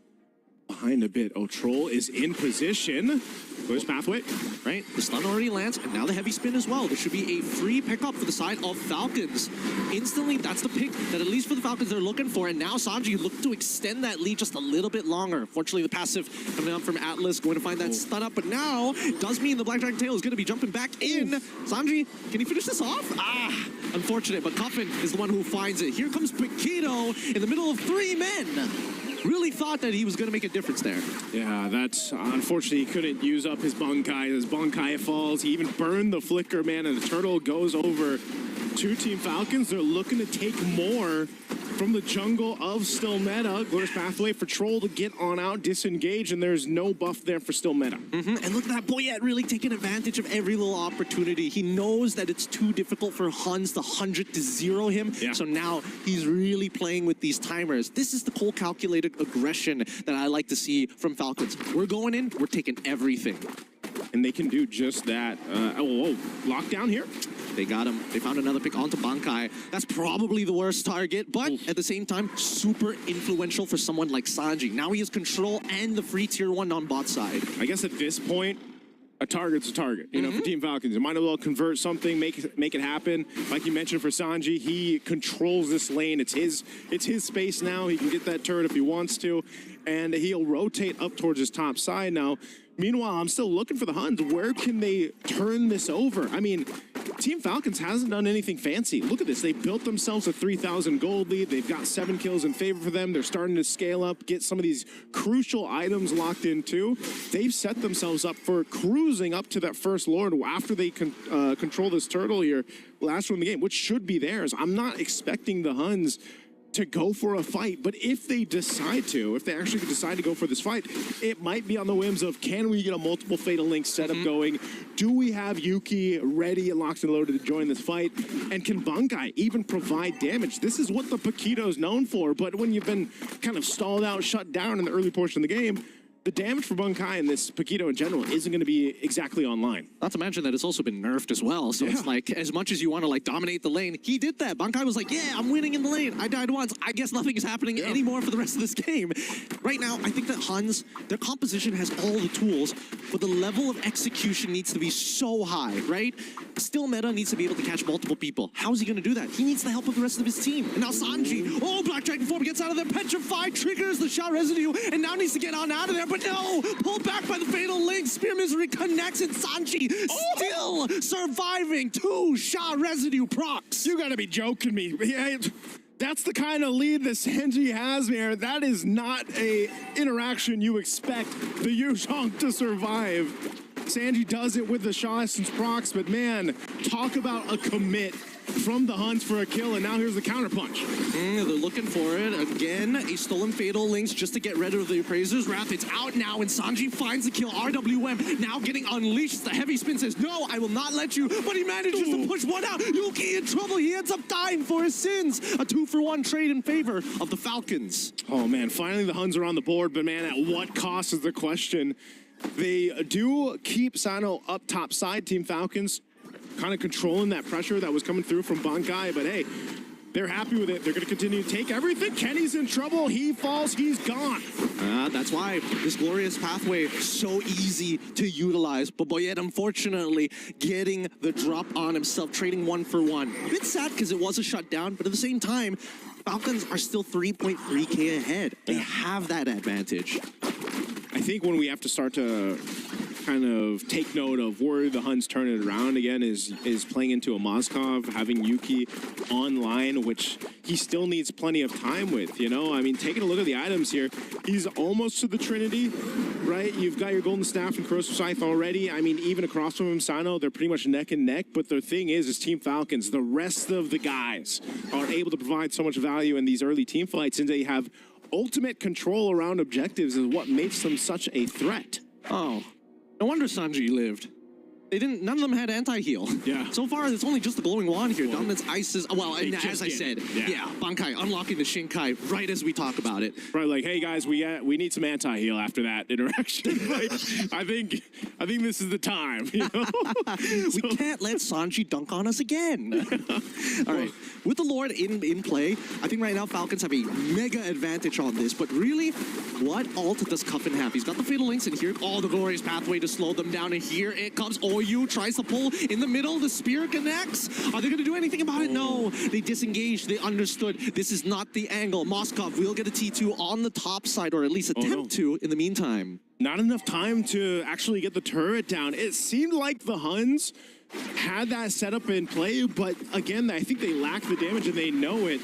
behind a bit. Oh, Troll is in position. Where's Pathway? Right, the stun already lands, and now the heavy spin as well. There should be a free pickup for the side of Falcons. Instantly, that's the pick that at least for the Falcons they're looking for, and now Sanji looking to extend that lead just a little bit longer. Fortunately, the passive coming up from Atlas, going to find that stun up, but now does mean the Black Dragon Tail is going to be jumping back in. Sanji, can he finish this off? Unfortunate, but Coffin is the one who finds it. Here comes Paquito in the middle of 3 men. Really thought that he was going to make a difference there. Yeah, that's unfortunately he couldn't use up his Bunkai. His Bunkai falls. He even burned the Flicker, man, and the turtle goes over to Team Falcons. They're looking to take more from the jungle of Still Meta. Glorious Pathway for Troll to get on out, disengage, and there's no buff there for Still Meta. And look at that, Boyette really taking advantage of every little opportunity. He knows that it's too difficult for Huns to 100 to 0 him, so now he's really playing with these timers. This is the cold calculated aggression that I like to see from Falcons. We're going in, we're taking everything. And they can do just that. Lockdown here. They got him. They found another pick onto Bankai. That's probably the worst target, but at the same time, super influential for someone like Sanji. Now he has control and the free tier 1 on bot side. I guess at this point, a target's a target. You know, for Team Falcons, you might as well convert something, make it happen. Like you mentioned for Sanji, he controls this lane. It's his space now. He can get that turret if he wants to, and he'll rotate up towards his top side now. Meanwhile, I'm still looking for the Huns. Where can they turn this over? I mean, Team Falcons hasn't done anything fancy. Look at this. They built themselves a 3,000 gold lead. They've got 7 kills in favor for them. They're starting to scale up, get some of these crucial items locked in too. They've set themselves up for cruising up to that first Lord after they control this turtle here last one in the game, which should be theirs. I'm not expecting the Huns to go for a fight, but if they decide to, if they actually decide to go for this fight, it might be on the whims of, can we get a multiple Fatal Link setup going? Do we have Yuki ready and locked and loaded to join this fight? And can Bankai even provide damage? This is what the Paquito's known for, but when you've been kind of stalled out, shut down in the early portion of the game, the damage for Bankai and this Paquito in general isn't going to be exactly online. Not to mention that it's also been nerfed as well. So it's like, as much as you want to like dominate the lane, he did that. Bankai was like, yeah, I'm winning in the lane. I died once. I guess nothing is happening anymore for the rest of this game. Right now, I think that Huns, their composition has all the tools, but the level of execution needs to be so high, right? Still meta needs to be able to catch multiple people. How is he going to do that? He needs the help of the rest of his team. And now Sanji, Black Dragon Form gets out of there, petrified, triggers the shot residue, and now needs to get on out of there. But no, pulled back by the Fatal Link. Spear Misery connects, and Sanji still surviving 2 shot residue procs. You gotta be joking me. Yeah, that's the kind of lead that Sanji has, man. That is not a interaction you expect the Yuzhong to survive. Sanji does it with the Shaw Essence procs, but man, talk about a commit from the Huns for a kill, and now here's the counterpunch. They're looking for it. Again, a stolen Fatal Links just to get rid of the Appraiser's Wrath. It's out now, and Sanji finds the kill. RWM now getting unleashed. The heavy spin says, no, I will not let you, but he manages to push one out. Yuki in trouble. He ends up dying for his sins. A 2-for-1 trade in favor of the Falcons. Oh man, finally the Huns are on the board, but man, at what cost is the question? They do keep Sano up top side, Team Falcons, kind of controlling that pressure that was coming through from Bankai, but hey, they're happy with it. They're going to continue to take everything. Kenny's in trouble. He falls. He's gone. That's why this glorious pathway is so easy to utilize. But Boyet, unfortunately, getting the drop on himself, trading 1 for 1. A bit sad because it was a shutdown, but at the same time, Falcons are still 3.3K ahead. They have that advantage. I think when we have to start to kind of take note of where the Huns turn it around again is playing into a Moskov, having Yuki online, which he still needs plenty of time with, you know? I mean, taking a look at the items here, he's almost to the Trinity, right? You've got your Golden Staff and Corrosive Scythe already. I mean, even across from him, Sano, they're pretty much neck and neck, but the thing is Team Falcons, the rest of the guys are able to provide so much value in these early team fights, and they have ultimate control around objectives is what makes them such a threat. Oh, no wonder Sanji lived. None of them had anti-heal. Yeah. So far, it's only just the glowing wand here. Dominance Isis, well, and as I said, Bankai unlocking the Shinkai right as we talk about it. Right, like, hey guys, we need some anti-heal after that interaction. Like, I think this is the time, you know? We can't let Sanji dunk on us again. All right, with the Lord in play, I think right now Falcons have a mega advantage on this, but really, what ult does Cuffin have? He's got the Fatal Links in here, all the glorious pathway to slow them down, and here it comes. OU tries to pull in the middle, the spear connects. Are they going to do anything about it? No, they disengaged, they understood. This is not the angle. Moskov will get a T2 on the top side, or at least attempt to in the meantime. Not enough time to actually get the turret down. It seemed like the Huns had that setup in play, but again, I think they lack the damage and they know it.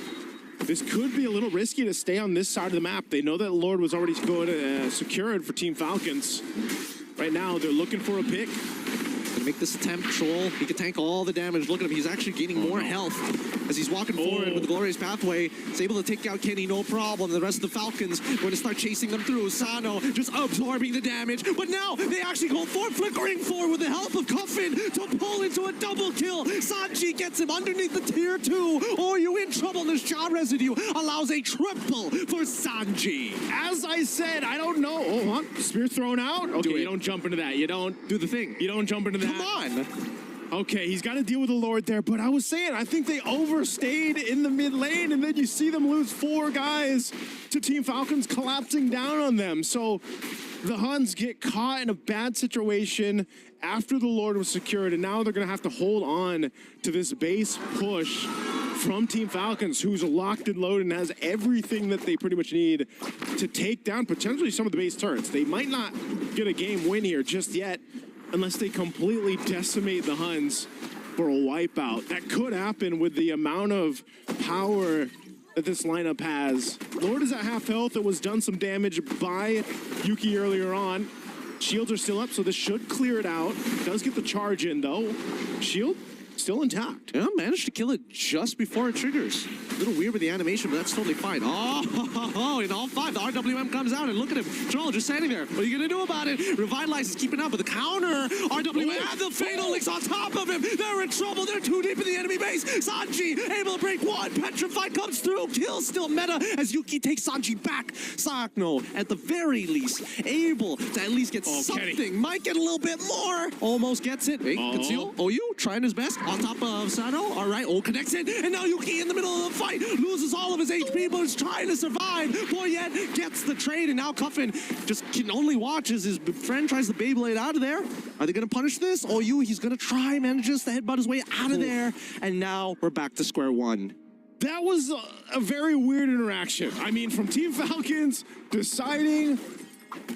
This could be a little risky to stay on this side of the map. They know that Lord was already going to secure it for Team Falcons. Right now, they're looking for a pick. Gonna make this attempt. Troll, he can tank all the damage. Look at him, he's actually gaining more health as he's walking forward with the glorious pathway. He's able to take out Kenny, no problem. The rest of the Falcons going to start chasing them through. Sano just absorbing the damage, but now they actually go for flickering forward with the help of Cuffin to pull into a double kill. Sanji gets him underneath the tier 2. Oh, you in trouble. This Shaw residue allows a triple for Sanji. As I said, I don't know. Oh, huh? Spear thrown out? Okay, you don't jump into that. You don't do the thing. You don't jump into that. Come on. Okay, he's got to deal with the Lord there, but I was saying, I think they overstayed in the mid lane, and then you see them lose 4 guys to Team Falcons collapsing down on them. So the Huns get caught in a bad situation after the Lord was secured, and now they're going to have to hold on to this base push from Team Falcons, who's locked and loaded and has everything that they pretty much need to take down potentially some of the base turrets. They might not get a game win here just yet, unless they completely decimate the Huns. for a wipeout. That could happen with the amount of power that this lineup has. Lord is at half health. It was done some damage by Yuki earlier on. Shields are still up, so this should clear it out. Does get the charge in, though. Shield still intact. Yeah, managed to kill it just before it triggers. A little weird with the animation, but that's totally fine. Oh, in all five, the RWM comes out, and look at him. Troll just standing there. What are you going to do about it? Revitalize is keeping up with the counter. RWM and the Fatal Links on top of him. They're in trouble. They're too deep in the enemy base. Sanji able to break one. Petrified comes through. Kill still meta as Yuki takes Sanji back. Sakno, at the very least, able to at least get something. Kenny. Might get a little bit more. Almost gets it. Hey, Conceal. OU trying his best. On top of Sano. All right, connects it. And now Yuki in the middle of the fight. Loses all of his HP, but is trying to survive. Boyet gets the trade, and now Cuffin just can only watch as his friend tries to Beyblade out of there. Are they going to punish this? OU, he's going to try, manages to headbutt his way out of there. And now we're back to square one. That was a very weird interaction. I mean, from Team Falcons deciding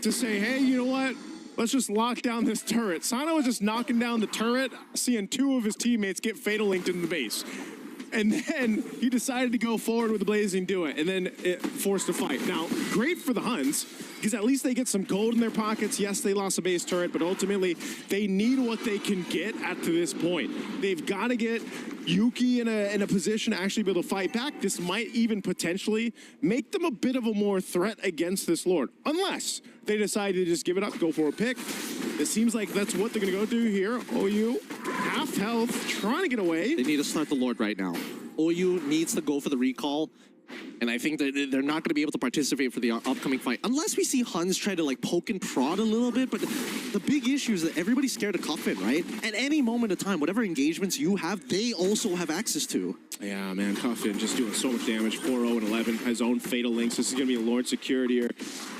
to say, hey, you know what? Let's just lock down this turret. Sano was just knocking down the turret, seeing two of his teammates get Fatal Linked in the base. And then he decided to go forward with the Blazing Do It, and then it forced a fight. Now, great for the Huns, because at least they get some gold in their pockets. Yes, they lost a base turret, but ultimately, they need what they can get at to this point. They've got to get Yuki in a position to actually be able to fight back. This might even potentially make them a bit of a more threat against this Lord, unless they decide to just give it up, go for a pick. It seems like that's what they're going to go do here. OU, half health, trying to get away. They need to start the Lord right now. OU needs to go for the recall. And I think that they're not going to be able to participate for the upcoming fight unless we see Huns try to like poke and prod a little bit. But the big issue is that everybody's scared of Cuffin, right? At any moment of time, whatever engagements you have, they also have access to. Yeah, man, Cuffin just doing so much damage. 4-0 and 11, his own Fatal Links. This is going to be a Lord security here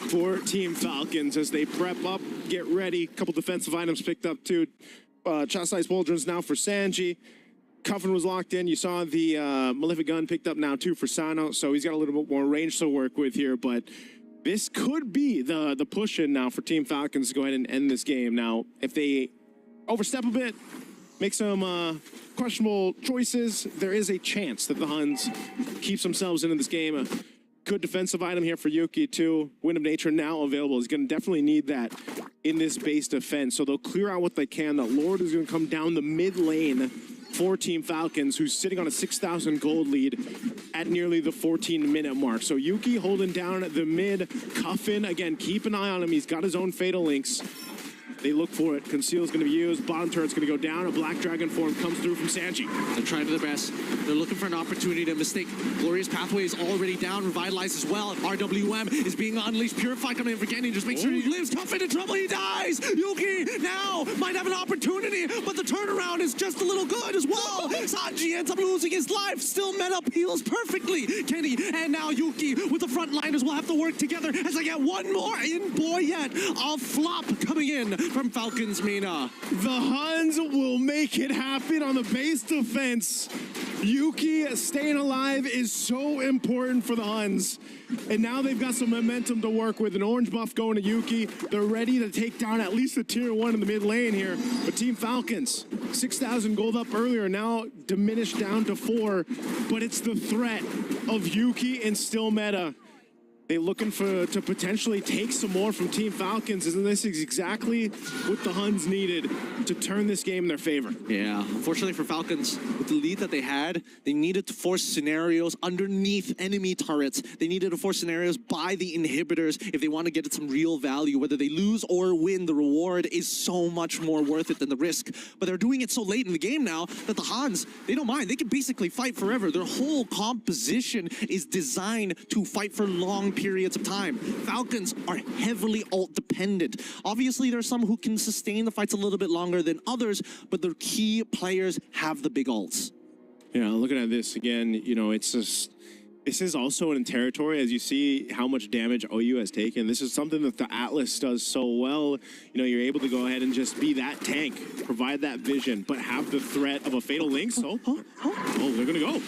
for Team Falcons as they prep up, get ready. A couple defensive items picked up too. Chastised Pauldrons now for Sanji. Cuffin was locked in. You saw the Malefic Gun picked up now too for Sano, so he's got a little bit more range to work with here, but this could be the push-in now for Team Falcons to go ahead and end this game. Now, if they overstep a bit, make some questionable choices, there is a chance that the Huns keeps themselves into this game. A good defensive item here for Yuki too. Wind of Nature now available. He's going to definitely need that in this base defense, so they'll clear out what they can. The Lord is going to come down the mid lane for Team Falcons, who's sitting on a 6,000 gold lead at nearly the 14-minute mark. So Yuki holding down the mid. Cuffin, again, keep an eye on him. He's got his own Fatal Links. They look for it. Conceal is going to be used. Bottom turret's going to go down. A Black Dragon form comes through from Sanji. They're trying to their best. They're looking for an opportunity to mistake. Glorious Pathway is already down. Revitalized as well. RWM is being unleashed. Purify coming in for Genny. Just make sure he lives. Cuffin in trouble. He dies. Yuki now might have an opportunity, but the turnaround is just a little good as well. Sanji ends up losing his life. Still meta heals perfectly. Kenny and now Yuki with the frontliners will have to work together as I get one more in Boyet. A flop coming in from Falcons Mina. The Huns will make it happen on the base defense. Yuki staying alive is so important for the Huns. And now they've got some momentum to work with. An orange buff going to Yuki. They're ready to take down at least a tier 1 in the mid lane here. But Team Falcons, 6,000 gold up earlier, now diminished down to 4. But it's the threat of Yuki and still meta. They're looking to potentially take some more from Team Falcons, and this is exactly what the Huns needed to turn this game in their favor. Yeah, unfortunately for Falcons, with the lead that they had, they needed to force scenarios underneath enemy turrets. They needed to force scenarios by the inhibitors if they want to get some real value. Whether they lose or win, the reward is so much more worth it than the risk. But they're doing it so late in the game now that the Huns, they don't mind. They can basically fight forever. Their whole composition is designed to fight for long periods of time. Falcons are heavily ult dependent. Obviously, there's some who can sustain the fights a little bit longer than others, but their key players have the big ults. Yeah, looking at this again, you know, it's just, this is also in territory, as you see how much damage OU has taken. This is something that the Atlas does so well. You know, you're able to go ahead and just be that tank, provide that vision, but have the threat of a Fatal Link. So, oh, they're gonna go.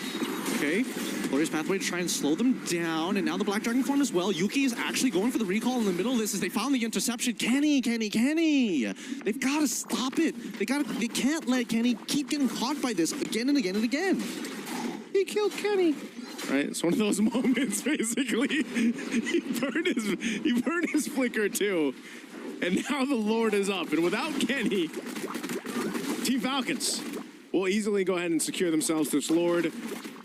Okay. Glorious Pathway to try and slow them down, and now the Black Dragon form as well. Yuki is actually going for the recall in the middle of this as they found the interception. Kenny! They've got to stop it. They can't let Kenny keep getting caught by this again and again and again. He killed Kenny. Right, it's one of those moments, basically. He burned his flicker too. And now the Lord is up. And without Kenny, Team Falcons will easily go ahead and secure themselves this Lord,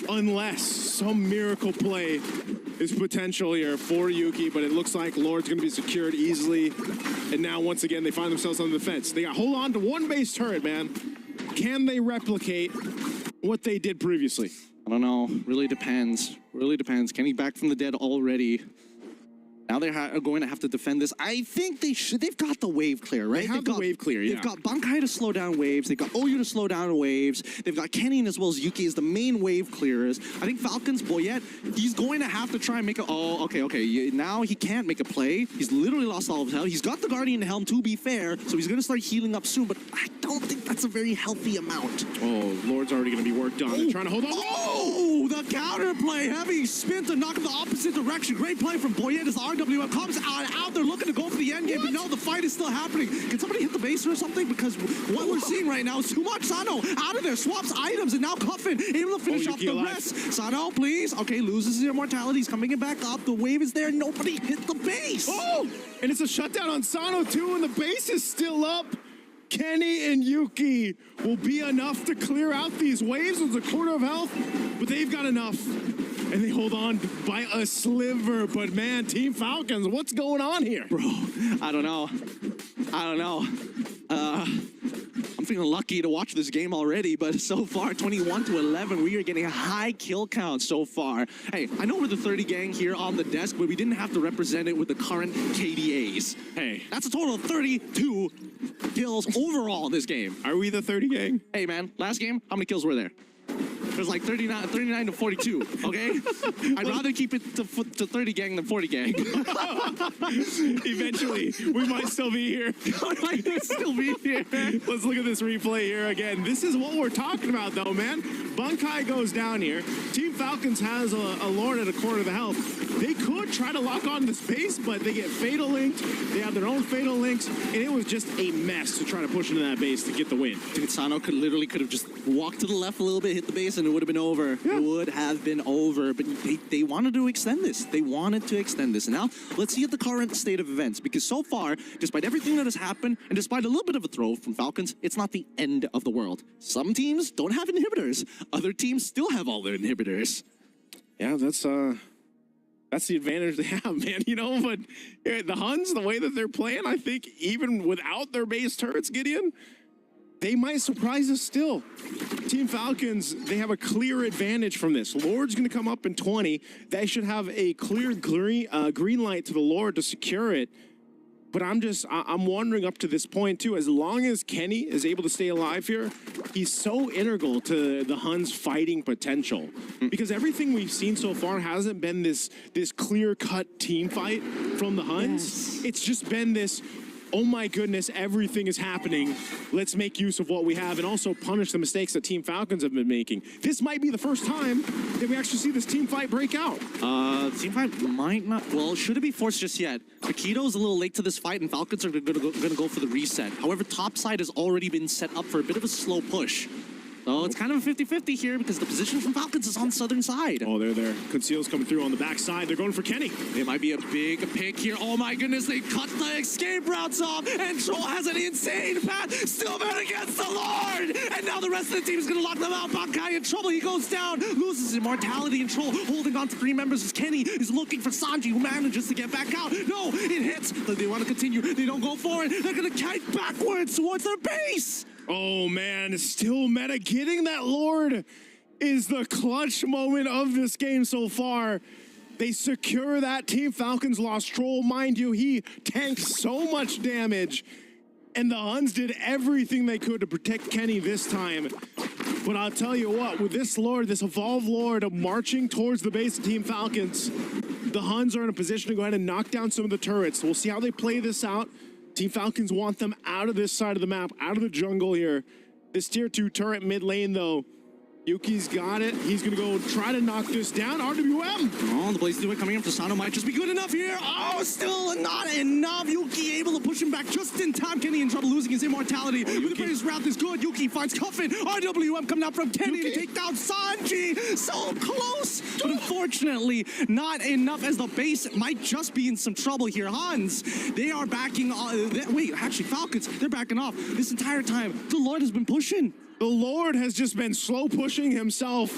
unless some miracle play is potential here for Yuki. But it looks like Lord's going to be secured easily. And now, once again, they find themselves on the fence. They got to hold on to one base turret, man. Can they replicate what they did previously? I don't know. Really depends. Really depends. Kenny back from the dead already. Now they're going to have to defend this. I think they should. They've got the wave clear, right? They have the wave clear, yeah. They've got Bankai to slow down waves. They've got OU to slow down waves. They've got Kenny as well as Yuki as the main wave clearers. I think Falcons, Boyette, he's going to have to try and make a... Oh, okay. Now he can't make a play. He's literally lost all of his health. He's got the Guardian Helm, to be fair, so he's going to start healing up soon, but I don't think that's a very healthy amount. Oh, Lord's already going to be worked on. They're trying to hold on. Oh, the counterplay. Heavy spin to knock him the opposite direction. Great play from Boyette as the RWM comes out there looking to go for the end game, but no, the fight is still happening. Can somebody hit the base or something? Because what we're seeing right now is too much. Sano out of there, swaps items, and now Cuffin able to finish off the rest. Sano, please. Okay, loses his immortality. He's coming back up. The wave is there. Nobody hit the base. Oh, and it's a shutdown on Sano too, and the base is still up. Kenny and Yuki will be enough to clear out these waves with a quarter of health, but they've got enough. And they hold on by a sliver. But man, Team Falcons, what's going on here? Bro, I don't know. I'm feeling lucky to watch this game already, but so far, 21-11, we are getting a high kill count so far. Hey, I know we're the 30 gang here on the desk, but we didn't have to represent it with the current KDAs. Hey, that's a total of 32 kills overall in this game. Are we the 30 gang? Hey, man, last game, how many kills were there? It was like 39 to 42, okay? I'd rather keep it to 30 gang than 40 gang. Eventually, we might still be here. Let's look at this replay here again. This is what we're talking about, though, man. Bankai goes down here. Team Falcons has a Lord at a quarter of the health. They could try to lock on the space, but they get fatal linked. They have their own fatal links, and it was just a mess to try to push into that base to get the win. Dude, Sano could have just walked to the left a little bit, hit the base, and it would have been over. Yeah. It would have been over, but they wanted to extend this. They wanted to extend this. And now, let's see at the current state of events, because so far, despite everything that has happened, and despite a little bit of a throw from Falcons, it's not the end of the world. Some teams don't have inhibitors. Other teams still have all their inhibitors. Yeah, that's the advantage they have, man. You know, but the Huns, the way that they're playing, I think even without their base turrets, Gideon, they might surprise us still. Team Falcons, they have a clear advantage from this. Lord's going to come up in 20. They should have a clear green light to the Lord to secure it. But I'm wondering up to this point, too, as long as Kenny is able to stay alive here, he's so integral to the Huns' fighting potential. Because everything we've seen so far hasn't been this clear-cut team fight from the Huns. Yes. It's just been this, oh my goodness, everything is happening. Let's make use of what we have and also punish the mistakes that Team Falcons have been making. This might be the first time that we actually see this team fight break out. Team fight might not, well, should it be forced just yet? Paquito's a little late to this fight and Falcons are gonna go for the reset. However, top side has already been set up for a bit of a slow push. So it's kind of a 50-50 here because the position from Falcons is on the southern side. Oh, they're there. Conceal's coming through on the backside. They're going for Kenny. It might be a big pick here. Oh my goodness, they cut the escape routes off, and Troll has an insane path. Still man against the Lord! And now the rest of the team is going to lock them out. Bankai in trouble. He goes down, loses immortality, and Troll holding on to 3 members as Kenny is looking for Sanji, who manages to get back out. No, it hits. They want to continue. They don't go for it. They're going to kite backwards towards their base. Oh man, still meta. Getting that Lord is the clutch moment of this game so far. They secure that. Team Falcons lost Troll. Mind you, he tanked so much damage. And the Huns did everything they could to protect Kenny this time. But I'll tell you what, with this Lord, this Evolved Lord marching towards the base of Team Falcons, the Huns are in a position to go ahead and knock down some of the turrets. We'll see how they play this out. Team Falcons want them out of this side of the map, out of the jungle here. This tier 2 turret mid lane, though, Yuki's got it. He's going to go try to knock this down. RWM. Oh, the Blaze do it coming up to Sano might just be good enough here. Oh, still not enough. Yuki able to push him back just in time. Kenny in trouble losing his immortality. With the previous round is good. Yuki finds Cuffin. RWM coming out from Kenny to take down Sanji. So close, but unfortunately not enough as the base might just be in some trouble here. Hans, they are backing wait, actually Falcons, they're backing off. This entire time, the Lord has been pushing. The Lord has just been slow pushing himself,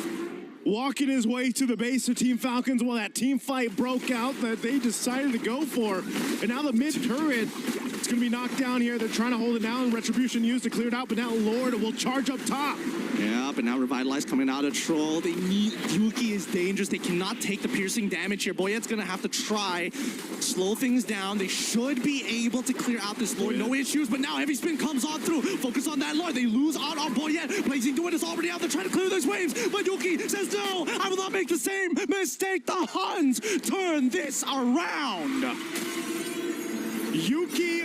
walking his way to the base of Team Falcons while that team fight broke out that they decided to go for. And now the mid turret, it's going to be knocked down here. They're trying to hold it down. Retribution used to clear it out, but now Lord will charge up top. Yeah, but now Revitalize coming out of Troll. They need, Yuki is dangerous. They cannot take the piercing damage here. Boyette's going to have to try, slow things down. They should be able to clear out this Lord. No issues, but now Heavy Spin comes on through. Focus on that Lord. They lose out on Boyette. Blazing doing is already out there trying to clear those waves, but Yuki says, no, I will not make the same mistake. The Huns turn this around. Yuki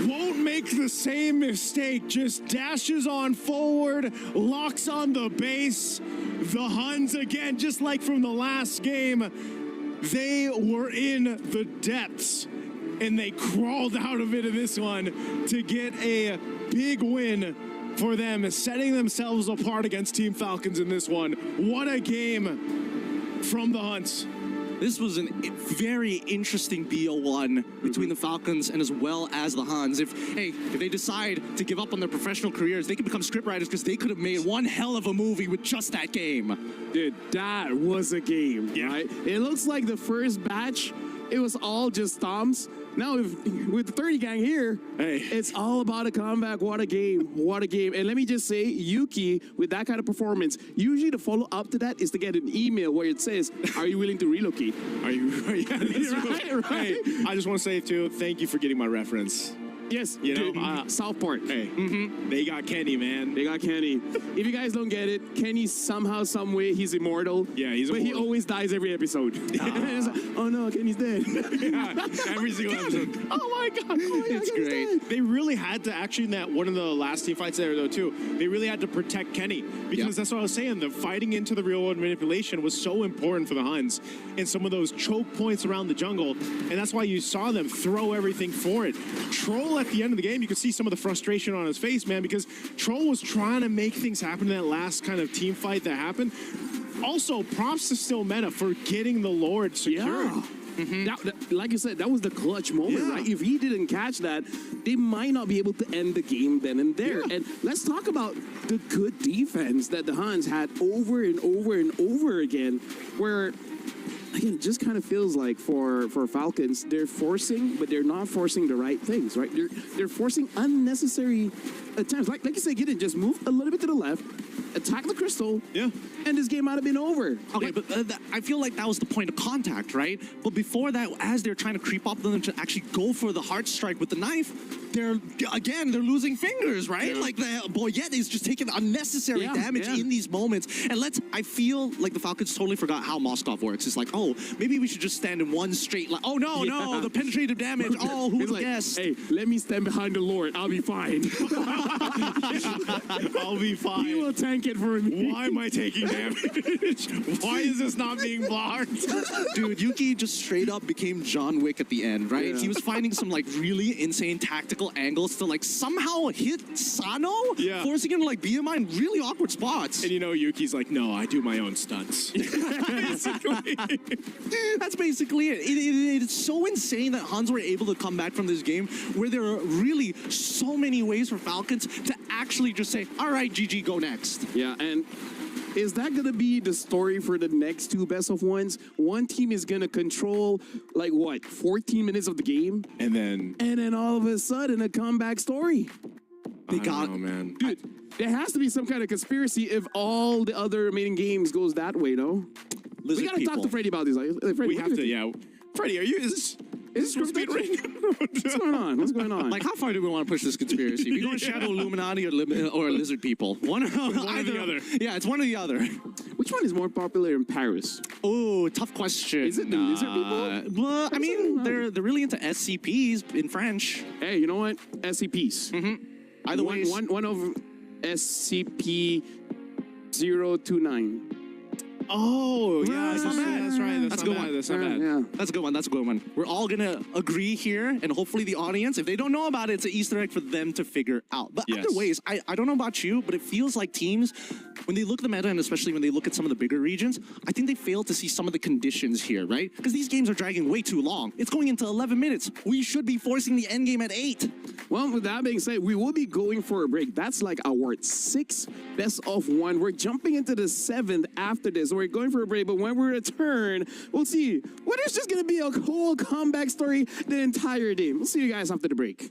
won't make the same mistake, just dashes on forward, locks on the base. The Huns, again, just like from the last game, they were in the depths and they crawled out of it in this one to get a big win for them, setting themselves apart against Team Falcons in this one. What a game from the Hunts. This was a very interesting BO1 between the Falcons and as well as the Huns. If they decide to give up on their professional careers, they could become scriptwriters because they could have made one hell of a movie with just that game. Dude, that was a game, right? It looks like the first batch, it was all just thumbs. Now, with the 30 gang here, it's all about a comeback. What a game. What a game. And let me just say, Yuki, with that kind of performance, usually the follow-up to that is to get an email where it says, are you willing to relocate? Are you? Yeah, that's right. Hey, I just want to say, too, thank you for getting my reference. Yes, you know, South Park. Hey, they got Kenny, man. They got Kenny. If you guys don't get it, Kenny somehow, some way, he's immortal. Yeah, he's immortal. But he always dies every episode. Like, oh no, Kenny's dead. Yeah, every single episode. Oh my god. It's great. They really had to, actually, in that one of the last team fights there, though, too, they really had to protect Kenny. Because that's what I was saying. The fighting into the real world manipulation was so important for the Huns and some of those choke points around the jungle. And that's why you saw them throw everything for it. Troll at the end of the game, you could see some of the frustration on his face, man, because Troll was trying to make things happen in that last kind of team fight that happened. Also, props to Still Meta for getting the Lord secured. Yeah. Like you said, that was the clutch moment, right? If he didn't catch that, they might not be able to end the game then and there. And let's talk about the good defense that the Huns had over and over and over again, where again, it just kind of feels like for Falcons, they're forcing, but they're not forcing the right things, right? They're forcing unnecessary attempts. Like you said, Gideon, just move a little bit to the left, attack the crystal, and this game might have been over. Okay, but I feel like that was the point of contact, right? But before that, as they're trying to creep up on them to actually go for the heart strike with the knife, they're losing fingers, right? Like the Boyette is just taking unnecessary damage in these moments. And I feel like the Falcons totally forgot how Moskov works. It's like, oh, maybe we should just stand in one straight line. Oh, no, the penetrative damage. Oh, who would have guessed? Hey, let me stand behind the Lord. I'll be fine. I'll be fine. He will tank it for me. Why am I taking damage? Why is this not being blocked? Dude, Yuki just straight up became John Wick at the end, right? Yeah. He was finding some really insane tactical angles to somehow hit Sano, forcing him to be in really awkward spots. And Yuki's like, no, I do my own stunts. Basically. That's basically it. It's so insane that Huns were able to come back from this game where there are really so many ways for Falcons to actually just say, all right, GG, go next. Yeah, and is that going to be the story for the next two best of ones? One team is going to control 14 minutes of the game, and then all of a sudden a comeback story. I don't know, man. Dude, there has to be some kind of conspiracy if all the other remaining games goes that way, no? We got to talk to Freddie about this. Freddie, we have to, Freddie, is this scripted ring? What's going on? What's going on? How far do we want to push this conspiracy? We going Shadow Illuminati or Lizard People? One or the other. Yeah, it's one or the other. Which one is more popular in Paris? Oh, tough question. Is it the Lizard People? Well, I mean, they're really into SCPs in French. Hey, you know what? SCPs. Either way, one of SCP 029. Oh, yeah, That's not bad. that's right. That's a good one. That's not bad. Yeah. That's a good one. That's a good one. We're all gonna agree here, and hopefully the audience, if they don't know about it, it's an Easter egg for them to figure out. But Yes. either ways, I don't know about you, but it feels like teams, when they look at the meta, and especially when they look at some of the bigger regions, I think they fail to see some of the conditions here, right? Because these games are dragging way too long. It's going into 11 minutes. We should be forcing the end game at 8. Well, with that being said, we will be going for a break. That's like our 6th best of 1. We're jumping into the 7th after this. So we're going for a break, but when we return, we'll see. What is just going to be a whole comeback story the entire day. We'll see you guys after the break.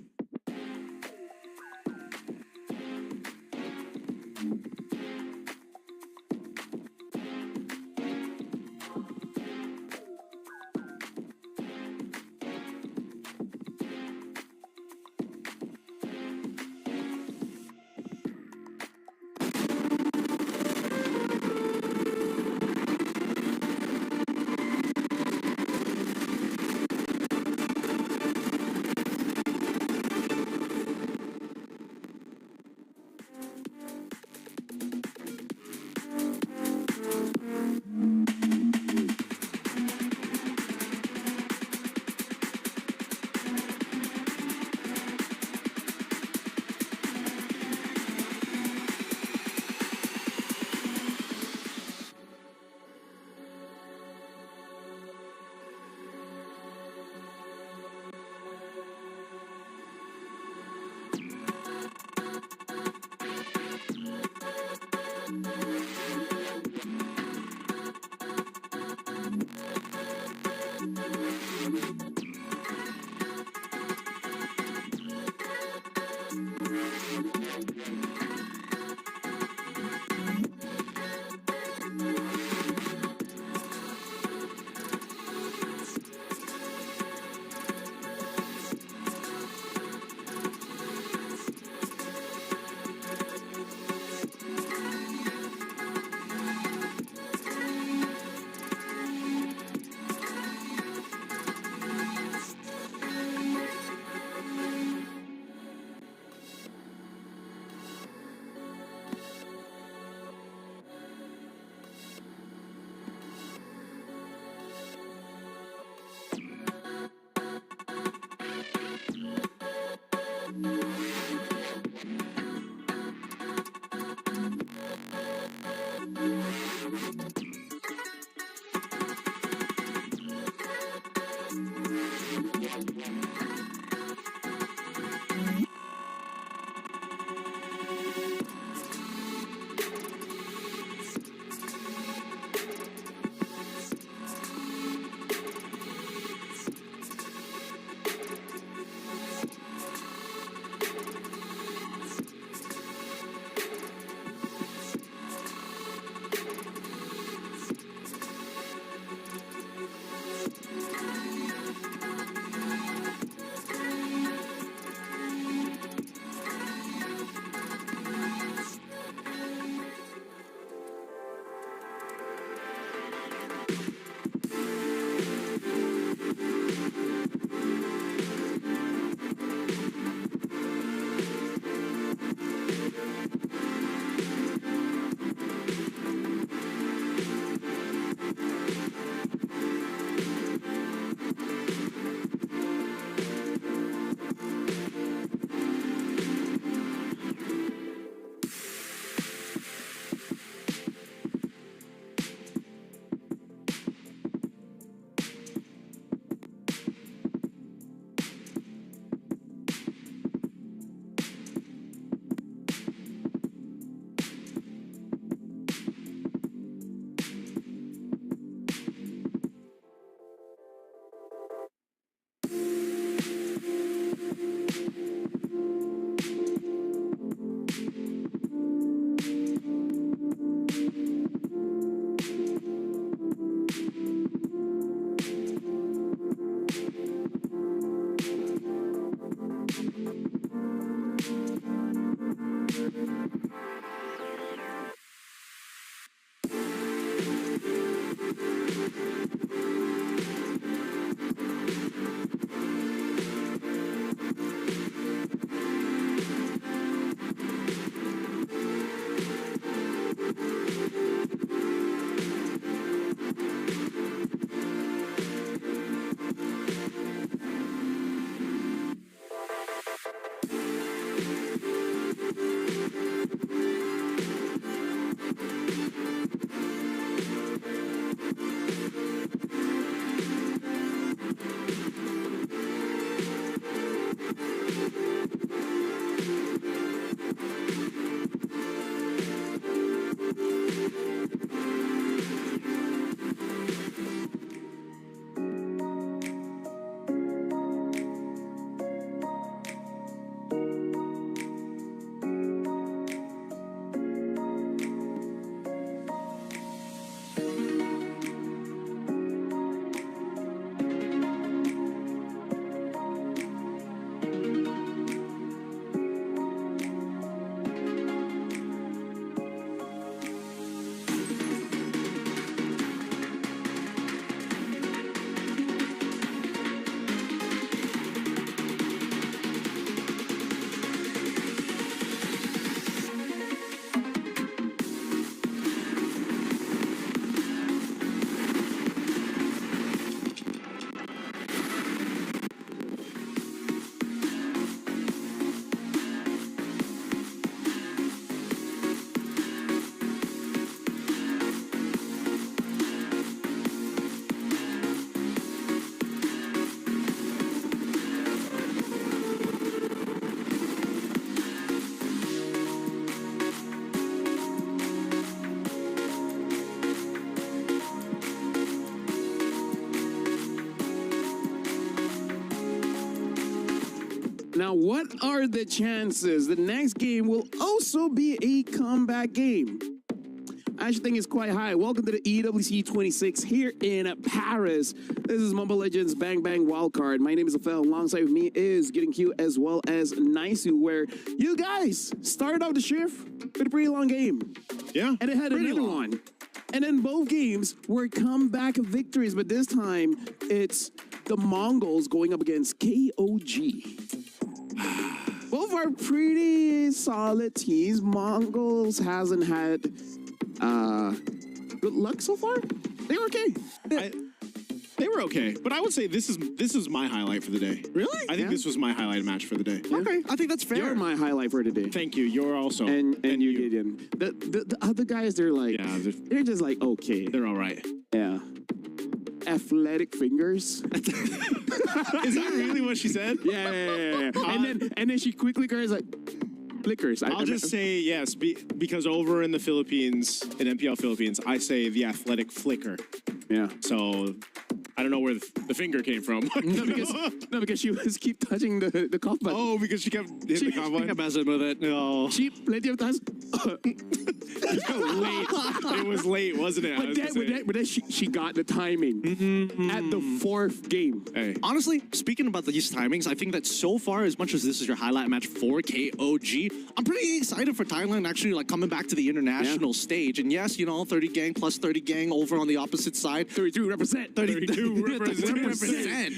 Now, what are the chances the next game will also be a comeback game? I actually think it's quite high. Welcome to the EWC 26 here in Paris. This is Mobile Legends Bang Bang Wildcard. My name is Afel. Alongside with me is Getting Q as well as Naisu, where you guys started off the shift with a pretty long game. Yeah. And it had another one. And then both games were comeback victories, but this time it's the Mongols going up against KOG. Both are pretty solid teams. Mongols hasn't had good luck so far. They were okay. They were okay, but I would say this is my highlight for the day. Really? I think this was my highlight match for the day. Okay, I think that's fair. You're my highlight for today. Thank you. You're also. And you, Gideon. The other guys, they're like, Yeah, they're just like, okay. they're all right. Yeah. Athletic fingers. Is that really what she said? Yeah. And then she quickly goes like, flickers. I'll just say yes, because over in the Philippines, in MPL Philippines, I say the athletic flicker. Yeah. So I don't know where the finger came from. No, because she was keep touching the cough button. Oh, because she kept hitting the cough button. I'm messing with it. No. She plenty of times. It was late, wasn't it? But then she got the timing at the fourth game. Hey. Honestly, speaking about these timings, I think that so far, as much as this is your highlight match for KOG, I'm pretty excited for Thailand actually like coming back to the international stage. And yes, 30 gang plus 30 gang over on the opposite side. 32 represent. 32 represent.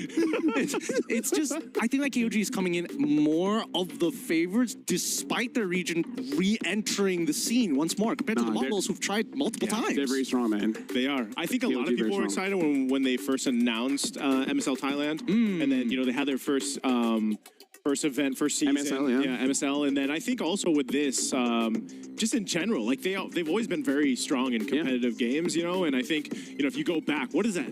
It's just, I think that KOG is coming in more of the favorites despite their region re-entering the scene once more compared to the Mongols who've tried multiple times. They're very strong, man. They are. I think a lot of KOG people were excited when they first announced MSL Thailand, and then they had their first event, first season. MSL, yeah. MSL, and then I think also with this, just in general, like they've always been very strong in competitive games, and I think if you go back, what is that?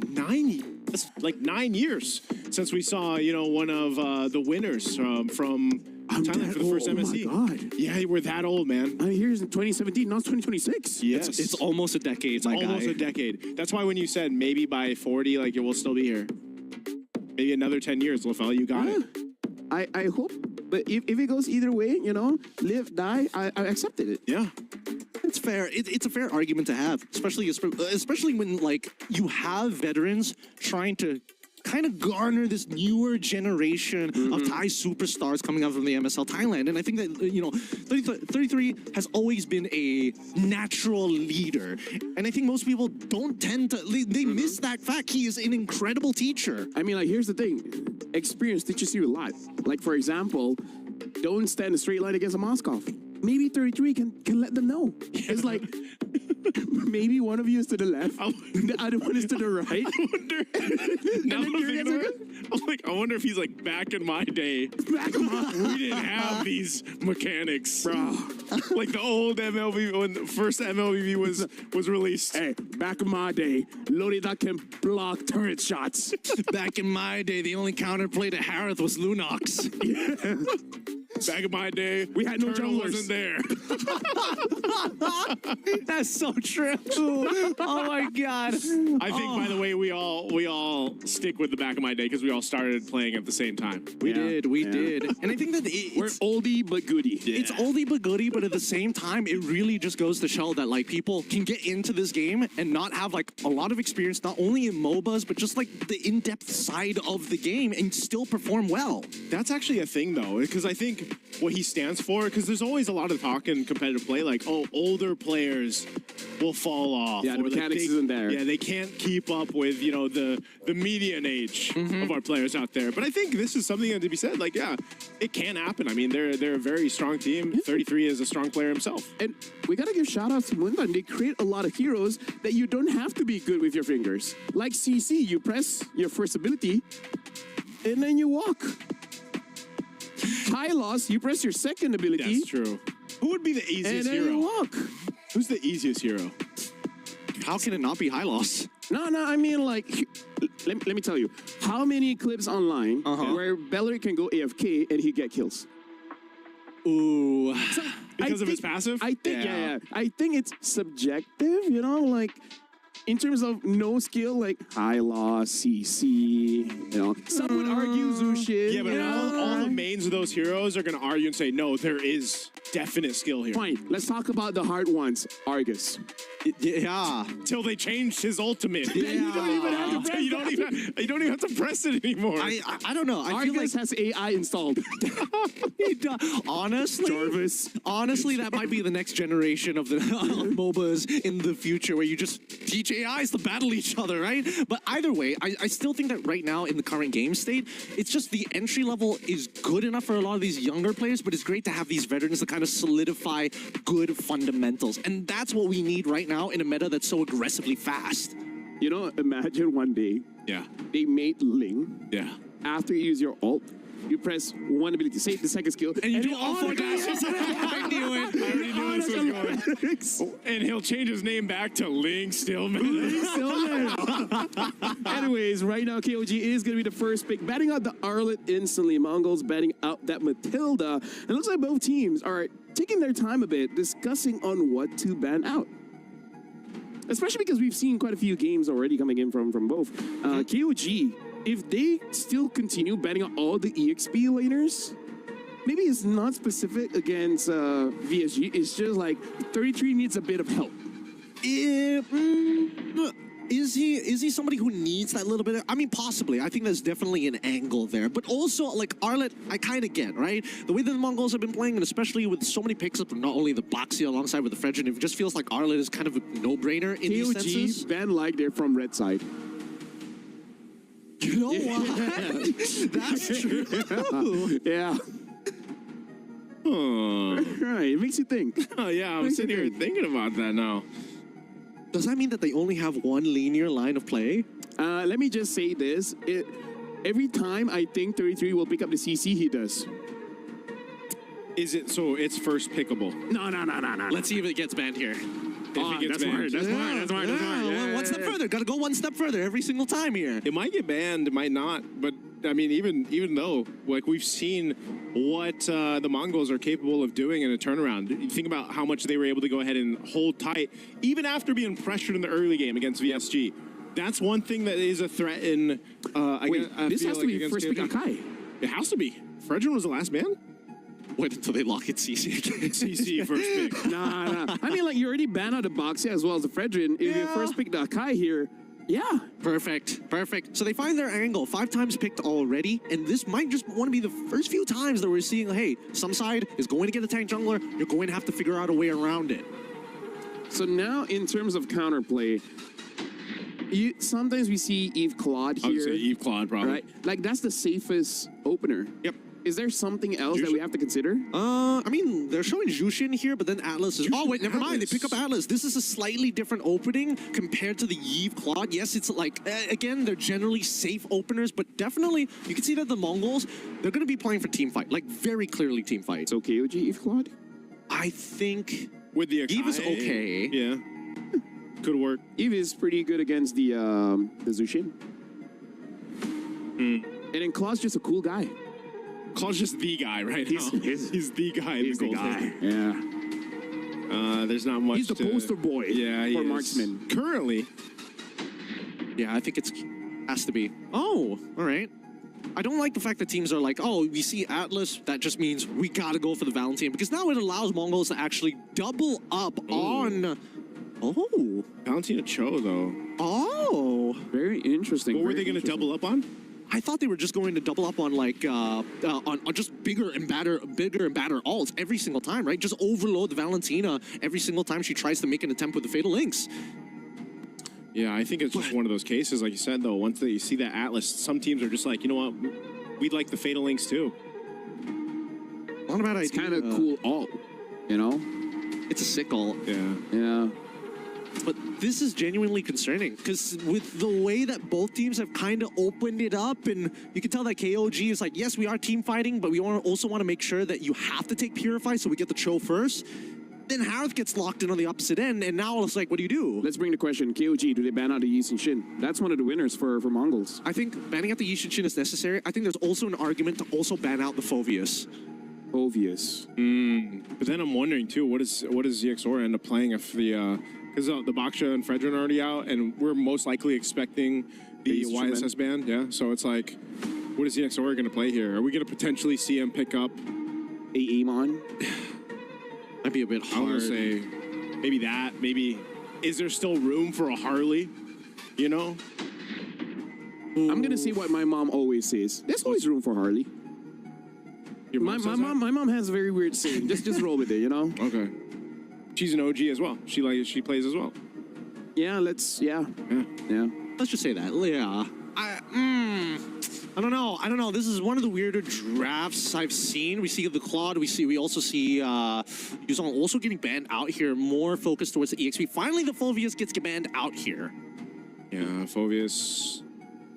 That's like 9 years since we saw one of the winners from Thailand for the first MSC. Oh my God. Yeah, we're that old, man. I mean, here's in 2017, now it's 2026. Yes. It's almost a decade, my guy. Almost a decade. That's why when you said maybe by 40, like it will still be here. Maybe another 10 years, LaFell, you got it. I hope, but if it goes either way, live, die, I accepted it. Yeah. It's fair. It's a fair argument to have, especially when like you have veterans trying to kind of garner this newer generation of Thai superstars coming out from the MSL Thailand. And I think that, 33 has always been a natural leader. And I think most people don't tend to, they miss that fact. He is an incredible teacher. I mean, like, here's the thing. Experience teaches you a lot. Like, for example, don't stand a straight line against a Moskov. Maybe 33 can let them know. Yeah. It's like, maybe one of you is to the left, the other one is to the right. I wonder if he's like, back in my day, we didn't have these mechanics, bro. Like the old MLB, when the first MLB was released. Hey, back in my day, Lorita can block turret shots. Back in my day, the only counterplay to Harith was Lunox. Yeah. Back in my day, we had no junglers. Wasn't there. That's so true. Oh my God. I think, by the way, we all stick with the back of my day because we all started playing at the same time. We did. And I think that we're oldie but goodie. Yeah. It's oldie but goodie, but at the same time, it really just goes to show that like people can get into this game and not have like a lot of experience, not only in MOBAs, but just like the in-depth side of the game and still perform well. That's actually a thing though, because I think what he stands for, because there's always a lot of talk in competitive play, like, oh, older players will fall off. Yeah, the mechanics isn't there. Yeah, they can't keep up with, the median age of our players out there. But I think this is something to be said, like, yeah, it can happen. I mean, they're a very strong team. 33 is a strong player himself. And we got to give shout outs to Mundan. They create a lot of heroes that you don't have to be good with your fingers. Like CC, you press your first ability, and then you walk. High loss, you press your second ability. That's true. Who would be the easiest and then hero? You walk. Who's the easiest hero? How can it not be high loss? No, I mean, like, let me tell you. How many clips online where Bellery can go AFK and he get kills? Ooh. Because of his passive? I think, yeah. I think it's subjective, like, in terms of no skill, like high loss, CC, some would argue Zushin. Yeah, but all the mains of those heroes are going to argue and say, no, there is definite skill here. Fine, let's talk about the hard ones. Argus. Yeah. Till they changed his ultimate. Yeah. You don't even have to press it anymore. I don't know. I feel like Argus has AI installed. Honestly, Jarvis. honestly, that might be the next generation of the MOBAs in the future, where you just teach AIs to battle each other, right? But either way, I still think that right now in the current game state, it's just the entry level is good enough for a lot of these younger players, but it's great to have these veterans to kind of solidify good fundamentals. And that's what we need right now in a meta that's so aggressively fast. Imagine one day they made Ling. Yeah. After you use your ult, you press one ability, say the second skill, And you do all four dashes. I knew it. I already knew this was going. And he'll change his name back to Ling Stillman. Anyways, right now KOG is going to be the first pick, batting out the Arlet instantly. Mongols batting out that Matilda. It looks like both teams are taking their time a bit, discussing on what to ban out. Especially because we've seen quite a few games already coming in from both. KOG, if they still continue banning out all the EXP laners, maybe it's not specific against VSG. It's just like 33 needs a bit of help. Is he somebody who needs that little bit of, I mean, possibly. I think there's definitely an angle there. But also, like, Arlet, I kind of get, right? The way that the Mongols have been playing, and especially with so many picks up, not only the Black Sea alongside with the Fredrin, it just feels like Arlet is kind of a no-brainer in these senses. KOG, ban like they're from Red Side. You know what? That's true. Yeah. Oh. Right, it makes you think. Oh, yeah, I'm sitting here thinking about that now. Does that mean that they only have one linear line of play? Let me just say this. Every time I think 33 will pick up the CC, he does. Is it so it's first pickable? No. Let's see if it gets banned here. If it gets That's banned. smart. Well, one step further. Got to go one step further every single time here. It might get banned, it might not. But I mean, even though, like, we've seen what the Mongols are capable of doing in a turnaround. You think about how much they were able to go ahead and hold tight, even after being pressured in the early game against VSG. That's one thing that is a threat in. This has to be first pick Akai. It has to be. Fredrin was the last man. Wait until they lock it CC again. CC first pick. Nah. I mean, like, you already banned out the Boxia as well as the Fredrin. If you first pick the Akai here, yeah. Perfect. So they find their angle. 5 times picked already, and this might just want to be the first few times that we're seeing, hey, some side is going to get a tank jungler, you're going to have to figure out a way around it. So now, in terms of counterplay, sometimes we see Eve Claude here. I would say Eve Claude, probably. Right? Like, that's the safest opener. Yep. Is there something else that we have to consider? I mean, they're showing Jushin here, but then Atlas is... Oh, wait, never mind. They pick up Atlas. This is a slightly different opening compared to the Yves Claude. Yes, it's like, again, they're generally safe openers, but definitely, you can see that the Mongols, they're going to be playing for team fight. Like, very clearly team fight. So KOG Eve Claude? I think... With the Akai, Eve is okay. Yeah. Could work. Eve is pretty good against the Zushin. And then Claude's just a cool guy. Claude's just the guy right now. He's the guy. He's the guy. Yeah. There's not much. He's the poster boy for marksman. Currently. Yeah, I think it has to be. Oh, all right. I don't like the fact that teams are like, oh, we see Atlas, that just means we gotta go for the Valentine, because now it allows Mongols to actually double up on... Oh. Valentina Cho, though. Oh. Very interesting. What were they going to double up on? I thought they were just going to double up on like on just bigger and badder alts every single time, right? Just overload the Valentina every single time she tries to make an attempt with the Fatal Links. Yeah, I think it's just one of those cases, like you said, though. Once you see that Atlas, some teams are just like, you know what, we'd like the Fatal Links too. Not a bad idea. It's kind of cool alt, you know? It's a sick alt. Yeah. But this is genuinely concerning because with the way that both teams have kind of opened it up, and you can tell that KOG is like, yes, we are team fighting, but we also want to make sure that you have to take Purify so we get the Cho first. Then Harith gets locked in on the opposite end, and now it's like, what do you do? Let's bring the question, KOG, do they ban out the Yi Sin Shin? That's one of the winners for Mongols. I think banning out the Yi Sin Shin is necessary. I think there's also an argument to also ban out the Phoveus. Phoveus. But then I'm wondering, too, what does ZXOR end up playing if the because the Baksha and Fredrin are already out, and we're most likely expecting the YSS ban. Yeah, so it's like, what is EXOR going to play here? Are we going to potentially see him pick up a Amon? Might be a bit hard. I'm going to say maybe that. Maybe, is there still room for a Harley? You know? I'm going to say what my mom always says. There's always room for Harley. My mom has a very weird saying. Just roll with it, you know? Okay. She's an OG as well. She plays as well. Yeah, yeah. Let's just say that. Yeah. I don't know. This is one of the weirder drafts I've seen. We see the Claude. We also see Yuzong also getting banned out here. More focused towards the EXP. Finally, the Phoveus gets banned out here. Yeah, Phoveus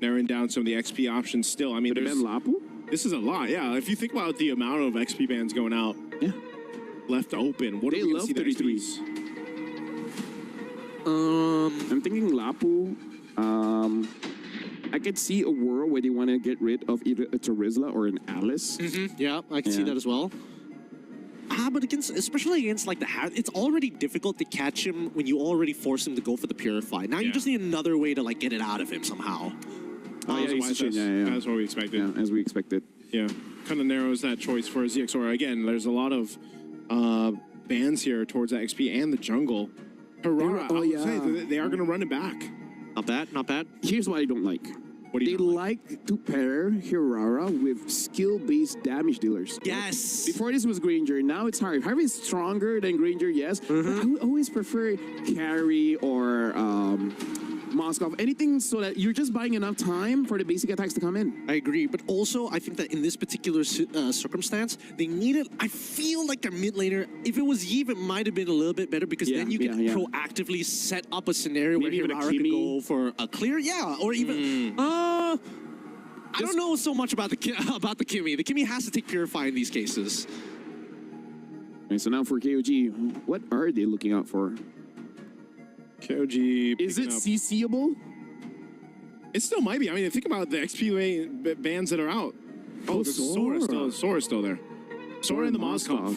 narrowing down some of the XP options still. I mean, there's Lapu? This is a lot. Yeah, if you think about the amount of XP bans going out, left open. What they are we love see 33s. I'm thinking Lapu. I could see a world where they want to get rid of either a Terizla or an Alice. Yeah, I can see that as well. But especially against like the hat, it's already difficult to catch him when you already force him to go for the Purify. Now you just need another way to like get it out of him somehow. That's what we expected. Yeah, as we expected. Yeah, kind of narrows that choice for ZXOR. Again, there's a lot of bans here towards that XP and the jungle. Harara, they are going to run it back. Not bad, not bad. Here's what I don't like. They like to pair Hirara with skill-based damage dealers. Yes. Before this was Granger, now it's Harvey. Harvey is stronger than Granger, yes. But I would always prefer Carry or Moskov, anything so that you're just buying enough time for the basic attacks to come in. I agree, but also I think that in this particular circumstance, they needed, I feel like their mid laner, if it was Yves, it might have been a little bit better because then you could proactively set up a scenario maybe where Hirara could go for a clear, or even, I don't know so much about the Kimmy. The Kimmy has to take Purify in these cases. Okay, so now for KOG, what are they looking out for? KOG. Is it CCable? It still might be. I mean, think about the XP bands that are out. Oh, Sora's still there. Sora and the Moskov.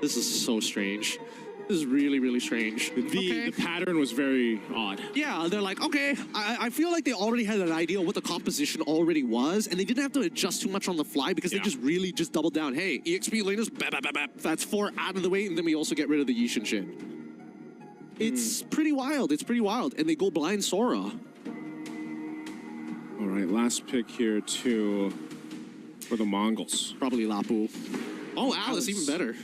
This is so strange. This is really, really strange. The pattern was very odd. Yeah, they're like, okay, I feel like they already had an idea of what the composition already was, and they didn't have to adjust too much on the fly because they just really just doubled down. Hey, EXP laners, that's 4 out of the way, and then we also get rid of the Yishin shit. It's pretty wild. It's pretty wild. And they go blind Sora. All right, last pick here, too, for the Mongols. Probably Lapu. Oh, Alice, even better.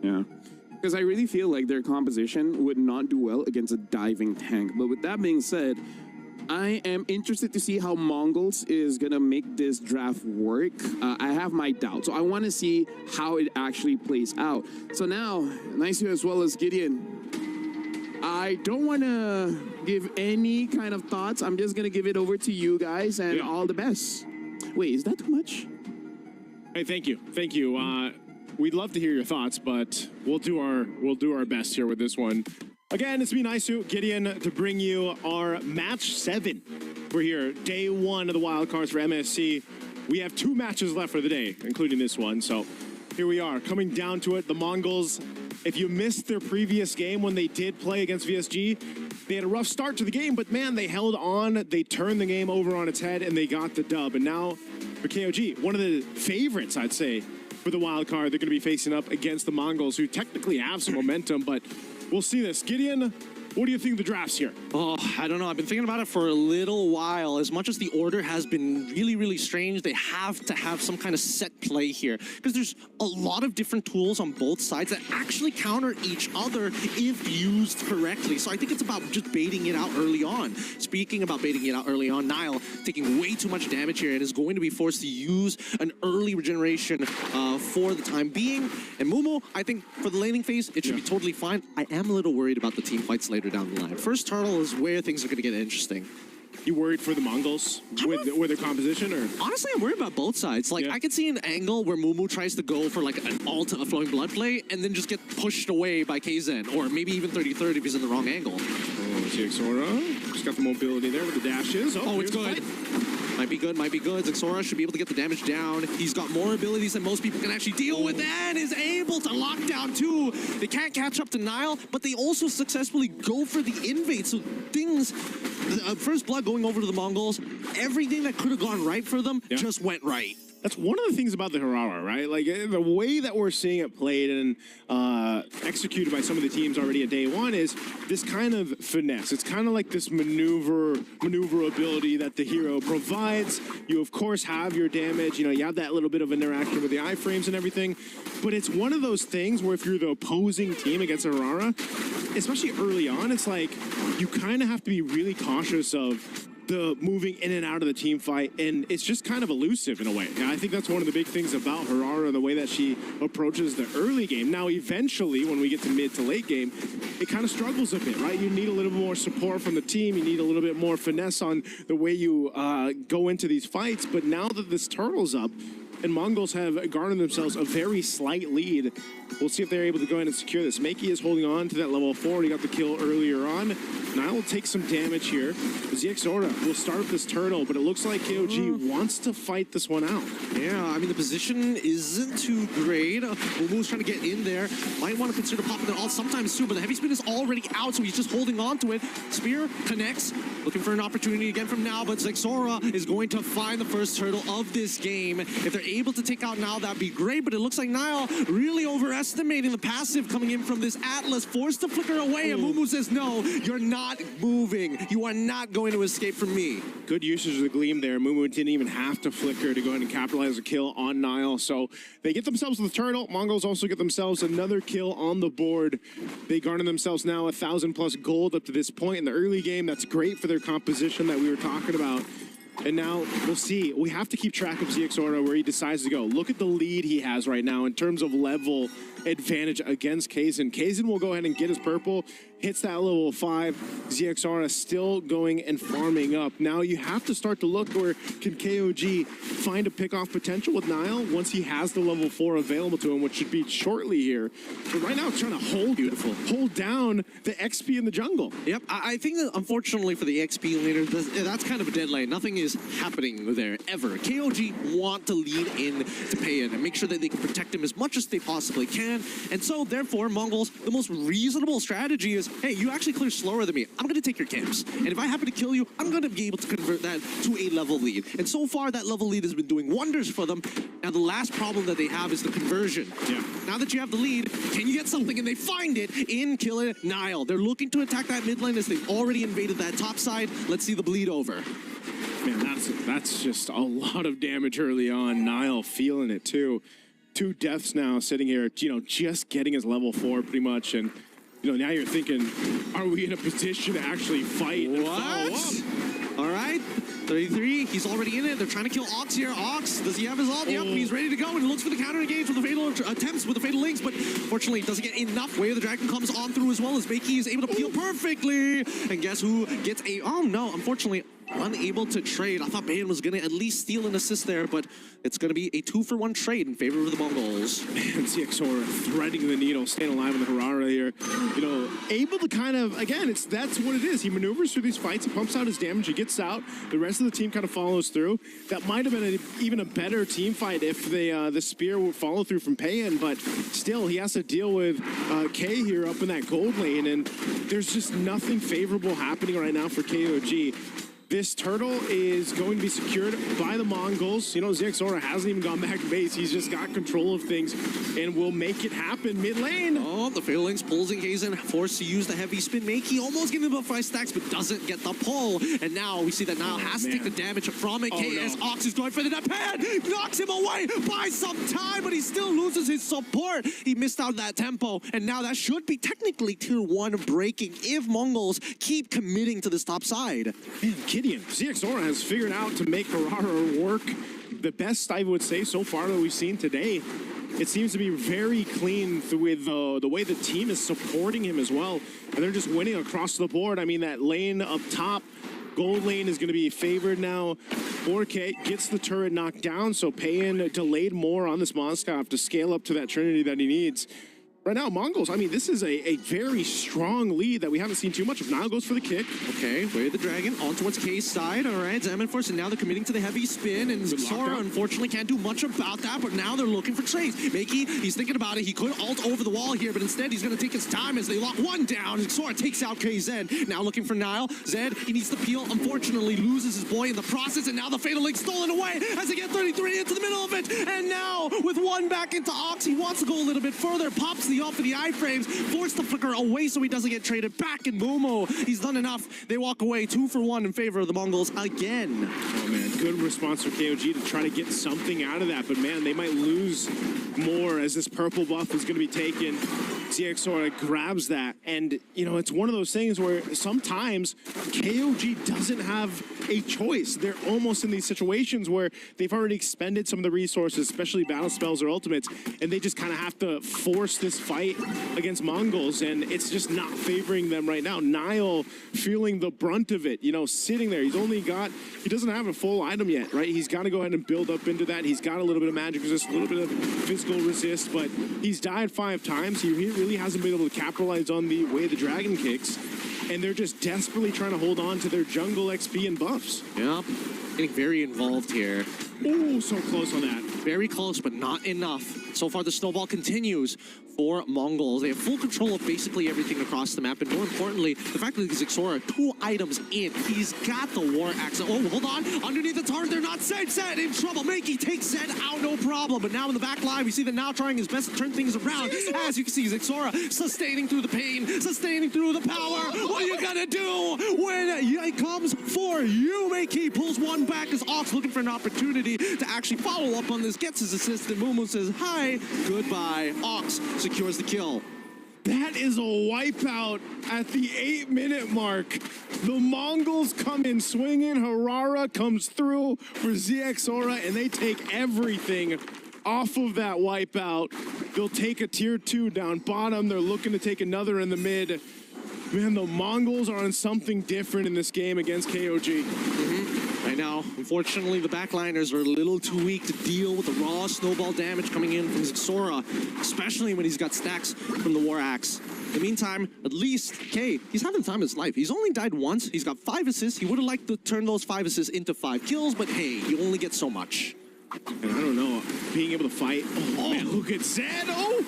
Yeah. Because I really feel like their composition would not do well against a diving tank. But with that being said, I am interested to see how Mongols is going to make this draft work. I have my doubts. So I want to see how it actually plays out. So now, Nice as well as Gideon. I don't want to give any kind of thoughts. I'm just going to give it over to you guys and all the best. Wait, is that too much? Hey, thank you. Thank you. We'd love to hear your thoughts, but we'll do our best here with this one. Again, it's me, Naisu, Gideon, to bring you our match 7. We're here, day 1 of the wildcards for MSC. We have 2 matches left for the day, including this one. So here we are, coming down to it. The Mongols, if you missed their previous game when they did play against VSG, they had a rough start to the game, but man, they held on. They turned the game over on its head, and they got the dub. And now for KOG, one of the favorites, I'd say, for the wild card, they're going to be facing up against the Mongols, who technically have some momentum, but we'll see this. Gideon, what do you think of the drafts here? Oh, I don't know. I've been thinking about it for a little while. As much as the order has been really, really strange, they have to have some kind of set play here because there's a lot of different tools on both sides that actually counter each other if used correctly. So I think it's about just baiting it out early on. Speaking about baiting it out early on, Nile taking way too much damage here and is going to be forced to use an early regeneration for the time being. And Mumu, I think for the laning phase, it should be totally fine. I am a little worried about the team fights later down the line. First turtle is where things are going to get interesting. You worried for the Mongols with their composition, or? Honestly, I'm worried about both sides. Like, I could see an angle where Mumu tries to go for like an ult, a flowing blood play, and then just get pushed away by KZen, or maybe even 30-30 if he's in the wrong angle. Oh, ZXOR just got the mobility there with the dashes. Oh, it's good. Might be good, might be good. Zexora should be able to get the damage down. He's got more abilities than most people can actually deal with and is able to lock down too. They can't catch up to Nile, but they also successfully go for the invade. So things, first blood going over to the Mongols, everything that could have gone right for them just went right. That's one of the things about the Harara, right? Like the way that we're seeing it played and executed by some of the teams already at day one is this kind of finesse. It's kind of like this maneuverability that the hero provides. You, of course, have your damage. You know, you have that little bit of interaction with the iframes and everything. But it's one of those things where if you're the opposing team against a Harara, especially early on, it's like you kind of have to be really cautious of the moving in and out of the team fight, and it's just kind of elusive in a way. And I think that's one of the big things about Harara, the way that she approaches the early game. Now, eventually, when we get to mid to late game, it kind of struggles a bit, right? You need a little more support from the team. You need a little bit more finesse on the way you go into these fights. But now that this turtle's up, and Mongols have garnered themselves a very slight lead, we'll see if they're able to go ahead and secure this. Makey is holding on to that level 4. He got the kill earlier on. Nile will take some damage here. ZXORA will start this turtle, but it looks like KOG wants to fight this one out. Yeah, I mean, the position isn't too great. Momo's trying to get in there. Might want to consider popping it all sometime soon, but the heavy spin is already out, so he's just holding on to it. Spear connects, looking for an opportunity again from now, but ZXORA is going to find the first turtle of this game. If they're able to take out Nile, that'd be great, but it looks like Nile really overestimating the passive coming in from this Atlas, forced to flicker away, and Mumu says, no, you're not moving. You are not going to escape from me. Good usage of the Gleam there. Mumu didn't even have to flicker to go ahead and capitalize a kill on Nile, so they get themselves the turtle. Mongols also get themselves another kill on the board. They garner themselves now 1,000+ gold up to this point in the early game. That's great for their composition that we were talking about. And now we'll see. We have to keep track of ZXORA where he decides to go. Look at the lead he has right now in terms of level advantage against Kaizen. Kaizen will go ahead and get his purple, hits that level 5. ZXORA still going and farming up. Now you have to start to look where can KOG find a pick-off potential with Nile once he has the level 4 available to him, which should be shortly here. But right now it's trying to hold down the XP in the jungle. Yep, I think that unfortunately for the XP laner, that's kind of a dead lane. Nothing is happening there ever. KOG want to lead in to Payan and make sure that they can protect him as much as they possibly can. And so therefore, Mongols, the most reasonable strategy is, hey, you actually clear slower than me. I'm going to take your camps. And if I happen to kill you, I'm going to be able to convert that to a level lead. And so far, that level lead has been doing wonders for them. Now, the last problem that they have is the conversion. Yeah. Now that you have the lead, can you get something? And they find it in killing Nile. They're looking to attack that mid lane as they've already invaded that top side. Let's see the bleed over. Man, that's just a lot of damage early on. Nile feeling it too. 2 deaths now sitting here, you know, just getting his level 4 pretty much. And, you know, now you're thinking, are we in a position to actually fight and follow up? All right, 33, he's already in it. They're trying to kill Ox here. Ox, does he have his ult? Yep, he's ready to go and looks for the counter engage with the fatal attempts with the fatal links, but fortunately doesn't get enough. Way the dragon comes on through as well as Makey is able to peel perfectly. And guess who gets a, oh no, unfortunately, unable to trade. I thought Bayan was going to at least steal an assist there, but it's going to be a 2-for-1 trade in favor of the Mongols. Man, ZXORA threading the needle, staying alive in the Harara here. You know, able to kind of, again, that's what it is. He maneuvers through these fights, he pumps out his damage, he gets out. The rest of the team kind of follows through. That might have been even a better team fight if the spear would follow through from Payan, but still, he has to deal with K here up in that gold lane, and there's just nothing favorable happening right now for KOG. This turtle is going to be secured by the Mongols. You know, ZXORA hasn't even gone back to base. He's just got control of things and will make it happen mid lane. Oh, the fatal links pulls in Kaizen, forced to use the heavy spin. Makey almost getting about 5 stacks, but doesn't get the pull. And now we see that Nile has to take the damage from it. KS Ox is going for the deadpan, knocks him away by some time, but he still loses his support. He missed out that tempo, and now that should be technically tier 1 breaking if Mongols keep committing to this top side. Man, Gideon, ZXORA has figured out to make Harara work the best, I would say, so far that we've seen today. It seems to be very clean with the way the team is supporting him as well. And they're just winning across the board. I mean, that lane up top, gold lane is going to be favored now. 4K gets the turret knocked down, so Payan delayed more on this Moscow to scale up to that Trinity that he needs. right now, Mongols, I mean, this is a very strong lead that we haven't seen too much of. Niall goes for the kick. Okay, way the dragon on towards K's side. All right, Xamenforce, and now they're committing to the heavy spin, and Sora unfortunately can't do much about that, but now they're looking for trades. Makey, he's thinking about it. He could ult over the wall here, but instead he's going to take his time as they lock one down. Sora takes out KZ. Now looking for Niall. Zed, he needs to peel. Unfortunately, loses his boy in the process, and now the Fatal Link stolen away as they get 33 into the middle of it. And now, with one back into Ox, he wants to go a little bit further, pops the off of the iframes, forced the flicker away so he doesn't get traded back, and Momo, he's done enough. They walk away 2 for 1 in favor of the Mongols again. Oh man, good response from KOG to try to get something out of that, but man, they might lose more as this purple buff is going to be taken. ZX sort of grabs that, and you know, it's one of those things where sometimes KOG doesn't have a choice. They're almost in these situations where they've already expended some of the resources, especially battle spells or ultimates, and they just kind of have to force this fight against Mongols, and it's just not favoring them right now. Niall feeling the brunt of it, you know, sitting there. He doesn't have a full item yet, right? He's got to go ahead and build up into that. He's got a little bit of magic resist, a little bit of physical resist, but he's died 5 times. He really hasn't been able to capitalize on the way the dragon kicks, and they're just desperately trying to hold on to their jungle XP and buffs. Yep, getting very involved here. Oh, so close on that. Very close, but not enough. So far, the snowball continues for Mongols. They have full control of basically everything across the map, and more importantly, the fact that Xixora 2 items in. He's got the War Axe. Oh, hold on. Underneath the turret, they're not safe. Zed in trouble. Makey takes Zed out, no problem. But now in the back line, we see that now trying his best to turn things around. As you can see, Xixora sustaining through the pain, sustaining through the power. What are you gonna do when it comes for you? Makey pulls one back as Ox looking for an opportunity to actually follow up on this, gets his assist, and Mumu says, hi, goodbye. Ox secures the kill. That is a wipeout at the 8-minute mark. The Mongols come in swinging. Harara comes through for ZXora, and they take everything off of that wipeout. They'll take a tier 2 down bottom. They're looking to take another in the mid. Man, the Mongols are on something different in this game against KOG. Right now, unfortunately, the backliners are a little too weak to deal with the raw snowball damage coming in from Xixora, especially when he's got stacks from the War Axe. In the meantime, at least, K, he's having the time of his life. He's only died once. He's got 5 assists. He would have liked to turn those 5 assists into 5 kills, but hey, you only get so much. And I don't know, being able to fight. Oh, man, look at Zed. Oh!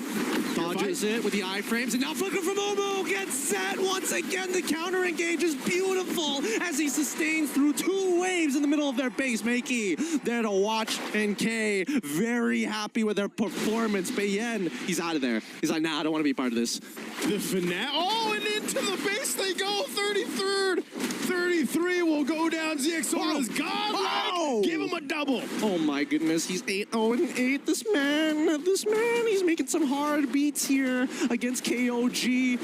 Dodges it with the iframes, and now Flicker from Momo gets Zed once again. The counter engage is beautiful as he sustains through 2 waves in the middle of their base. Makey there to watch, and K very happy with their performance. Bayen, he's out of there. He's like, nah, I don't want to be part of this. The finale. Oh, and into the base they go. 33rd. 33 will go down. ZXora's gone. Oh. Give him a double. Oh my goodness, he's 8-0-8. This man, he's making some hard beats here against KOG.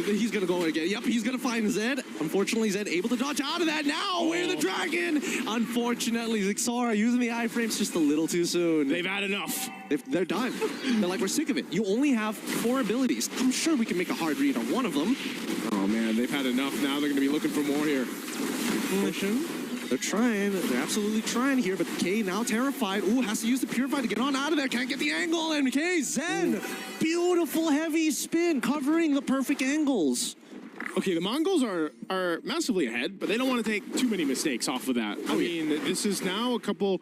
He's gonna go again. Yep, he's gonna find Zed. Unfortunately, Zed able to dodge out of that now. Where the dragon? Unfortunately, Xixora using the iframes just a little too soon. They've had enough. They're done. They're like, we're sick of it. You only have 4 abilities. I'm sure we can make a hard read on one of them. Oh man, they've had enough. Now they're gonna be looking for more here. They're trying. They're absolutely trying here, but K now terrified. Ooh, has to use the Purify to get on out of there. Can't get the angle, and K Zen. Beautiful heavy spin, covering the perfect angles. Okay, the Mongols are massively ahead, but they don't want to take too many mistakes off of that. I mean, this is now a couple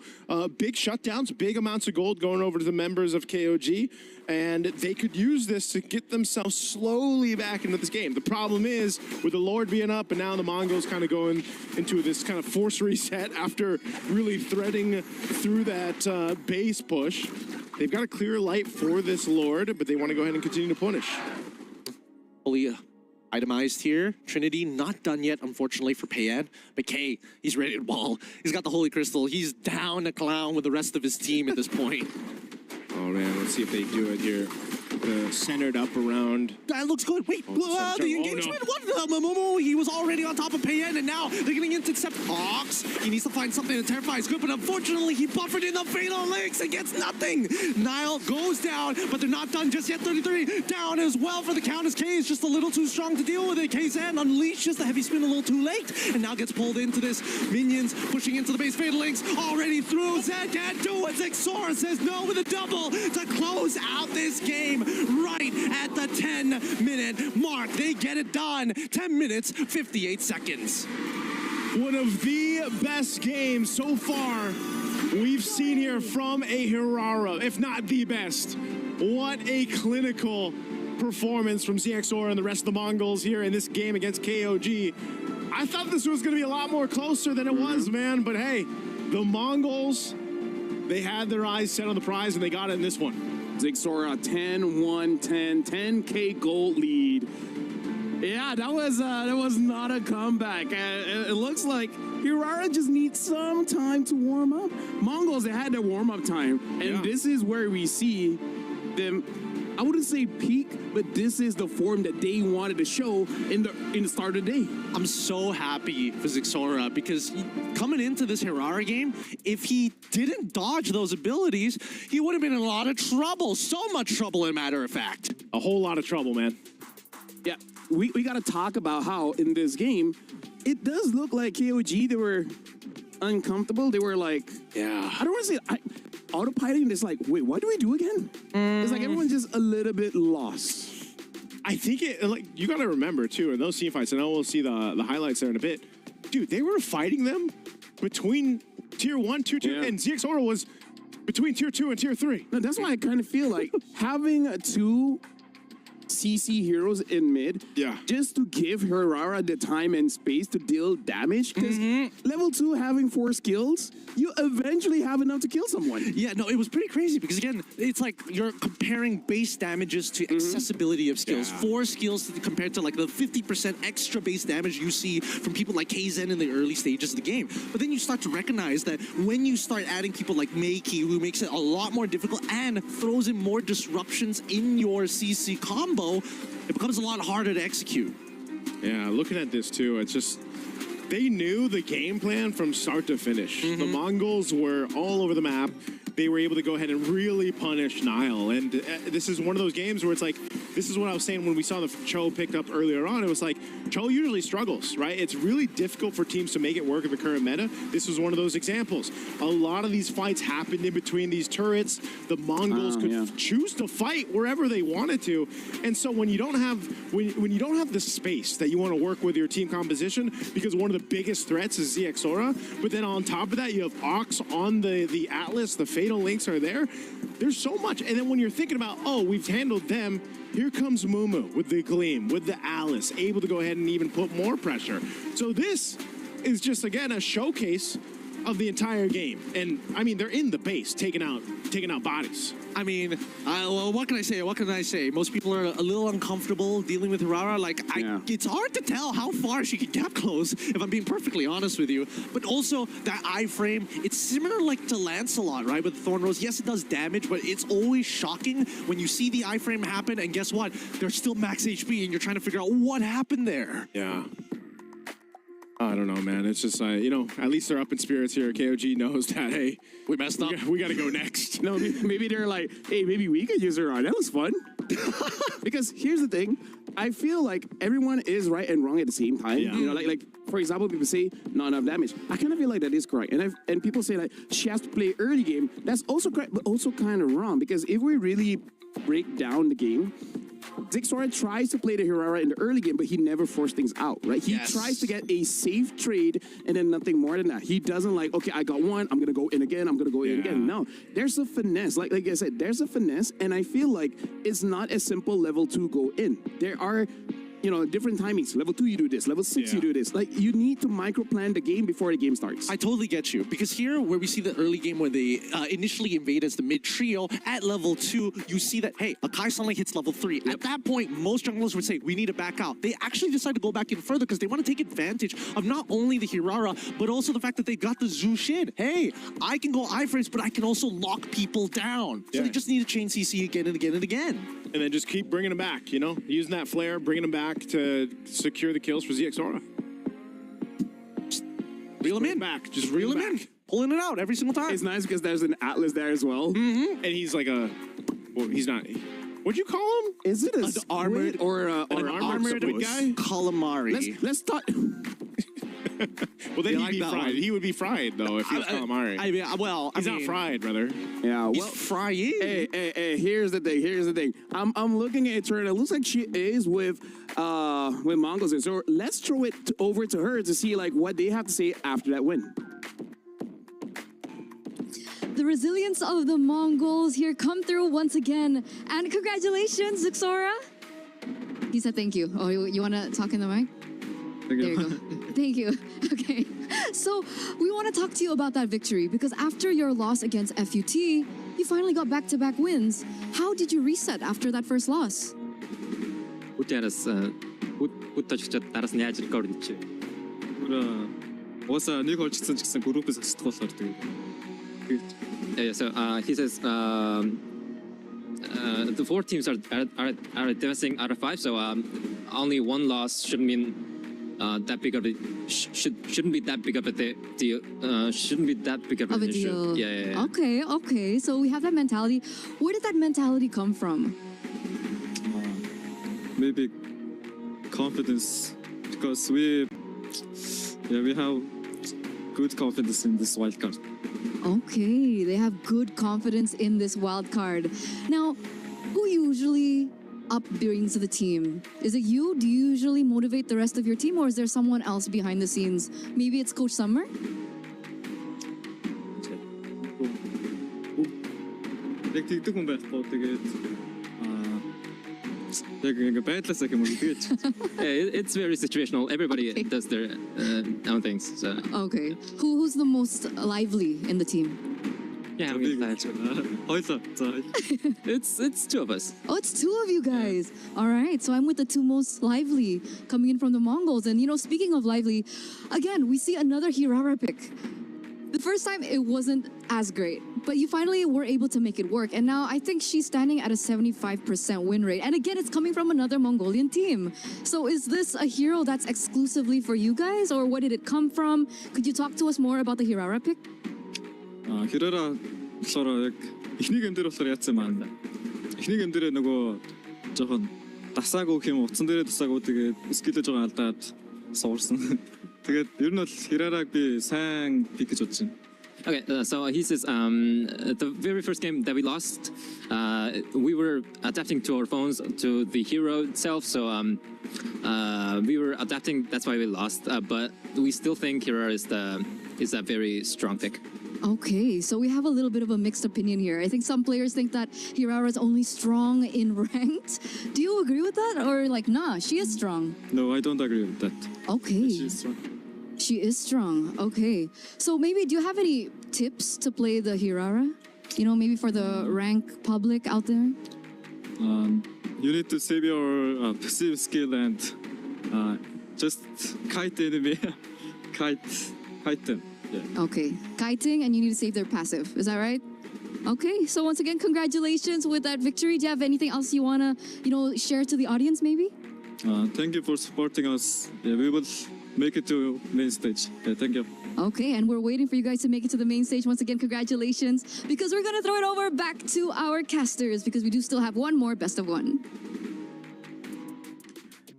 big shutdowns, big amounts of gold going over to the members of KOG, and they could use this to get themselves slowly back into this game. The problem is, with the Lord being up, and now the Mongols kind of going into this kind of force reset after really threading through that base push. They've got a clear light for this Lord, but they want to go ahead and continue to punish. Fully itemized here. Trinity not done yet, unfortunately, for Payan. But K, he's ready to ball. He's got the Holy Crystal. He's down a clown with the rest of his team at this point. Oh man, let's see if they do it here. Centered up around. That looks good. Wait, the engagement? Oh, no. What the Momo? He was already on top of Payan, and now they're getting into intercept Ox. He needs to find something to terrify his group, but unfortunately, he buffered in the Fatal Links and gets nothing. Niall goes down, but they're not done just yet. 33 down as well for the count as K is just a little too strong to deal with it. KZan unleashes the heavy spin a little too late, and now gets pulled into this. Minions pushing into the base. Fatal Links already through. Zed can't do it. Xixora says no with a double to close out this game. game right at the 10-minute mark. They get it done. 10 minutes, 58 seconds. One of the best games so far we've seen here from a Hirara, if not the best. What a clinical performance from ZXOR and the rest of the Mongols here in this game against KOG. I thought this was going to be a lot more closer than it was, man. But hey, the Mongols, they had their eyes set on the prize and they got it in this one. ZXOR 10-1-10, 10K gold lead. Yeah, that was not a comeback. It looks like Hirara just needs some time to warm up. Mongols, they had their warm-up time, and this is where we see them. I wouldn't say peak, but this is the form that they wanted to show in the start of the day. I'm so happy for ZXOR because coming into this Hirara game, if he didn't dodge those abilities, he would have been in a lot of trouble. So much trouble, as a matter of fact. A whole lot of trouble, man. Yeah, we got to talk about how in this game, it does look like KOG, they were uncomfortable. They were like, I don't want to say autopiloting. It's like, wait, what do we do again? It's like everyone's just a little bit lost. I think you got to remember too, in those team fights, I know we'll see the highlights there in a bit. Dude, they were fighting them between tier 1, tier 2, and ZXOR was between tier 2 and tier 3. No, that's why I kind of feel like having two CC heroes in mid, just to give Hirara the time and space to deal damage, because level 2 having 4 skills, you eventually have enough to kill someone. Yeah, no, it was pretty crazy because again, it's like you're comparing base damages to accessibility of skills. 4 skills compared to like the 50% extra base damage you see from people like KZen in the early stages of the game. But then you start to recognize that when you start adding people like Meiki, who makes it a lot more difficult and throws in more disruptions in your CC combo, it becomes a lot harder to execute. Yeah, looking at this too, it's just, they knew the game plan from start to finish. The Mongols were all over the map. They were able to go ahead and really punish Nile. And this is one of those games where it's like, this is what I was saying when we saw the Cho picked up earlier on. It was like, Cho usually struggles, right? It's really difficult for teams to make it work in the current meta. This was one of those examples. A lot of these fights happened in between these turrets. The Mongols could choose to fight wherever they wanted to. And so when you don't have when you don't have the space that you want to work with your team composition, because one of the biggest threats is ZXOR, but then on top of that you have Ox on the Atlas, the Fatal Links are there. There's so much. And then when you're thinking about, oh, we've handled them, here comes Mumu with the Gleam, with the Alice, able to go ahead and even put more pressure. So this is just, again, a showcase of the entire game. And, I mean, they're in the base, taking out bodies. I mean, well, what can I say? What can I say? Most people are a little uncomfortable dealing with Hirara. Like, it's hard to tell how far she can gap close, if I'm being perfectly honest with you. But also, that iframe, it's similar like to Lancelot, right? With Thorn Rose. Yes, it does damage, but it's always shocking when you see the iframe happen, and guess what? They're still max HP, and you're trying to figure out what happened there. Yeah. I don't know, man. It's just, you know, at least they're up in spirits here. KOG knows that, hey, we messed up. We got to go next. No, maybe they're like, hey, maybe we could use her on. That was fun. Because here's the thing. I feel like everyone is right and wrong at the same time. You know, like for example, people say not enough damage. I kind of feel like that is correct. And people say like she has to play early game. That's also correct, but also kind of wrong. Because if we really break down the game, ZXOR tries to play the Hirara in the early game, but he never forced things out, right? He tries to get a safe trade and then nothing more than that. He doesn't like, okay, I got one, I'm going to go in again, I'm going to go in again. No, there's a finesse. Like I said, there's a finesse, and I feel like it's not a simple level 2 go in. There are, you know, different timings. Level 2, you do this. Level 6, you do this. Like, you need to micro-plan the game before the game starts. I totally get you. Because here, where we see the early game where they initially invade as the mid-trio, at level 2, you see that, hey, Akai suddenly hits level 3. At that point, most junglers would say, we need to back out. They actually decide to go back in further because they want to take advantage of not only the Hirara, but also the fact that they got the Zushin. Hey, I can go iframes, but I can also lock people down. So they just need to chain CC again and again and again. And then just keep bringing them back, you know? Using that flare, bringing them back to secure the kills for ZXOR. Reel them in. Just reel them in. Pulling it out every single time. It's nice because there's an Atlas there as well. And he's like a... Well, he's not... What'd you call him? Is it an armored or an armored guy? Calamari. Let's talk... Well, then You he'd like be that fried. one? He would be fried though if he was calamari. He's not fried, brother. Yeah, He's well, frying. hey, here's the thing. I'm looking at her, and it looks like she is with Mongols. So let's throw it over to her to see like what they have to say after that win. The resilience of the Mongols here come through once again. And congratulations, Zixora. He said thank you. Oh, you want to talk in the mic? There you go. Thank you. Okay. So we want to talk to you about that victory because after your loss against FUT, you finally got back-to-back wins. How did you reset after that first loss? Будто дараас нь яаж рекорд хийчих. Уусаа нэг олж гисэн ч гэсэн группээс асдах болохоор тэгээд. Yeah, so he says the four teams are advancing out of 5, so only one loss shouldn't mean that big of a shouldn't be that big of a deal. Shouldn't be that big of an issue. Deal. Yeah. Okay. So we have that mentality. Where did that mentality come from? Maybe confidence because we have good confidence in this wildcard. Okay, they have good confidence in this wild card. Now, who usually brings the team? Is it you? Do you usually motivate the rest of your team, or is there someone else behind the scenes? Maybe it's Coach Summer? Яг тэгдэг хүн байхгүй тэгээд яг ингэ байдлаасаа юм уу тэгээд It's very situational. Everybody does their own things. So Okay. Who's the most lively in the team? yeah, it's two of us. Oh, it's two of you guys. All right. So I'm with the two most lively coming in from the Mongols. And, speaking of lively, again, we see another Hirara pick. The first time it wasn't as great, but you finally were able to make it work. And now I think she's standing at a 75% win rate. And again, it's coming from another Mongolian team. So is this a hero that's exclusively for you guys, or where did it come from? Could you talk to us more about the Hirara pick? Hirara болохоор яг эхний гейм дээр болохоор яатсан маань. Эхний гейм дээр нөгөө жоохон дасаагүй гэх юм утсан дээрээ дасаагүй тэгээд скиллээ жоохон алдаад суурсан. Тэгээд ер нь бол Hirarаг би сайн пик гэж бодож байна. Okay, so he says the very first game that we lost, we were adapting to our phones to the hero itself. So we were adapting. That's why we lost. But we still think Hero is a very strong pick. Okay, so we have a little bit of a mixed opinion here. I think some players think that Hirara is only strong in ranked. Do you agree with that? Or like, nah, she is strong? No, I don't agree with that. Okay. She's strong. She is strong. Okay. So maybe do you have any tips to play the Hirara? Maybe for the rank public out there? You need to save your passive skill and just kite the enemy. kite them. Yeah. Okay. Kiting, and you need to save their passive. Is that right? Okay. So once again, congratulations with that victory. Do you have anything else you want to, share to the audience maybe? Thank you for supporting us. Yeah, we will make it to main stage. Yeah, thank you. Okay, and we're waiting for you guys to make it to the main stage. Once again, congratulations, because we're going to throw it over back to our casters because we do still have one more best of one.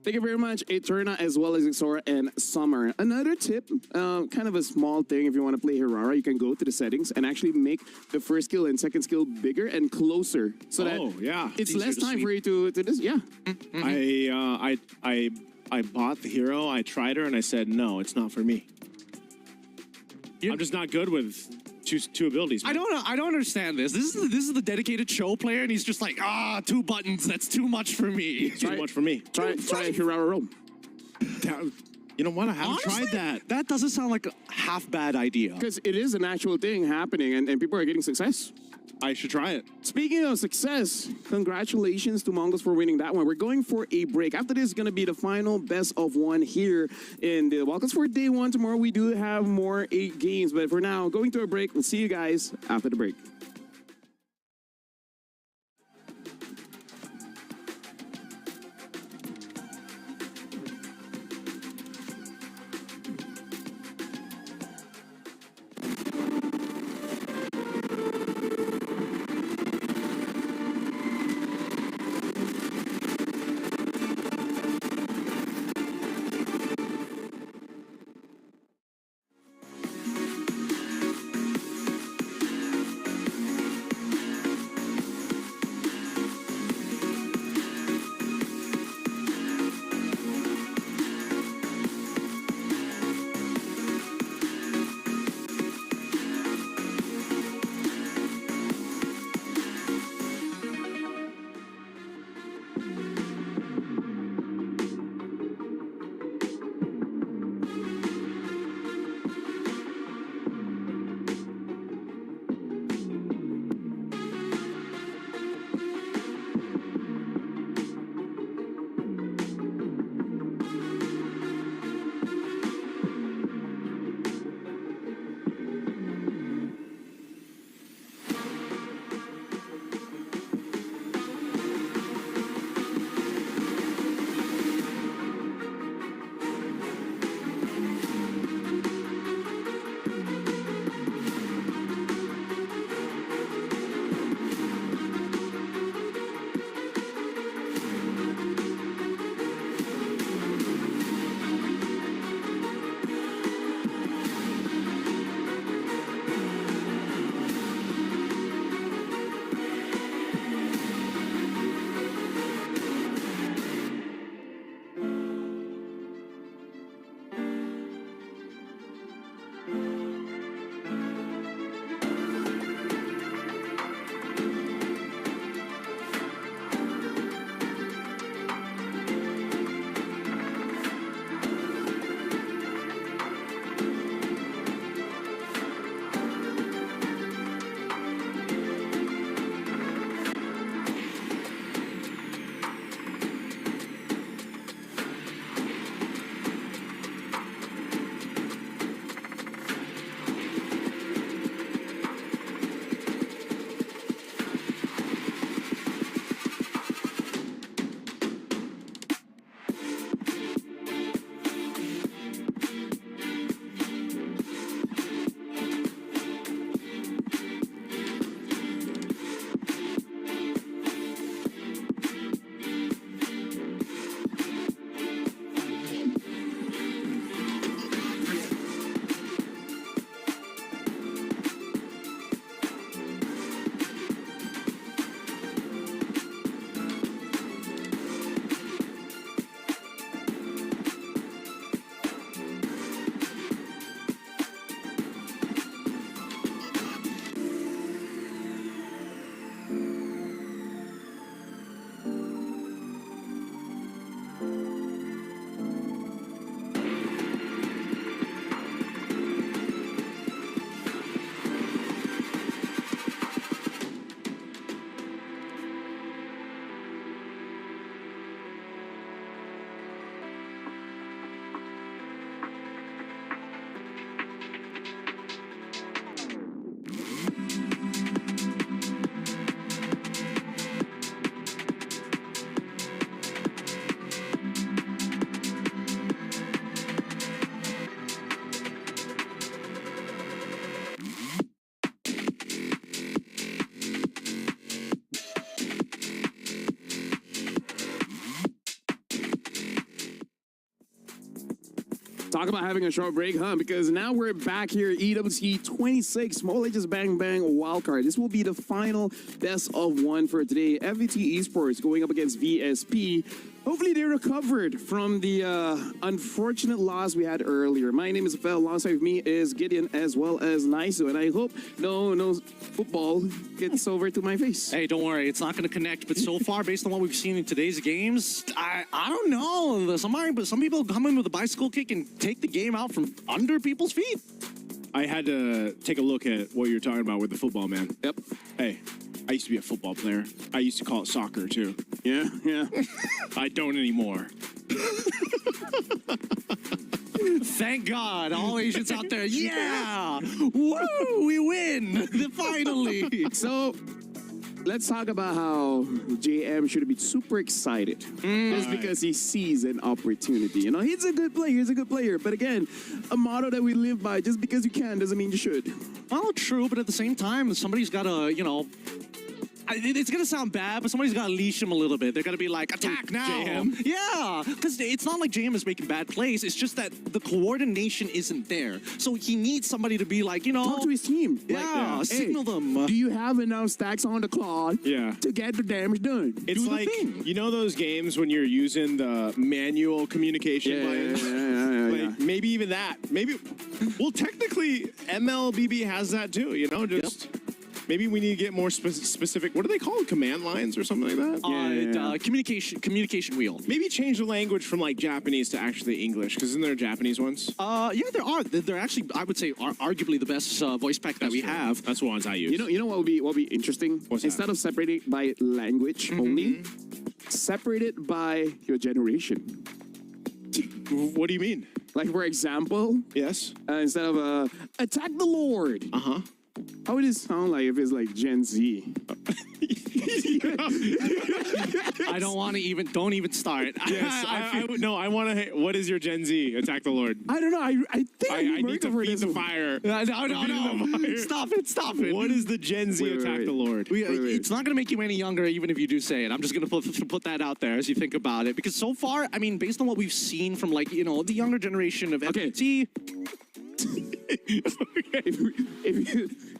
Thank you very much, Eterna, as well as Xora and Summer. Another tip, kind of a small thing, if you want to play Hirara, you can go to the settings and actually make the first skill and second skill bigger and closer, so that it's less time for you to this. Yeah. I bought the hero, I tried her, and I said, no, it's not for me. I'm just not good with two abilities. I don't understand this. This is the dedicated show player, and he's just like, 2 buttons. That's too much for me. Too much for me. Try a Hirara roll. You know what? I haven't tried that. That doesn't sound like a half bad idea. Because it is an actual thing happening, and people are getting success. I should try it. Speaking of success, congratulations to Mongols for winning that one. We're going for a break. After this is going to be the final best of one here in the Wildcards for day one. Tomorrow we do have more 8 games, but for now, going to a break. We'll see you guys after the break. Talk about having a short break, huh? Because now we're back here, EWC 26, Mobile Legends Bang Bang Wildcard. This will be the final best of one for today. FVT Esports going up against VSP. Hopefully they recovered from the unfortunate loss we had earlier. My name is Fel. Alongside me is Gideon as well as Naisu. And I hope no football gets over to my face. Hey, don't worry. It's not going to connect. But so far, based on what we've seen in today's games, I don't know. Some people come in with a bicycle kick and take the game out from under people's feet. I had to take a look at what you're talking about with the football, man. Yep. Hey, I used to be a football player. I used to call it soccer, too. Yeah. I don't anymore. Thank God. All Asians out there. Yeah. Woo! We win. Finally. So, let's talk about how JM should be super excited just because he sees an opportunity. You know, he's a good player. But again, a motto that we live by, just because you can doesn't mean you should. Well, true, but at the same time, somebody's got to, it's going to sound bad, but somebody's got to leash him a little bit. They're going to be like, attack now. JM. Yeah, because it's not like JM is making bad plays. It's just that the coordination isn't there. So he needs somebody to be like, talk to his team. Yeah, Like, signal them. Do you have enough stacks on the clock to get the damage done? It's like, you know those games when you're using the manual communication buttons? Yeah. Maybe even that. Well, technically, MLBB has that too, Maybe we need to get more specific. What do they call it? Command lines or something like that? Communication wheel. Maybe change the language from like Japanese to actually English, because isn't there Japanese ones? Yeah, there are. They're actually, I would say, are arguably the best voice pack that we have. That's the ones I use. You know what would be interesting? Instead of separating by language only, separate it by your generation. What do you mean? Like, for example, yes. Instead of attack the Lord. How would it sound like if it's like Gen Z? I don't even start. Yes, I want to. What is your Gen Z? Attack the Lord. I don't know. I think I need to feed the fire. No. Stop it. What is the Gen Z attack the Lord? It's not going to make you any younger, even if you do say it. I'm just going to put that out there as you think about it. Because so far, I mean, based on what we've seen from the younger generation of FT.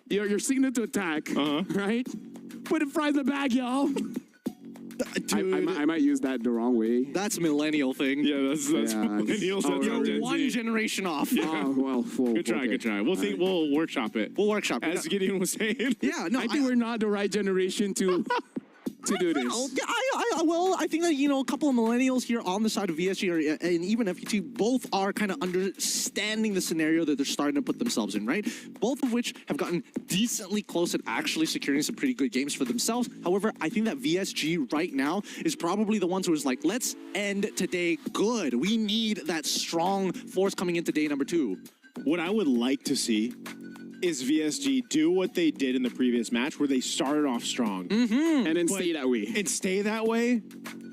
If you're signal to attack, right? Put it right in the bag, y'all. Dude, I might use that the wrong way. That's a millennial thing. Yeah, that's millennials. You're one generation off. Yeah. Oh, well, good try. We'll workshop it. We'll workshop it. As Gideon was saying. Yeah, no, I think we're not the right generation to do this. I think that, a couple of millennials here on the side of VSG and even FT both are kind of understanding the scenario that they're starting to put themselves in, right? Both of which have gotten decently close at actually securing some pretty good games for themselves. However, I think that VSG right now is probably the ones who is like, let's end today good. We need that strong force coming into day number 2. What I would like to see is VSG do what they did in the previous match, where they started off strong and then stay that way,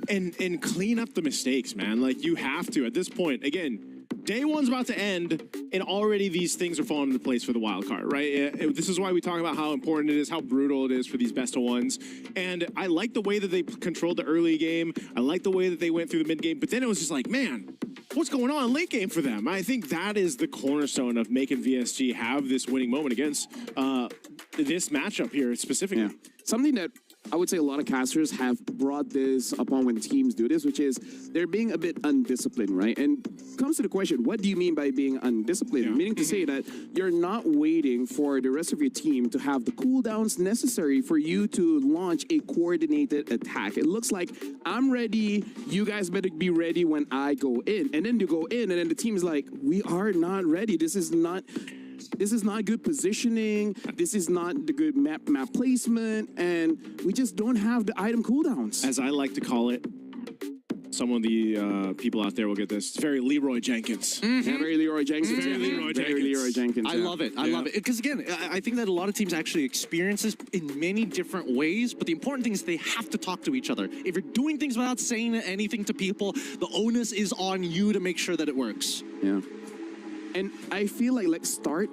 and clean up the mistakes, man. Like, you have to at this point. Again, day one's about to end, and already these things are falling into place for the wild card, right? This is why we talk about how important it is, how brutal it is for these best of ones. And I like the way that they controlled the early game. I like the way that they went through the mid game, but then it was just like, man, what's going on late game for them? I think that is the cornerstone of making VSG have this winning moment against this matchup here specifically. Yeah. Something that I would say a lot of casters have brought this upon when teams do this, which is they're being a bit undisciplined, right? And comes to the question, what do you mean by being undisciplined? Yeah. Meaning to say that you're not waiting for the rest of your team to have the cooldowns necessary for you to launch a coordinated attack. It looks like I'm ready, you guys better be ready when I go in. And then you go in, and then the team is like, we are not ready. This is not good positioning. This is not the good map placement, and we just don't have the item cooldowns. As I like to call it, some of the people out there will get this. It's very Leroy Jenkins. Yeah, very Leroy Jenkins. Very Leroy Jenkins. I love it. I love it. Because again, I think that a lot of teams actually experience this in many different ways, but the important thing is they have to talk to each other. If you're doing things without saying anything to people, the onus is on you to make sure that it works. Yeah. And I feel like let's start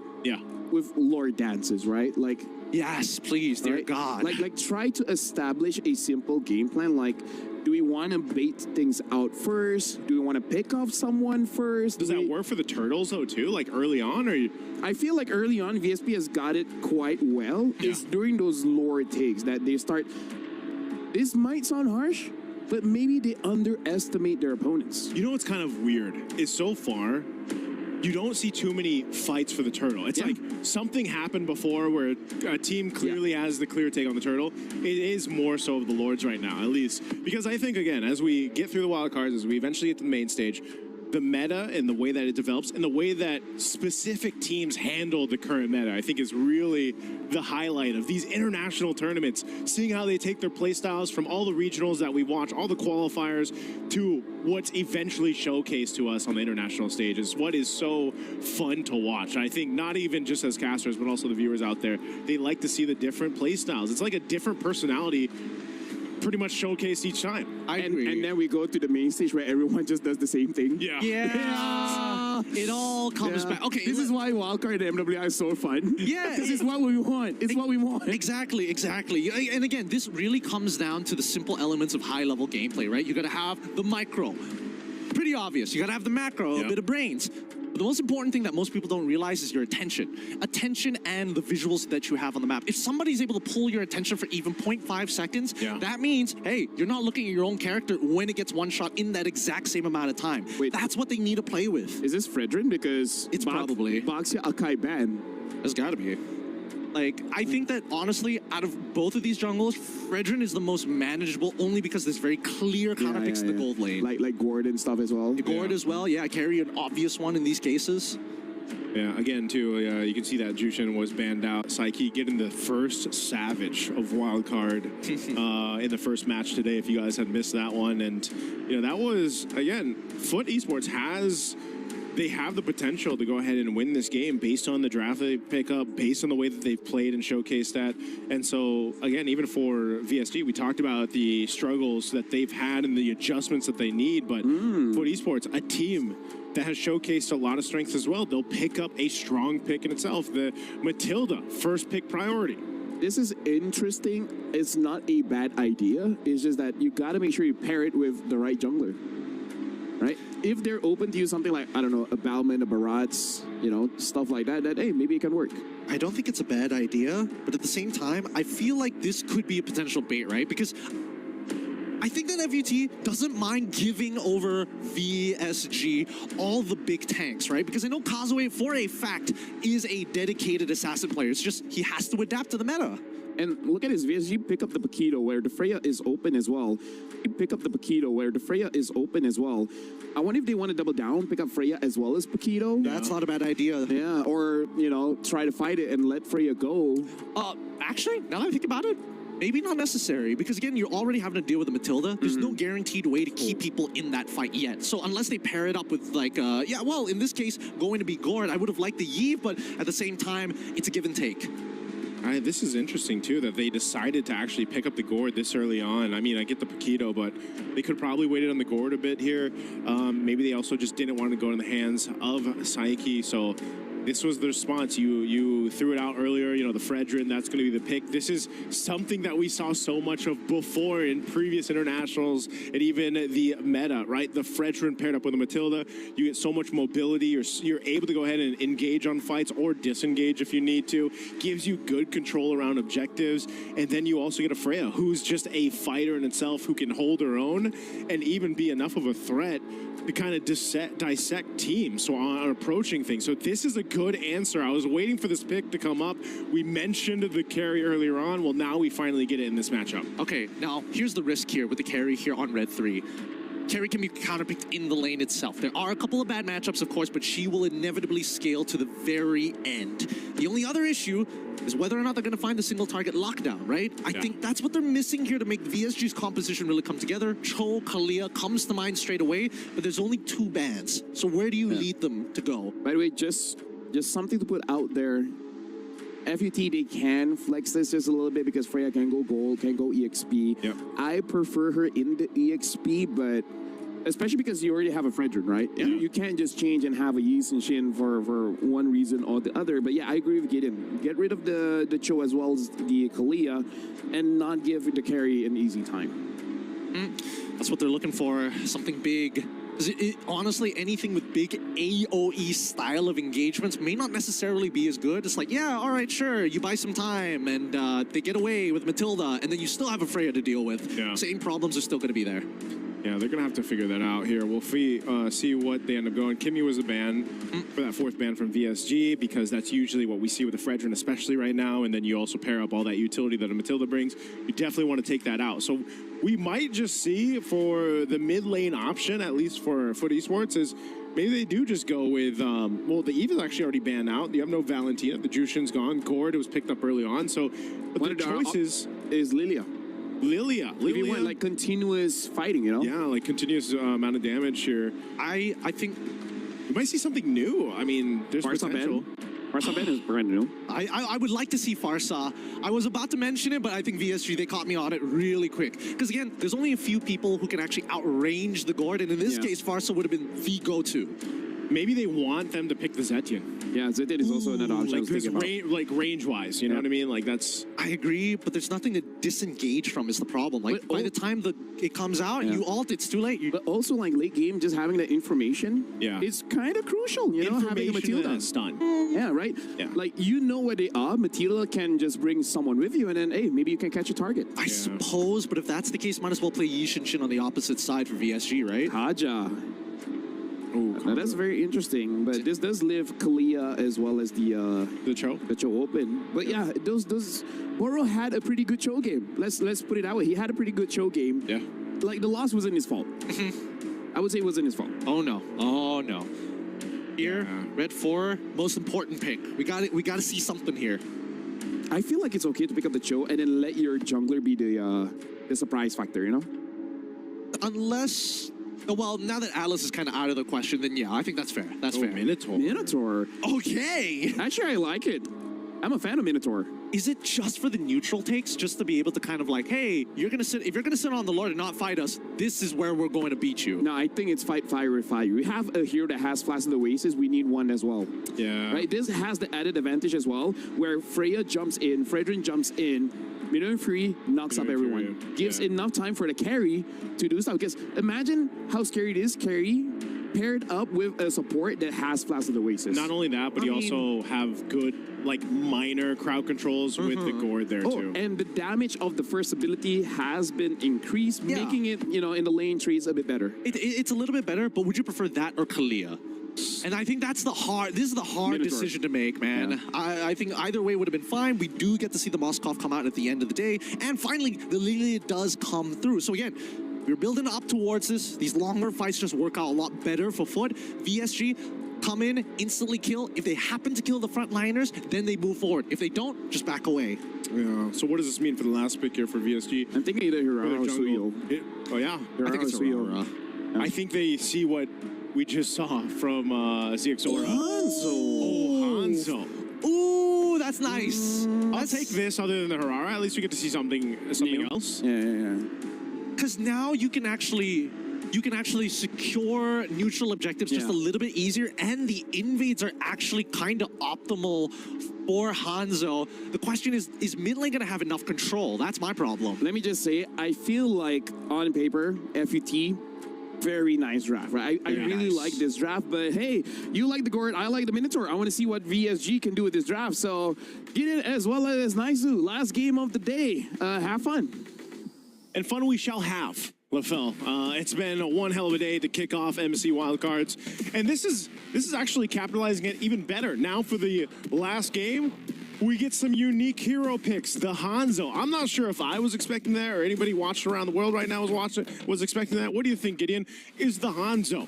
with Lord dances, right? Like, yes, please, dear God. Like try to establish a simple game plan. Like, Do we want to bait things out first? Do we want to pick off someone first? Does that work for the Turtles, though, too? Like, early on? I feel like early on, VSP has got it quite well. Yeah. It's during those lower takes that they start... This might sound harsh, but maybe they underestimate their opponents. You know what's kind of weird is so far, you don't see too many fights for the Turtle. It's like something happened before where a team clearly has the clear take on the Turtle. It is more so of the Lords right now, at least. Because I think, again, as we get through the wild cards, as we eventually get to the main stage, the meta and the way that it develops and the way that specific teams handle the current meta, I think is really the highlight of these international tournaments. Seeing how they take their play styles from all the regionals that we watch, all the qualifiers, to what's eventually showcased to us on the international stage is what is so fun to watch. I think not even just as casters, but also the viewers out there, they like to see the different play styles. It's like a different personality pretty much showcased each time. I agree. And then we go to the main stage where everyone just does the same thing. Yeah. It all comes back. Okay. This is why Wildcard and MWI is so fun. Yeah. This is what we want. It's what we want. Exactly. And again, this really comes down to the simple elements of high-level gameplay, right? You got to have the micro. Pretty obvious. You got to have the macro, a bit of brains. But the most important thing that most people don't realize is your attention. Attention and the visuals that you have on the map. If somebody's able to pull your attention for even 0.5 seconds, that means, hey, you're not looking at your own character when it gets one shot in that exact same amount of time. Wait, that's what they need to play with. Is this Fredrin? Because it's probably Boxia Akai ban. There's got to be. Like, I think that, honestly, out of both of these jungles, Fredrin is the most manageable only because there's very clear counter picks in the gold lane. Like Gord and stuff as well. Gord as well, carry an obvious one in these cases. Yeah, again, too, you can see that Jushin was banned out. Psyche getting the first Savage of Wildcard in the first match today, if you guys had missed that one. And, that was, again, Foot Esports they have the potential to go ahead and win this game based on the draft they pick up, based on the way that they've played and showcased that. And so, again, even for VSG, we talked about the struggles that they've had and the adjustments that they need. But Foot Esports, a team that has showcased a lot of strengths as well, they'll pick up a strong pick in itself. The Matilda, first pick priority. This is interesting. It's not a bad idea. It's just that you got to make sure you pair it with the right jungler. Right? If they're open to use something like, I don't know, a Bauman, a Barats, stuff like that, hey, maybe it can work. I don't think it's a bad idea, but at the same time, I feel like this could be a potential bait, right? Because I think that FUT doesn't mind giving over VSG all the big tanks, right? Because I know Kazuya, for a fact, is a dedicated assassin player. It's just he has to adapt to the meta. And look at his VSG pick up the Paquito where the Freya is open as well. Pick up the Paquito where the Freya is open as well. I wonder if they want to double down, pick up Freya as well as Paquito. That's not a bad idea. Yeah, or, try to fight it and let Freya go. Actually, now that I think about it, maybe not necessary. Because again, you're already having to deal with the Matilda. There's no guaranteed way to keep people in that fight yet. So unless they pair it up with like, in this case, going to be Gord, I would have liked the Yve, but at the same time, it's a give and take. This is interesting, too, that they decided to actually pick up the Gord this early on. I mean, I get the Paquito, but they could probably waited on the Gord a bit here. Maybe they also just didn't want to go in the hands of Psyche, so this was the response. You threw it out earlier, the Fredrin, that's going to be the pick. This is something that we saw so much of before in previous internationals and even the meta, right? The Fredrin paired up with the Matilda. You get so much mobility. You're able to go ahead and engage on fights or disengage if you need to. Gives you good control around objectives. And then you also get a Freya, who's just a fighter in itself, who can hold her own and even be enough of a threat to kind of dissect teams on approaching things. So this is a good answer. I was waiting for this pick to come up. We mentioned the carry earlier on. Well, now we finally get it in this matchup. Okay, now here's the risk here with the carry here on Red 3. Carry can be counterpicked in the lane itself. There are a couple of bad matchups, of course, but she will inevitably scale to the very end. The only other issue is whether or not they're going to find the single target lockdown, right? I think that's what they're missing here to make VSG's composition really come together. Cho, Kalia comes to mind straight away, but there's only 2 bans. So where do you lead them to go? By the way, just something to put out there. FUT, they can flex this just a little bit because Freya can go gold, can go EXP. Yep. I prefer her in the EXP, but especially because you already have a Fredrin, right? Yeah. You can't just change and have a Yeast and Shin for one reason or the other. But yeah, I agree with Gideon. Get rid of the Cho as well as the Kalia and not give the carry an easy time. That's what they're looking for, something big. Honestly, anything with big AoE style of engagements may not necessarily be as good. It's like, yeah, all right, sure, you buy some time, and they get away with Matilda, and then you still have a Freya to deal with. Yeah. Same problems are still going to be there. Yeah, they're going to have to figure that out here. We'll see what they end up going. Kimmy was a ban for that 4th ban from VSG because that's usually what we see with the Fredrin, especially right now. And then you also pair up all that utility that a Matilda brings. You definitely want to take that out. So we might just see for the mid lane option, at least for Foot Esports, is maybe they do just go with, well, the Eve is actually already banned out. You have no Valentina. The Jushin's gone. Gord was picked up early on. So the choices is Lilia. Lilia. If you want like continuous fighting, you know? Yeah, like continuous amount of damage here. I think we might see something new. I mean, there's potential. Farsa Ben is brand new. I would like to see Farsa. I was about to mention it, but I think VSG, they caught me on it really quick. Because again, there's only a few people who can actually outrange the Gord, and in this case, Farsa would have been the go-to. Maybe they want them to pick the Zetian. Yeah, Zetian is also another option. Like range-wise, you know what I mean? Like that's. I agree, but there's nothing to disengage from is the problem. Like by the time it comes out, you ult, it's too late. But also like late game, just having that information, is kind of crucial. You know, having a Matilda stun. Yeah, right. Yeah. Like you know where they are. Matilda can just bring someone with you, and then hey, maybe you can catch a target. I suppose, but if that's the case, might as well play Yi Shin on the opposite side for VSG, right? Haja. Now that's very interesting, but this does leave Kalia as well as the Cho open. But yeah, those Boro had a pretty good Cho game. Let's put it that way. He had a pretty good Cho game. Yeah. Like the loss wasn't his fault. I would say it wasn't his fault. Oh no. Oh no. Here, Red 4, most important pick. We got to see something here. I feel like it's okay to pick up the Cho and then let your jungler be the surprise factor, you know? Unless, well, now that Alice is kind of out of the question, then yeah, I think that's fair. That's fair. Minotaur. Okay. Actually, I like it. I'm a fan of Minotaur. Is it just for the neutral takes, just to be able to kind of like, hey, if you're gonna sit on the Lord and not fight us, this is where we're going to beat you? No, I think it's fight fire with fire. We have a hero that has Flash in the Oasis. We need one as well. Yeah. Right. This has the added advantage as well, where Freya jumps in, Fredrin jumps in, Minion Free knocks up everyone. Gives enough time for the carry to do stuff. Because imagine how scary it is, carry paired up with a support that has Flash in the Oasis. Not only that, but you also have good, like, minor crowd controls with the Gord there, too. And the damage of the first ability has been increased, making it, you know, in the lane trees a bit better. It's a little bit better, but would you prefer that or Kalia? And I think that's this is the hard decision to make, man. Yeah. I think either way would have been fine. We do get to see the Moskov come out at the end of the day. And finally, the Lilia does come through. So again, we're building up towards this. These longer fights just work out a lot better for Foot. VSG come in, instantly kill. If they happen to kill the frontliners, then they move forward. If they don't, just back away. Yeah. So what does this mean for the last pick here for VSG? I'm thinking either Hirara or Suyo. Oh yeah? I think it's Suyo. I think they see what we just saw from ZXORA. Hanzo. Ooh, that's nice. I'll take this other than the Hirara. At least we get to see something else. Yeah. Because now you can actually secure neutral objectives just a little bit easier, and the invades are actually kind of optimal for Hanzo. The question is mid lane going to have enough control? That's my problem. Let me just say, I feel like on paper, FUT, very nice draft, right? I really like this draft, but hey, you like the Gord, I like the Minotaur. I want to see what VSG can do with this draft, so get it as well as Naisu. Last game of the day. Have fun. And fun we shall have, LaFell. It's been one hell of a day to kick off MSC Wildcards. And this is actually capitalizing it even better. Now for the last game, we get some unique hero picks. The Hanzo. I'm not sure if I was expecting that or anybody watching around the world right now was expecting that. What do you think, Gideon? Is the Hanzo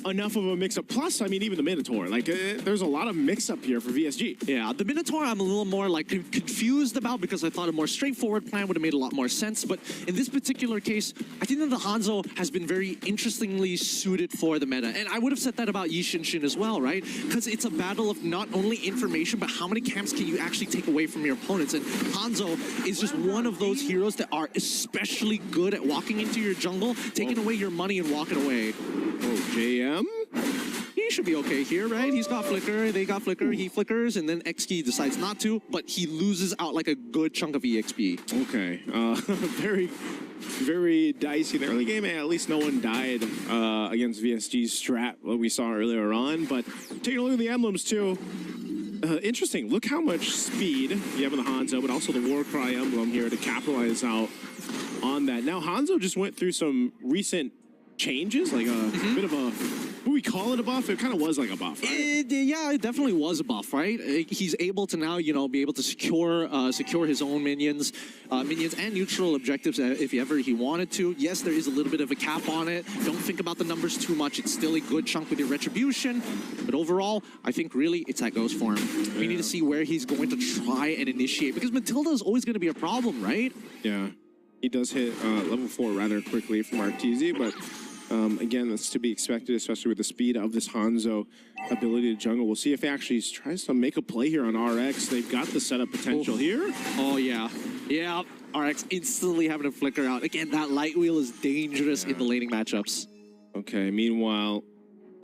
enough of a mix-up? Plus, I mean, even the Minotaur. Like, there's a lot of mix-up here for VSG. Yeah, the Minotaur I'm a little more, like, confused about because I thought a more straightforward plan would have made a lot more sense. But in this particular case, I think that the Hanzo has been very interestingly suited for the meta. And I would have said that about Yi Shin as well, right? Because it's a battle of not only information, but how many camps can you actually take away from your opponents. And Hanzo is just one of those heroes that are especially good at walking into your jungle, taking away your money and walking away. Oh, JM? He should be okay here, right? He's got Flicker, they got Flicker, he flickers, and then XG decides not to, but he loses out like a good chunk of EXP. Okay, very, very dicey in the early game. At least no one died against VSG's strat, what we saw earlier on. But taking a look at the emblems, too. Interesting. Look how much speed you have in the Hanzo, but also the Warcry emblem here to capitalize out on that. Now, Hanzo just went through some recent changes, like a bit of a, would we call it a buff? It kind of was like a buff, right? Yeah, it definitely was a buff, right? He's able to now, you know, be able to secure his own minions and neutral objectives if ever he wanted to. Yes, there is a little bit of a cap on it. Don't think about the numbers too much. It's still a good chunk with your retribution. But overall, I think really it's that goes for him. We need to see where he's going to try and initiate, because Matilda is always going to be a problem, right? Yeah. He does hit level 4 rather quickly from Arteezy, but again, that's to be expected, especially with the speed of this Hanzo ability to jungle. We'll see if he actually tries to make a play here on RX. They've got the setup potential here. Oh, yeah. Yeah, RX instantly having to flicker out. Again, that light wheel is dangerous in the laning matchups. Okay, meanwhile,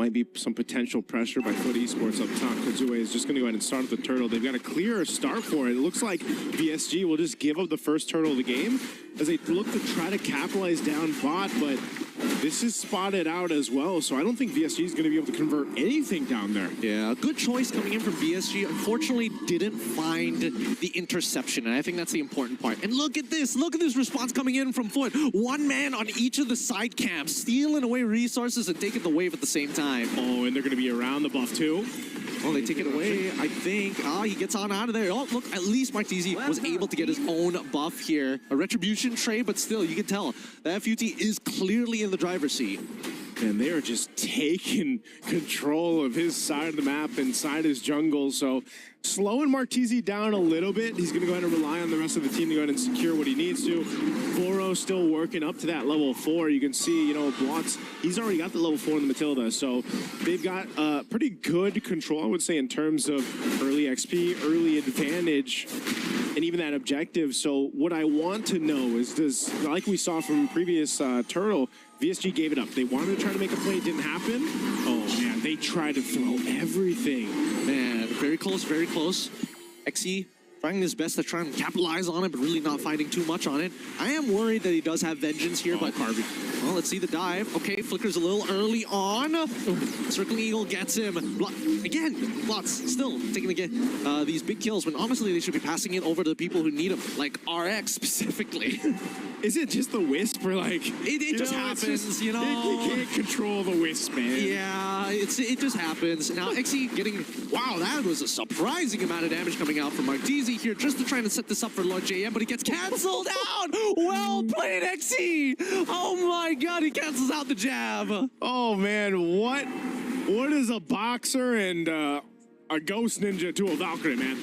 might be some potential pressure by Foot Esports up top. Kazue is just going to go ahead and start with the turtle. They've got a clear start for it. It looks like VSG will just give up the first turtle of the game as they look to try to capitalize down bot, but this is spotted out as well, so I don't think VSG is going to be able to convert anything down there. Yeah, good choice coming in from VSG. Unfortunately, didn't find the interception, and I think that's the important part. And look at this response coming in from Foot. One man on each of the side camps, stealing away resources and taking the wave at the same time. Oh, and they're going to be around the buff too. Oh, they take it away, I think. He gets on out of there. Oh, look, at least Marteezy was able to get his own buff here. A retribution trade, but still, you can tell that FUT is clearly in the driver's seat. And they are just taking control of his side of the map inside his jungle. So slowing Marteezy down a little bit. He's going to go ahead and rely on the rest of the team to go ahead and secure what he needs to. Boro still working up to that level 4. You can see, you know, Blotz, he's already got the level 4 in the Matilda. So they've got pretty good control, I would say, in terms of early XP, early advantage, and even that objective. So what I want to know is, does, like we saw from previous Turtle, VSG gave it up. They wanted to try to make a play. It didn't happen. Oh, man, they tried to throw everything. Man, very close, very close. XE trying his best to try and capitalize on it, but really not finding too much on it. I am worried that he does have vengeance here, but Harvey. Well, let's see the dive. Okay, flickers a little early on. Circling Eagle gets him. Again, Blotz still taking again these big kills, when honestly they should be passing it over to the people who need them, like RX specifically. Is it just the wisp, or like it just happens, you know? You can't control the wisp, man. Yeah, it just happens. Now XE getting, wow, that was a surprising amount of damage coming out from Marteezy here, just to try to set this up for Lord JM, but he gets canceled out. Well played, XE. Oh my God, he cancels out the jab. Oh man, what is a boxer and a ghost ninja to a Valkyrie, man?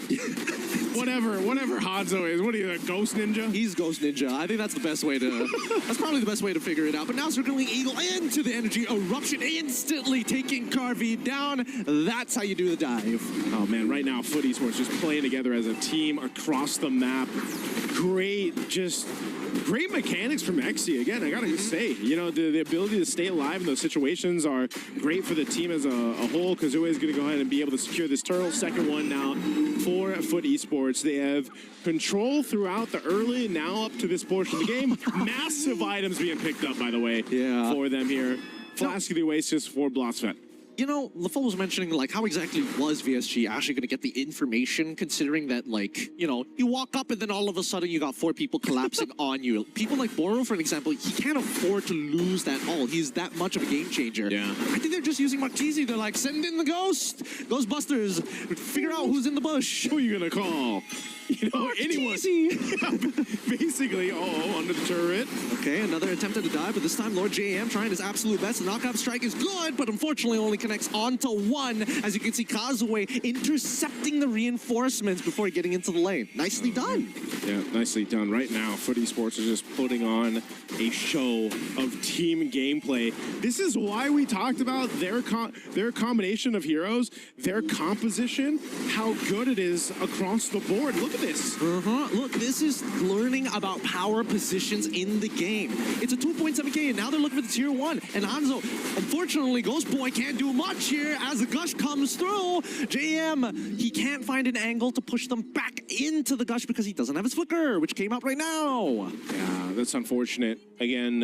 Whatever Hanzo is, what are you, a ghost ninja? He's ghost ninja. I think that's the best way to, that's probably the best way to figure it out. But now circling Eagle into the energy eruption, instantly taking Carvey down. That's how you do the dive. Oh man, right now Foot Esports just playing together as a team across the map. Great mechanics from XE. Again, I gotta say, you know, the ability to stay alive in those situations are great for the team as a whole. Kazue is gonna go ahead and be able to secure this turtle. Second one now for Foot Esports. They have control throughout the early, now up to this portion of the game. Massive items being picked up, by the way, for them here. Flask of the Oasis for Blossvet. You know, LaFoe was mentioning, like, how exactly was VSG actually going to get the information, considering that, like, you know, you walk up and then all of a sudden you got 4 people collapsing on you. People like Boro, for example, he can't afford to lose that all. He's that much of a game changer. Yeah. I think they're just using Marteezy. They're like, send in the ghost. Ghostbusters. Figure out who's in the bush. Who are you going to call? You know, anyone. Basically, under the turret. Okay, another attempt at a dive, but this time Lord JM trying his absolute best. The knockout strike is good, but unfortunately only connects onto 1. As you can see, Kazue intercepting the reinforcements before getting into the lane. Nicely done. Yeah, nicely done. Right now, Foot Esports is just putting on a show of team gameplay. This is why we talked about their combination of heroes, their composition, how good it is across the board. Look at this. Look, this is learning about power positions in the game. It's a 2.7K, and now they're looking for the tier 1. And Hanzo, unfortunately, Ghost Boy can't do much here as the gush comes through. JM, he can't find an angle to push them back into the gush because he doesn't have his Flicker, which came out right now. Yeah, that's unfortunate. Again,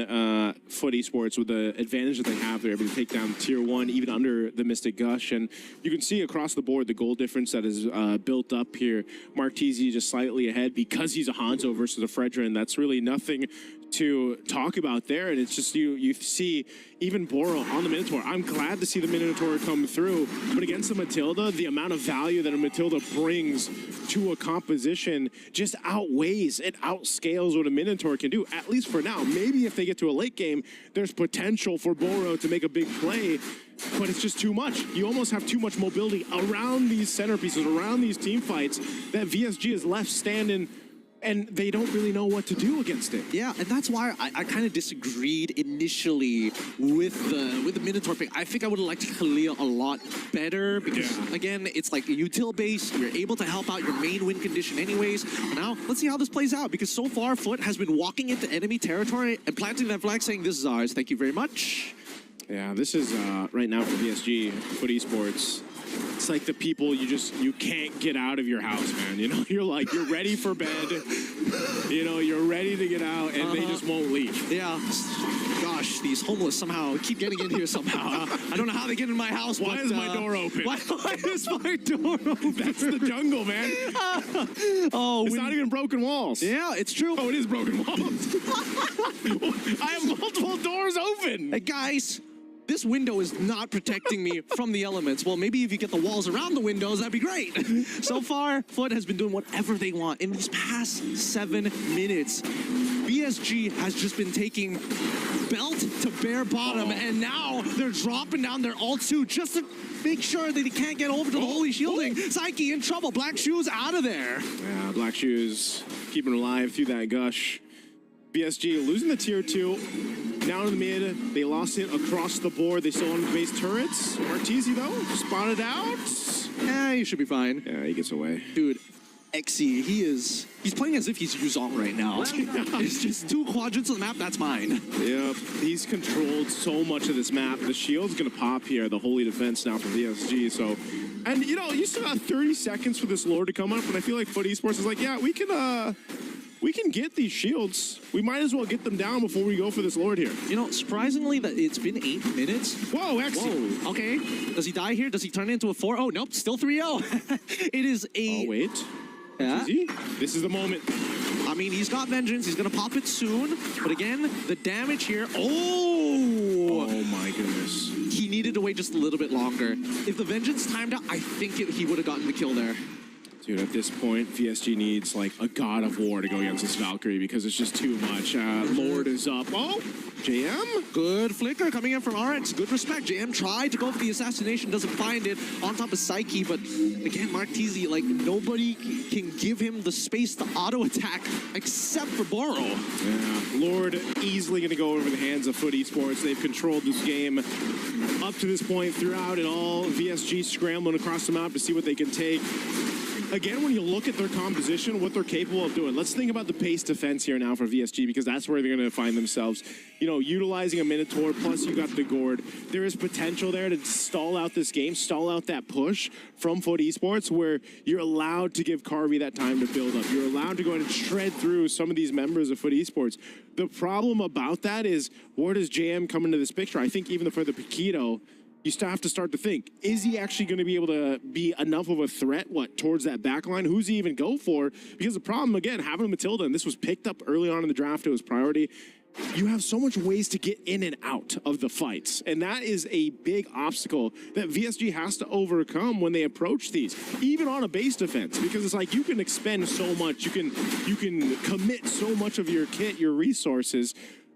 Foot Esports, with the advantage that they have, they're able to take down Tier 1, even under the Mystic Gush. And you can see across the board the goal difference that is built up here. Martese just slightly ahead because he's a Hanzo versus a Fredrin. That's really nothing to talk about there. And it's just you see even Boro on the Minotaur. I'm glad to see the Minotaur come through. But against the Matilda, the amount of value that a Matilda brings to a composition just outweighs, it outscales what a Minotaur can do, at least for now. Maybe if they get to a late game, there's potential for Boro to make a big play, but it's just too much. You almost have too much mobility around these centerpieces, around these team fights, that VSG is left standing, and they don't really know what to do against it. Yeah, and that's why I kind of disagreed initially with the Minotaur pick. I think I would have liked Khalil a lot better because, again, it's like a util base. You're able to help out your main win condition anyways. But now, let's see how this plays out, because so far, Foot has been walking into enemy territory and planting that flag saying, this is ours, thank you very much. Yeah, this is, right now for VSG, Foot Esports, it's like the people you can't get out of your house, man. You know, you're ready for bed. You know, you're ready to get out, and they just won't leave. Yeah. Gosh, these homeless somehow keep getting in here somehow. I don't know how they get in my house. Why is my door open? Why is my door open? That's the jungle, man. It's not even broken walls. Yeah, it's true. Oh, it is broken walls. I have multiple doors open. Hey, guys. This window is not protecting me from the elements. Well, maybe if you get the walls around the windows, that'd be great. So far, Foot has been doing whatever they want. In these past 7 minutes, BSG has just been taking belt to bare bottom, and now they're dropping down their ult too, just to make sure that he can't get over to the Holy Shielding. Psyche in trouble. Black Shoes out of there. Yeah, Black Shoes keeping alive through that gush. BSG losing the tier 2. Down in the mid, they lost it across the board. They still on base turrets. Martese, though, spotted out. Yeah, he should be fine. Yeah, he gets away. Dude, Xe, he's playing as if he's Yuzong right now. It's just 2 quadrants of the map, that's mine. Yep, he's controlled so much of this map. The shield's gonna pop here, the holy defense now for VSG, so. And, you know, you still got 30 seconds for this lore to come up, and I feel like Foot Esports is like, yeah, we can get these shields. We might as well get them down before we go for this lord here. You know, surprisingly, that it's been 8 minutes. Whoa, Xe. Whoa, okay. Does he die here? Does he turn into a 4? Oh, nope, still 3-0. It is a... Oh, wait. Yeah? This is the moment. I mean, he's got vengeance. He's going to pop it soon. But again, the damage here... Oh! Oh, my goodness. He needed to wait just a little bit longer. If the vengeance timed out, I think he would have gotten the kill there. Dude, at this point, VSG needs like a god of war to go against this Valkyrie because it's just too much. Lord is up. Oh, JM. Good flicker coming in from RX. Good respect. JM tried to go for the assassination, doesn't find it on top of Psyche, but again, Martese, like nobody can give him the space to auto attack except for Boro. Yeah, Lord easily going to go over the hands of Foot Esports. They've controlled this game up to this point throughout it all. VSG scrambling across the map to see what they can take. Again, when you look at their composition, what they're capable of doing, let's think about the base defense here now for VSG, because that's where they're going to find themselves. You know, utilizing a Minotaur, plus you got the Gourd. There is potential there to stall out this game, stall out that push from Foot Esports, where you're allowed to give Carvey that time to build up. You're allowed to go in and shred through some of these members of Foot Esports. The problem about that is, where does JM come into this picture? I think even for the Paquito, you still have to start to think, is he actually going to be able to be enough of a threat, towards that back line? Who's he even go for? Because the problem, again, having Matilda, and this was picked up early on in the draft, it was priority, you have so much ways to get in and out of the fights. And that is a big obstacle that VSG has to overcome when they approach these, even on a base defense, because it's like you can expend so much, you can commit so much of your kit, your resources,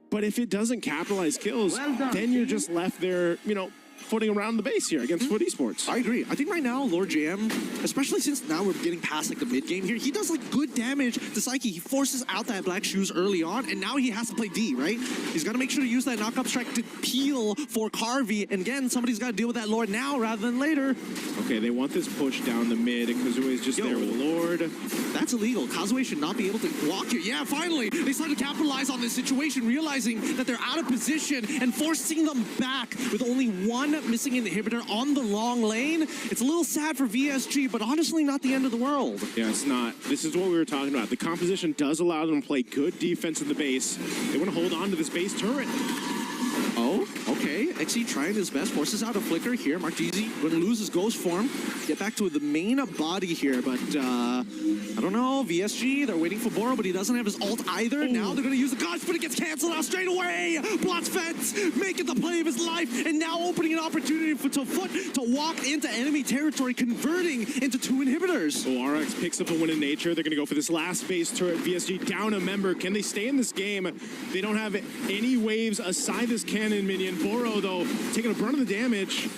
but if it doesn't capitalize kills, then you're just left there, you know, footing around the base here against Foot Esports. I agree. I think right now, Lord JM, especially since now we're getting past like the mid game here, he does like good damage to Psyche. He forces out that Black Shoes early on, and now he has to play D, right? He's got to make sure to use that knock-up strike to peel for Carvey. And again, somebody's got to deal with that Lord now rather than later. Okay, they want this push down the mid, and Kazue is just there with the Lord. That's illegal. Kazue should not be able to walk here. Yeah, finally, they started to capitalize on this situation, realizing that they're out of position and forcing them back with only one one missing inhibitor on the long lane. It's a little sad for VSG, but honestly not the end of the world. Yeah, it's not. This is what we were talking about. The composition does allow them to play good defense in the base. They want to hold on to this base turret. Oh, okay. XE trying his best, forces out a flicker here. Martese going to lose his ghost form. Get back to the main body here, but I don't know. VSG, they're waiting for Boro, but he doesn't have his ult either. Ooh. Now they're going to use the Gods, but it gets canceled out straight away. Blotz Fence making the play of his life, and now opening an opportunity for Foot to walk into enemy territory, converting into 2 inhibitors. Oh, RX picks up a win in nature. They're going to go for this last base turret. VSG down a member. Can they stay in this game? They don't have any waves aside this cannon minion. Boro, though, taking a brunt of the damage.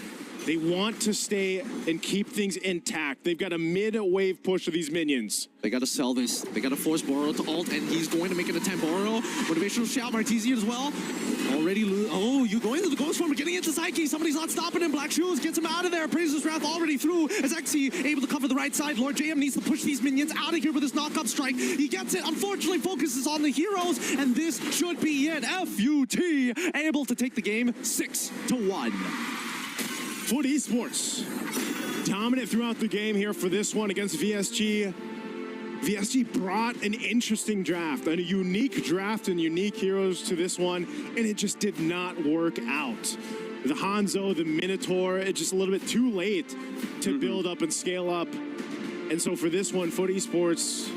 They want to stay and keep things intact. They've got a mid-wave push of these minions. They got to sell this. They got to force Boro to ult, and he's going to make an attempt. Boro, motivational shout, Martese as well. Already oh, you going to the ghost form, getting into Psyche. Somebody's not stopping him. Black Shoes gets him out of there. Praises Wrath already through as XE able to cover the right side. Lord JM needs to push these minions out of here with his knock-up strike. He gets it. Unfortunately, focuses on the heroes, and this should be it. FUT able to take the game 6-1. Foot Esports dominant throughout the game here for this one against VSG. VSG brought an interesting draft, a unique draft and unique heroes to this one, and it just did not work out. The Hanzo, the Minotaur, it's just a little bit too late to build up and scale up. And so for this one, Foot Esports,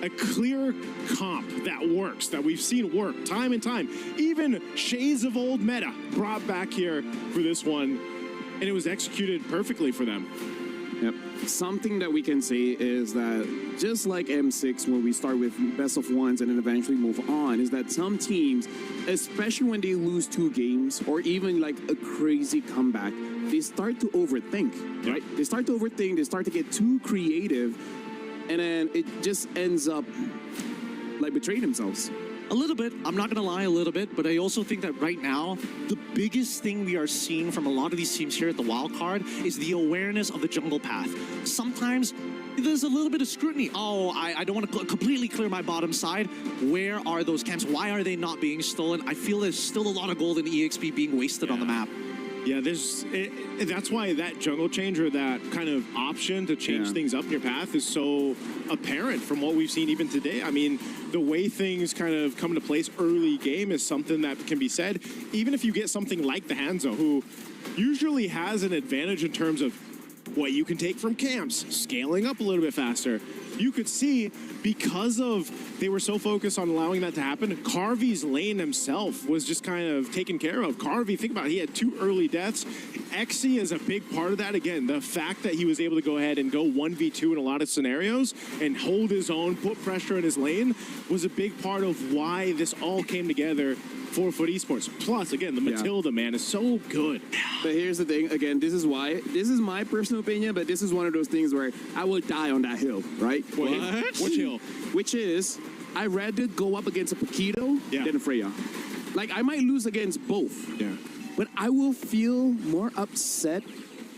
a clear comp that works, that we've seen work time and time. Even shades of old meta brought back here for this one. And it was executed perfectly for them. Yep. Something that we can say is that just like M6, where we start with best of ones and then eventually move on, is that some teams, especially when they lose 2 games or even like a crazy comeback, they start to overthink, right? They start to overthink, they start to get too creative, and then it just ends up like betraying themselves. A little bit. I'm not going to lie, a little bit. But I also think that right now, the biggest thing we are seeing from a lot of these teams here at the Wildcard is the awareness of the jungle path. Sometimes there's a little bit of scrutiny. Oh, I don't want to completely clear my bottom side. Where are those camps? Why are they not being stolen? I feel there's still a lot of gold in EXP being wasted on the map. Yeah, that's why that jungle change or that kind of option to change things up in your path is so apparent from what we've seen even today. I mean, the way things kind of come into place early game is something that can be said. Even if you get something like the Hanzo, who usually has an advantage in terms of what you can take from camps, scaling up a little bit faster. You could see, because of they were so focused on allowing that to happen, Carvy's lane himself was just kind of taken care of. Carvey, think about it, he had 2 early deaths. XE is a big part of that. Again, the fact that he was able to go ahead and go 1v2 in a lot of scenarios and hold his own, put pressure in his lane, was a big part of why this all came together for Foot Esports. Plus, again, the Matilda, man, is so good. But here's the thing, again, this is my personal opinion, but this is one of those things where I will die on that hill, right? What? Which hill? Which is, I'd rather go up against a Paquito than a Freya. Like, I might lose against both. Yeah. But I will feel more upset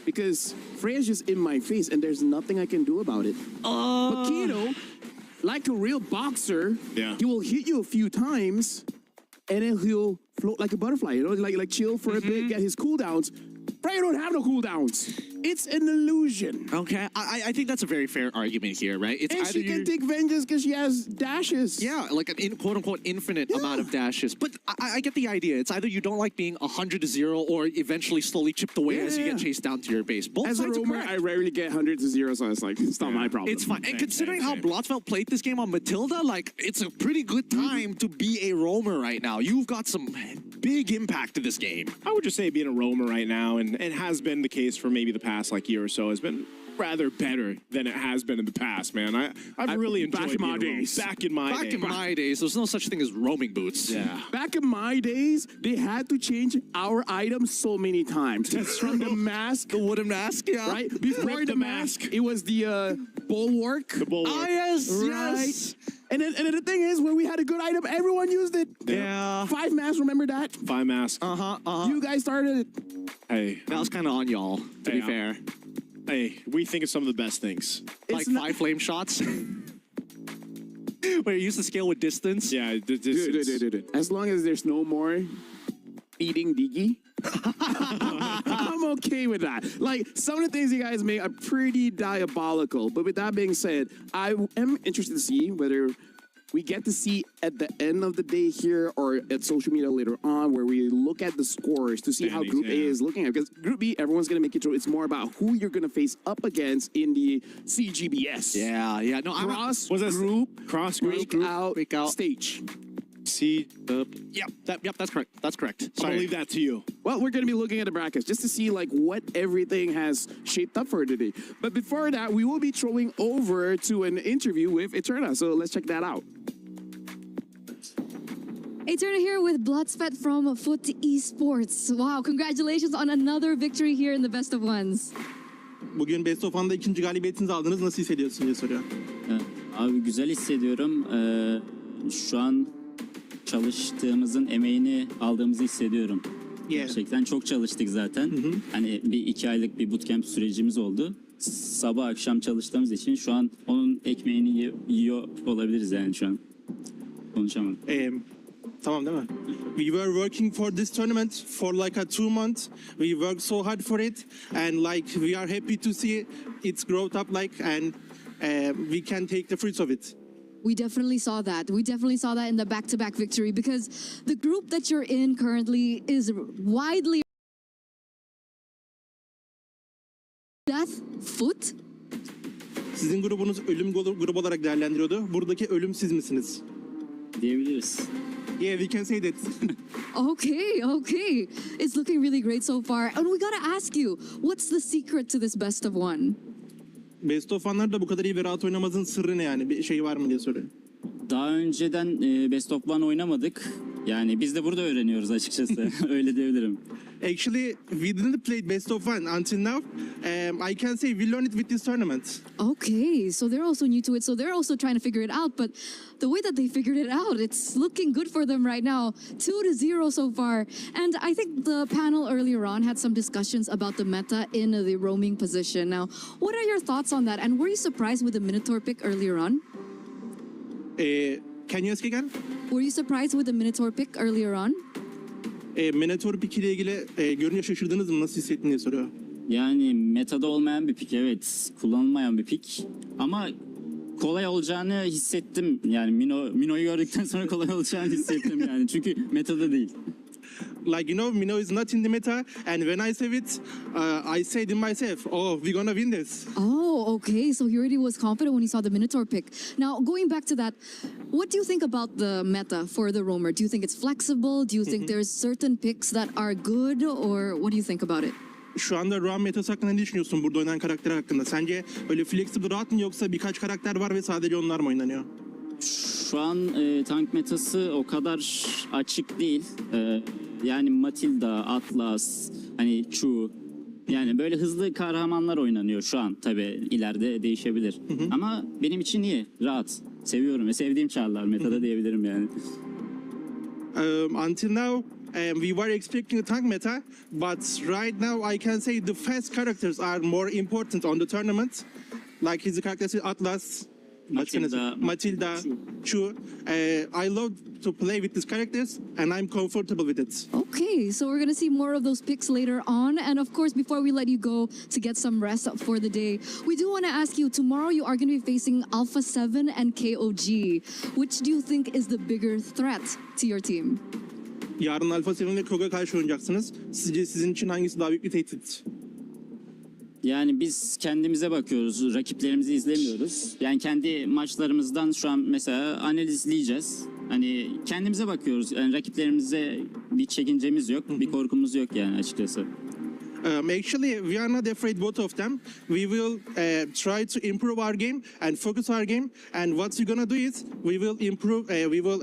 because Freya's just in my face and there's nothing I can do about it. Paquito, like a real boxer, he will hit you a few times and then he'll float like a butterfly, you know, like chill for a bit, get his cooldowns. Freya don't have no cooldowns. It's an illusion. Okay, I think that's a very fair argument here, right? It's and she can take vengeance because she has dashes. Yeah, like an quote-unquote infinite amount of dashes. But I get the idea. It's either you don't like being 100-0 or eventually slowly chipped away as you get chased down to your base. Both as sides a roamer, I rarely get 100-0, so it's like, it's not my problem. It's fine. And considering how Blotzfeld played this game on Matilda, like, it's a pretty good time to be a roamer right now. You've got some big impact to this game. I would just say being a roamer right now, and it has been the case for maybe the past like year or so, has been rather better than it has been in the past, man. I've really enjoyed back in my days. Back in my days, there's no such thing as roaming boots. Yeah. Back in my days, they had to change our items so many times. That's from the mask, the wooden mask, right? Before the mask, it was the bulwark. The bulwark. Ah, yes, right. yes. And then the thing is, when we had a good item, everyone used it. Yeah. 5 masks, remember that? 5 masks. You guys started it. Hey. That was kind of on y'all, to be fair. Hey, we think of some of the best things. Like 5 flame shots. Where you use the scale with distance. Yeah, Dude. As long as there's no more eating Diggy, I'm okay with that. Like, some of the things you guys make are pretty diabolical. But with that being said, I am interested to see whether we get to see at the end of the day here or at social media later on where we look at the scores to see how Group A is looking at. Because Group B, everyone's going to make it through. It's more about who you're going to face up against in the CGBS. Yeah. No, cross group breakout stage. Yep, that's correct. That's correct. I'm going to leave that to you. Well, we're going to be looking at the brackets just to see like what everything has shaped up for today. But before that, we will be throwing over to an interview with Eterna. So let's check that out. Eterna here with Bloodspat from Foot Esports. Wow, congratulations on another victory here in the Best of Ones. Bugün Best of One'da ikinci galibiyetinizi aldınız. Nasıl hissediyorsun diye soruyor. Abi güzel hissediyorum. Şu an çalıştığımızın emeğini aldığımızı hissediyorum. Gerçekten çok çalıştık zaten. Hani bir 2 aylık bir bootcamp sürecimiz oldu. Sabah akşam çalıştığımız için şu an onun ekmeğini yiyor olabiliriz yani şu an. Konuşamadım. Tamam değil mi? We were working for this tournament for like 2 months. We worked so hard for it, and like we are happy to see it's growth up like, and we can take the fruits of it. We definitely saw that. We definitely saw that in the back-to-back victory because the group that you're in currently is widely Death Foot. Sizin grubunuz ölüm grubu olarak değerlendiriyordu. Buradaki ölüm siz misiniz? Diyebiliriz. Yeah, we can say that. Okay. It's looking really great so far. And we gotta ask you, what's the secret to this Best of One? Best of One'larda bu kadar iyi ve rahat oynamanızın sırrı ne yani? Bir şey var mı diye soruyor. Daha önceden Best of One oynamadık. Yani biz de burada öğreniyoruz açıkçası. Öyle diyebilirim. Actually, we didn't play Best of One until now. I can say we learned it with this tournament. Okay, so they're also new to it. So they're also trying to figure it out. But the way that they figured it out, it's looking good for them right now. 2-0 so far. And I think the panel earlier on had some discussions about the meta in the roaming position. Now, what are your thoughts on that? And were you surprised with the Minotaur pick earlier on? Can you ask again? Were you surprised with the Minotaur pick earlier on? Minotaur pick ile ilgili görünce şaşırdınız mı? Nasıl hissettin diye soruyor. Yani metada olmayan bir pick, evet. Kullanılmayan bir pick. Ama kolay olacağını hissettim. Yani Mino'yu gördükten sonra kolay olacağını hissettim yani. Çünkü metada değil. Like, you know, Mino is not in the meta, and when I say it, I say to myself, oh, we're gonna win this. Oh, okay. So he already was confident when he saw the Minotaur pick. Now, going back to that, what do you think about the meta for the roamer? Do you think it's flexible? Do you think there's certain picks that are good, or what do you think about it? Şu anda roam metası hakkında ne düşünüyorsun burada oynanan karakter hakkında? Sence öyle flexible rahat mı yoksa birkaç karakter var ve sadece onlar mı oynanıyor? Şu an tank metası o kadar açık değil. Yani Matilda, Atlas, hani Chu, yani böyle hızlı kahramanlar oynanıyor şu an. Tabii ileride değişebilir. Ama benim için iyi, rahat. Seviyorum ve sevdiğim çarlar metada diyebilirim yani. Until now, we were expecting a tank meta, but right now I can say the fast characters are more important on the tournament. Like his characters Atlas, Matilda, Chu. I love to play with these characters, and I'm comfortable with it. Okay, so we're going to see more of those picks later on. And of course, before we let you go to get some rest for the day, we do want to ask you, tomorrow you are going to be facing Alpha 7 and KOG. Which do you think is the bigger threat to your team? Yarın Alpha 7 ve KOG'a karşı oynayacaksınız. Sizce sizin için hangisi daha büyük bir tehdit? Yani biz kendimize bakıyoruz, rakiplerimizi izlemiyoruz. Yani kendi maçlarımızdan şu an mesela analizleyeceğiz. Hani kendimize bakıyoruz. Yani rakiplerimize bir çekincemiz yok, bir korkumuz yok yani açıkçası. Actually, we are not afraid both of them. We will try to improve our game and focus our game. And what we're gonna do is we will improve. We will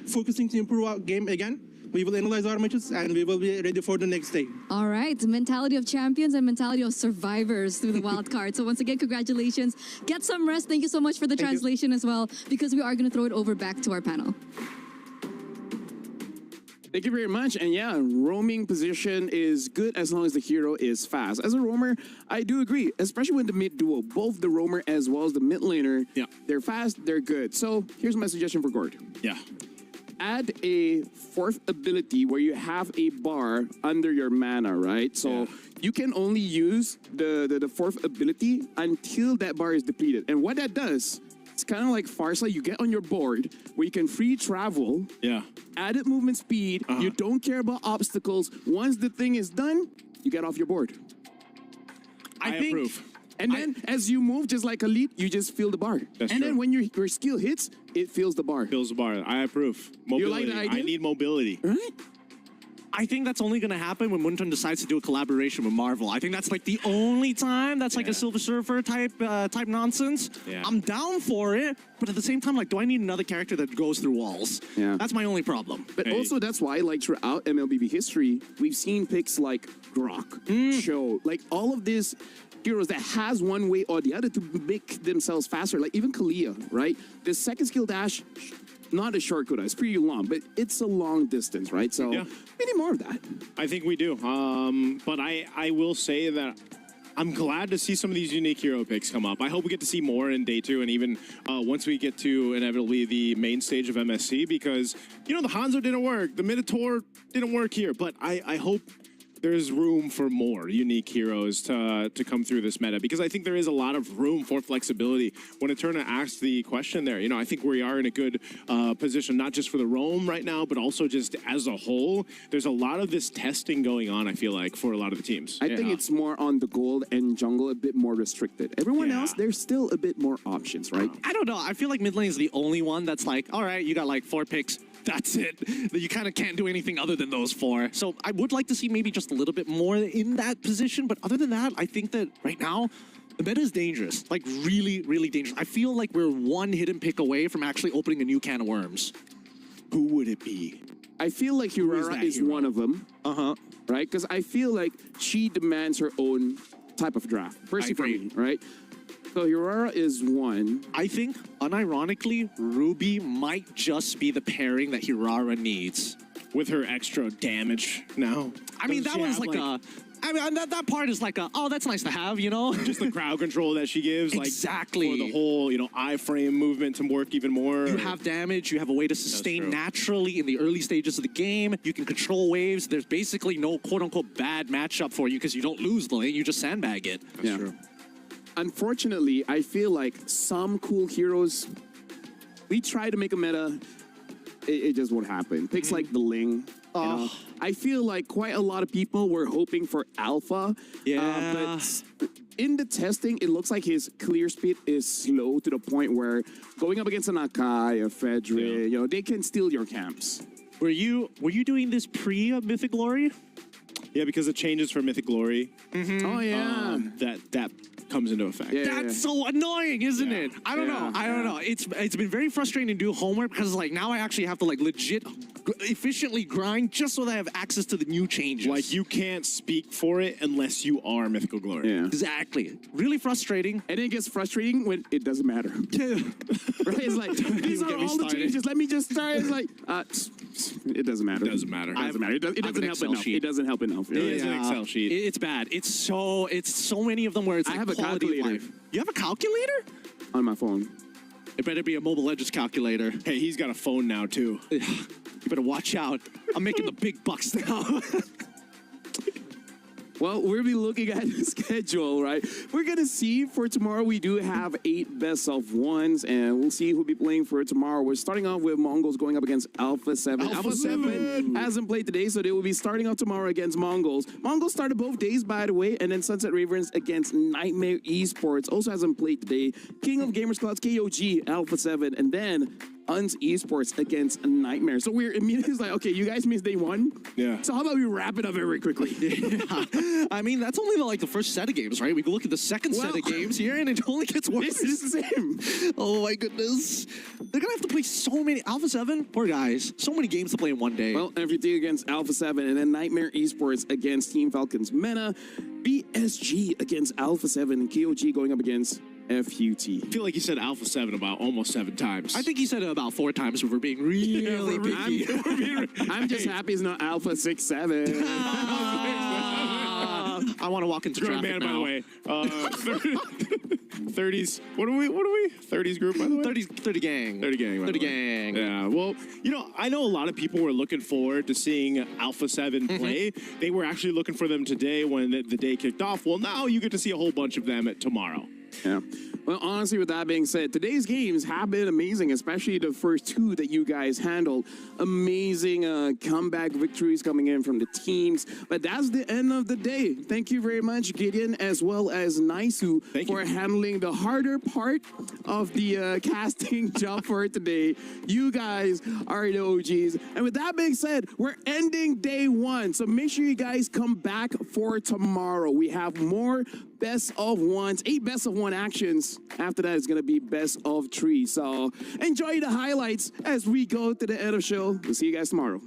focusing to improve our game again. We will analyze our matches and we will be ready for the next day. All right, mentality of champions and mentality of survivors through the wild card. So once again, congratulations. Get some rest. Thank you so much for the translation as well, because we are going to throw it over back to our panel. Thank you very much. And yeah, roaming position is good as long as the hero is fast. As a roamer, I do agree, especially with the mid duo, both the roamer as well as the mid laner. Yeah. They're fast, they're good. So here's my suggestion for Gord. Yeah. add a fourth ability where you have a bar under your mana, right? So you can only use the fourth ability until that bar is depleted. And what that does, it's kind of like Farsight. You get on your board where you can free travel, added movement speed. You don't care about obstacles. Once the thing is done, you get off your board. I approve. And then as you move, just like Elite, you just feel the bar. That's and true. then when your skill hits, it feels the bar. Feels the bar. I approve. Mobility. You like the idea? I need mobility. Right? I think that's only going to happen when Moonton decides to do a collaboration with Marvel. I think that's like the only time that's like a Silver Surfer type nonsense. Yeah. I'm down for it, but at the same time, like, do I need another character that goes through walls? Yeah. That's my only problem. But also, that's why, like, throughout MLBB history, we've seen picks like Grok, Cho, like all of these heroes that has one way or the other to make themselves faster. Like even Kalia, right? The second skill dash, not a short cooldown. It's pretty long, but it's a long distance, right? So we need more of that. I think we do. But I will say that I'm glad to see some of these unique hero picks come up. I hope we get to see more in day 2 and even once we get to inevitably the main stage of MSC because, you know, the Hanzo didn't work. The Minotaur didn't work here. But I hope there's room for more unique heroes to come through this meta because I think there is a lot of room for flexibility. When Eterna asked the question there, you know, I think we are in a good position, not just for the roam right now, but also just as a whole. There's a lot of this testing going on, I feel like, for a lot of the teams. I think it's more on the gold and jungle, a bit more restricted. Everyone else, there's still a bit more options, right? I don't know. I feel like mid lane is the only one that's like, all right, you got like 4 picks. That's it. You kind of can't do anything other than those 4. So I would like to see maybe just a little bit more in that position. But other than that, I think that right now, the meta is dangerous. Like really, really dangerous. I feel like we're one hidden pick away from actually opening a new can of worms. Who would it be? I feel like Hirara is one of them. Right? Because I feel like she demands her own type of draft. Personally for me, right? So Hirara is one. I think, unironically, Ruby might just be the pairing that Hirara needs. With her extra damage now. I mean, that was like a... I mean, that part is like a, oh, that's nice to have, you know? Just the crowd control that she gives. Exactly. Like, for the whole, you know, iframe movement to work even more. You have damage. You have a way to sustain naturally in the early stages of the game. You can control waves. There's basically no quote-unquote bad matchup for you because you don't lose the lane. You just sandbag it. That's true. Unfortunately, I feel like some cool heroes, we try to make a meta, it just won't happen. Picks like the Ling. You know? I feel like quite a lot of people were hoping for Alpha. But in the testing, it looks like his clear speed is slow to the point where going up against an Akai, a Fedri, you know, they can steal your camps. Were you doing this pre-Mythic Glory? Yeah, because it changes for Mythic Glory. Oh, yeah. That comes into effect. That's so annoying, isn't it? I don't know. I don't know. It's been very frustrating to do homework because like now I actually have to like legit efficiently grind just so that I have access to the new changes. Like you can't speak for it unless you are Mythical Glory. Yeah. Exactly. Really frustrating. And it gets frustrating when it doesn't matter. Right? It's like, these are all the changes. Let me just start. It's like, it doesn't matter. It doesn't matter. It doesn't matter. It doesn't help enough. It doesn't help enough. It is an Excel sheet. It's bad. It's so many of them where it's like I have a quality of calculator. life. You have a calculator? On my phone. It better be a Mobile Legends calculator. Hey, he's got a phone now too. You better watch out. I'm making the big bucks now. Well, we'll be looking at the schedule, right? We're going to see for tomorrow. We do have 8 best of ones, and we'll see who'll be playing for tomorrow. We're starting off with Mongols going up against Alpha 7. Alpha 7 hasn't played today, so they will be starting off tomorrow against Mongols. Mongols started both days, by the way, and then Sunset Ravens against Nightmare Esports. Also hasn't played today. King of Gamers Clouds, KOG, Alpha 7, and then Uns Esports against Nightmare. So we're immediately like, okay, you guys missed day 1. Yeah. So how about we wrap it up very quickly? I mean, that's only the first set of games, right? We can look at the second set of games here, and it only gets worse. It's the same. Oh my goodness. They're gonna have to play so many Alpha 7. Poor guys. So many games to play in one day. Well, everything against Alpha 7, and then Nightmare Esports against Team Falcons Meta, BSG against Alpha 7, and KOG going up against FUT. I feel like you said Alpha 7 about almost 7 times. I think he said it about 4 times if we're being really picky. I'm just happy it's not Alpha 6-7. I want to walk into traffic man, now. by the way. 30s. What are we? 30s group, by the way? 30 gang. 30 gang. 30 gang. Yeah. Well, I know a lot of people were looking forward to seeing Alpha 7 play. They were actually looking for them today when the day kicked off. Well, now you get to see a whole bunch of them tomorrow. Yeah. Well, honestly, with that being said, today's games have been amazing, especially the first two that you guys handled. Amazing comeback victories coming in from the teams. But that's the end of the day. Thank you very much, Gideon, as well as Naisu, for handling the harder part of the casting job for today. You guys are the OGs. And with that being said, we're ending day one. So make sure you guys come back for tomorrow. We have more best of ones, 8 best of 1 actions. After that, it's going to be best of 3. So enjoy the highlights as we go to the end of the show. We'll see you guys tomorrow.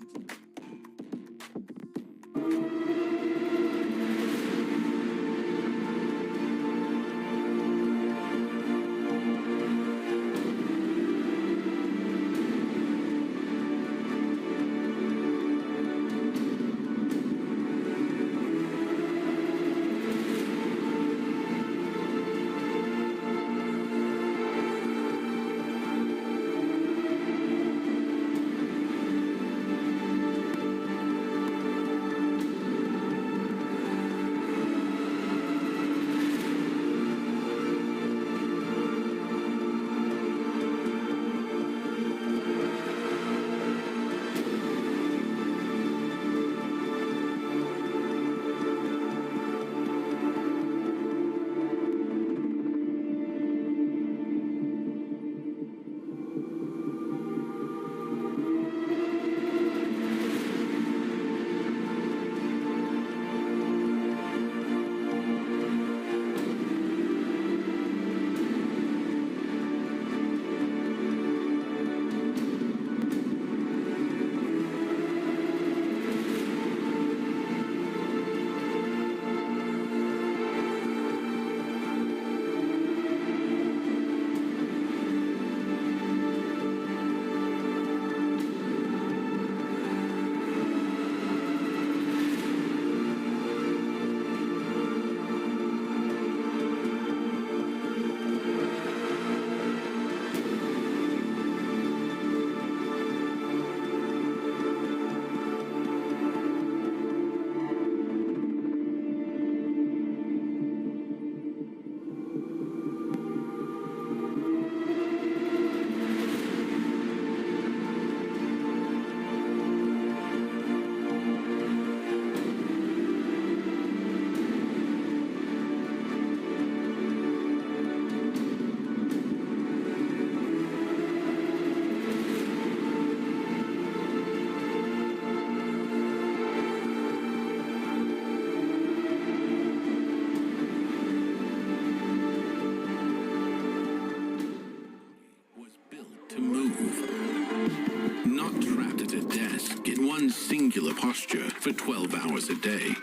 Singular posture for 12 hours a day.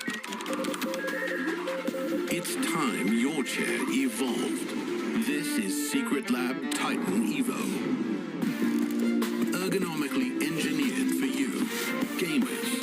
It's time your chair evolved. This is Secret Lab Titan Evo. Ergonomically engineered for you, gamers.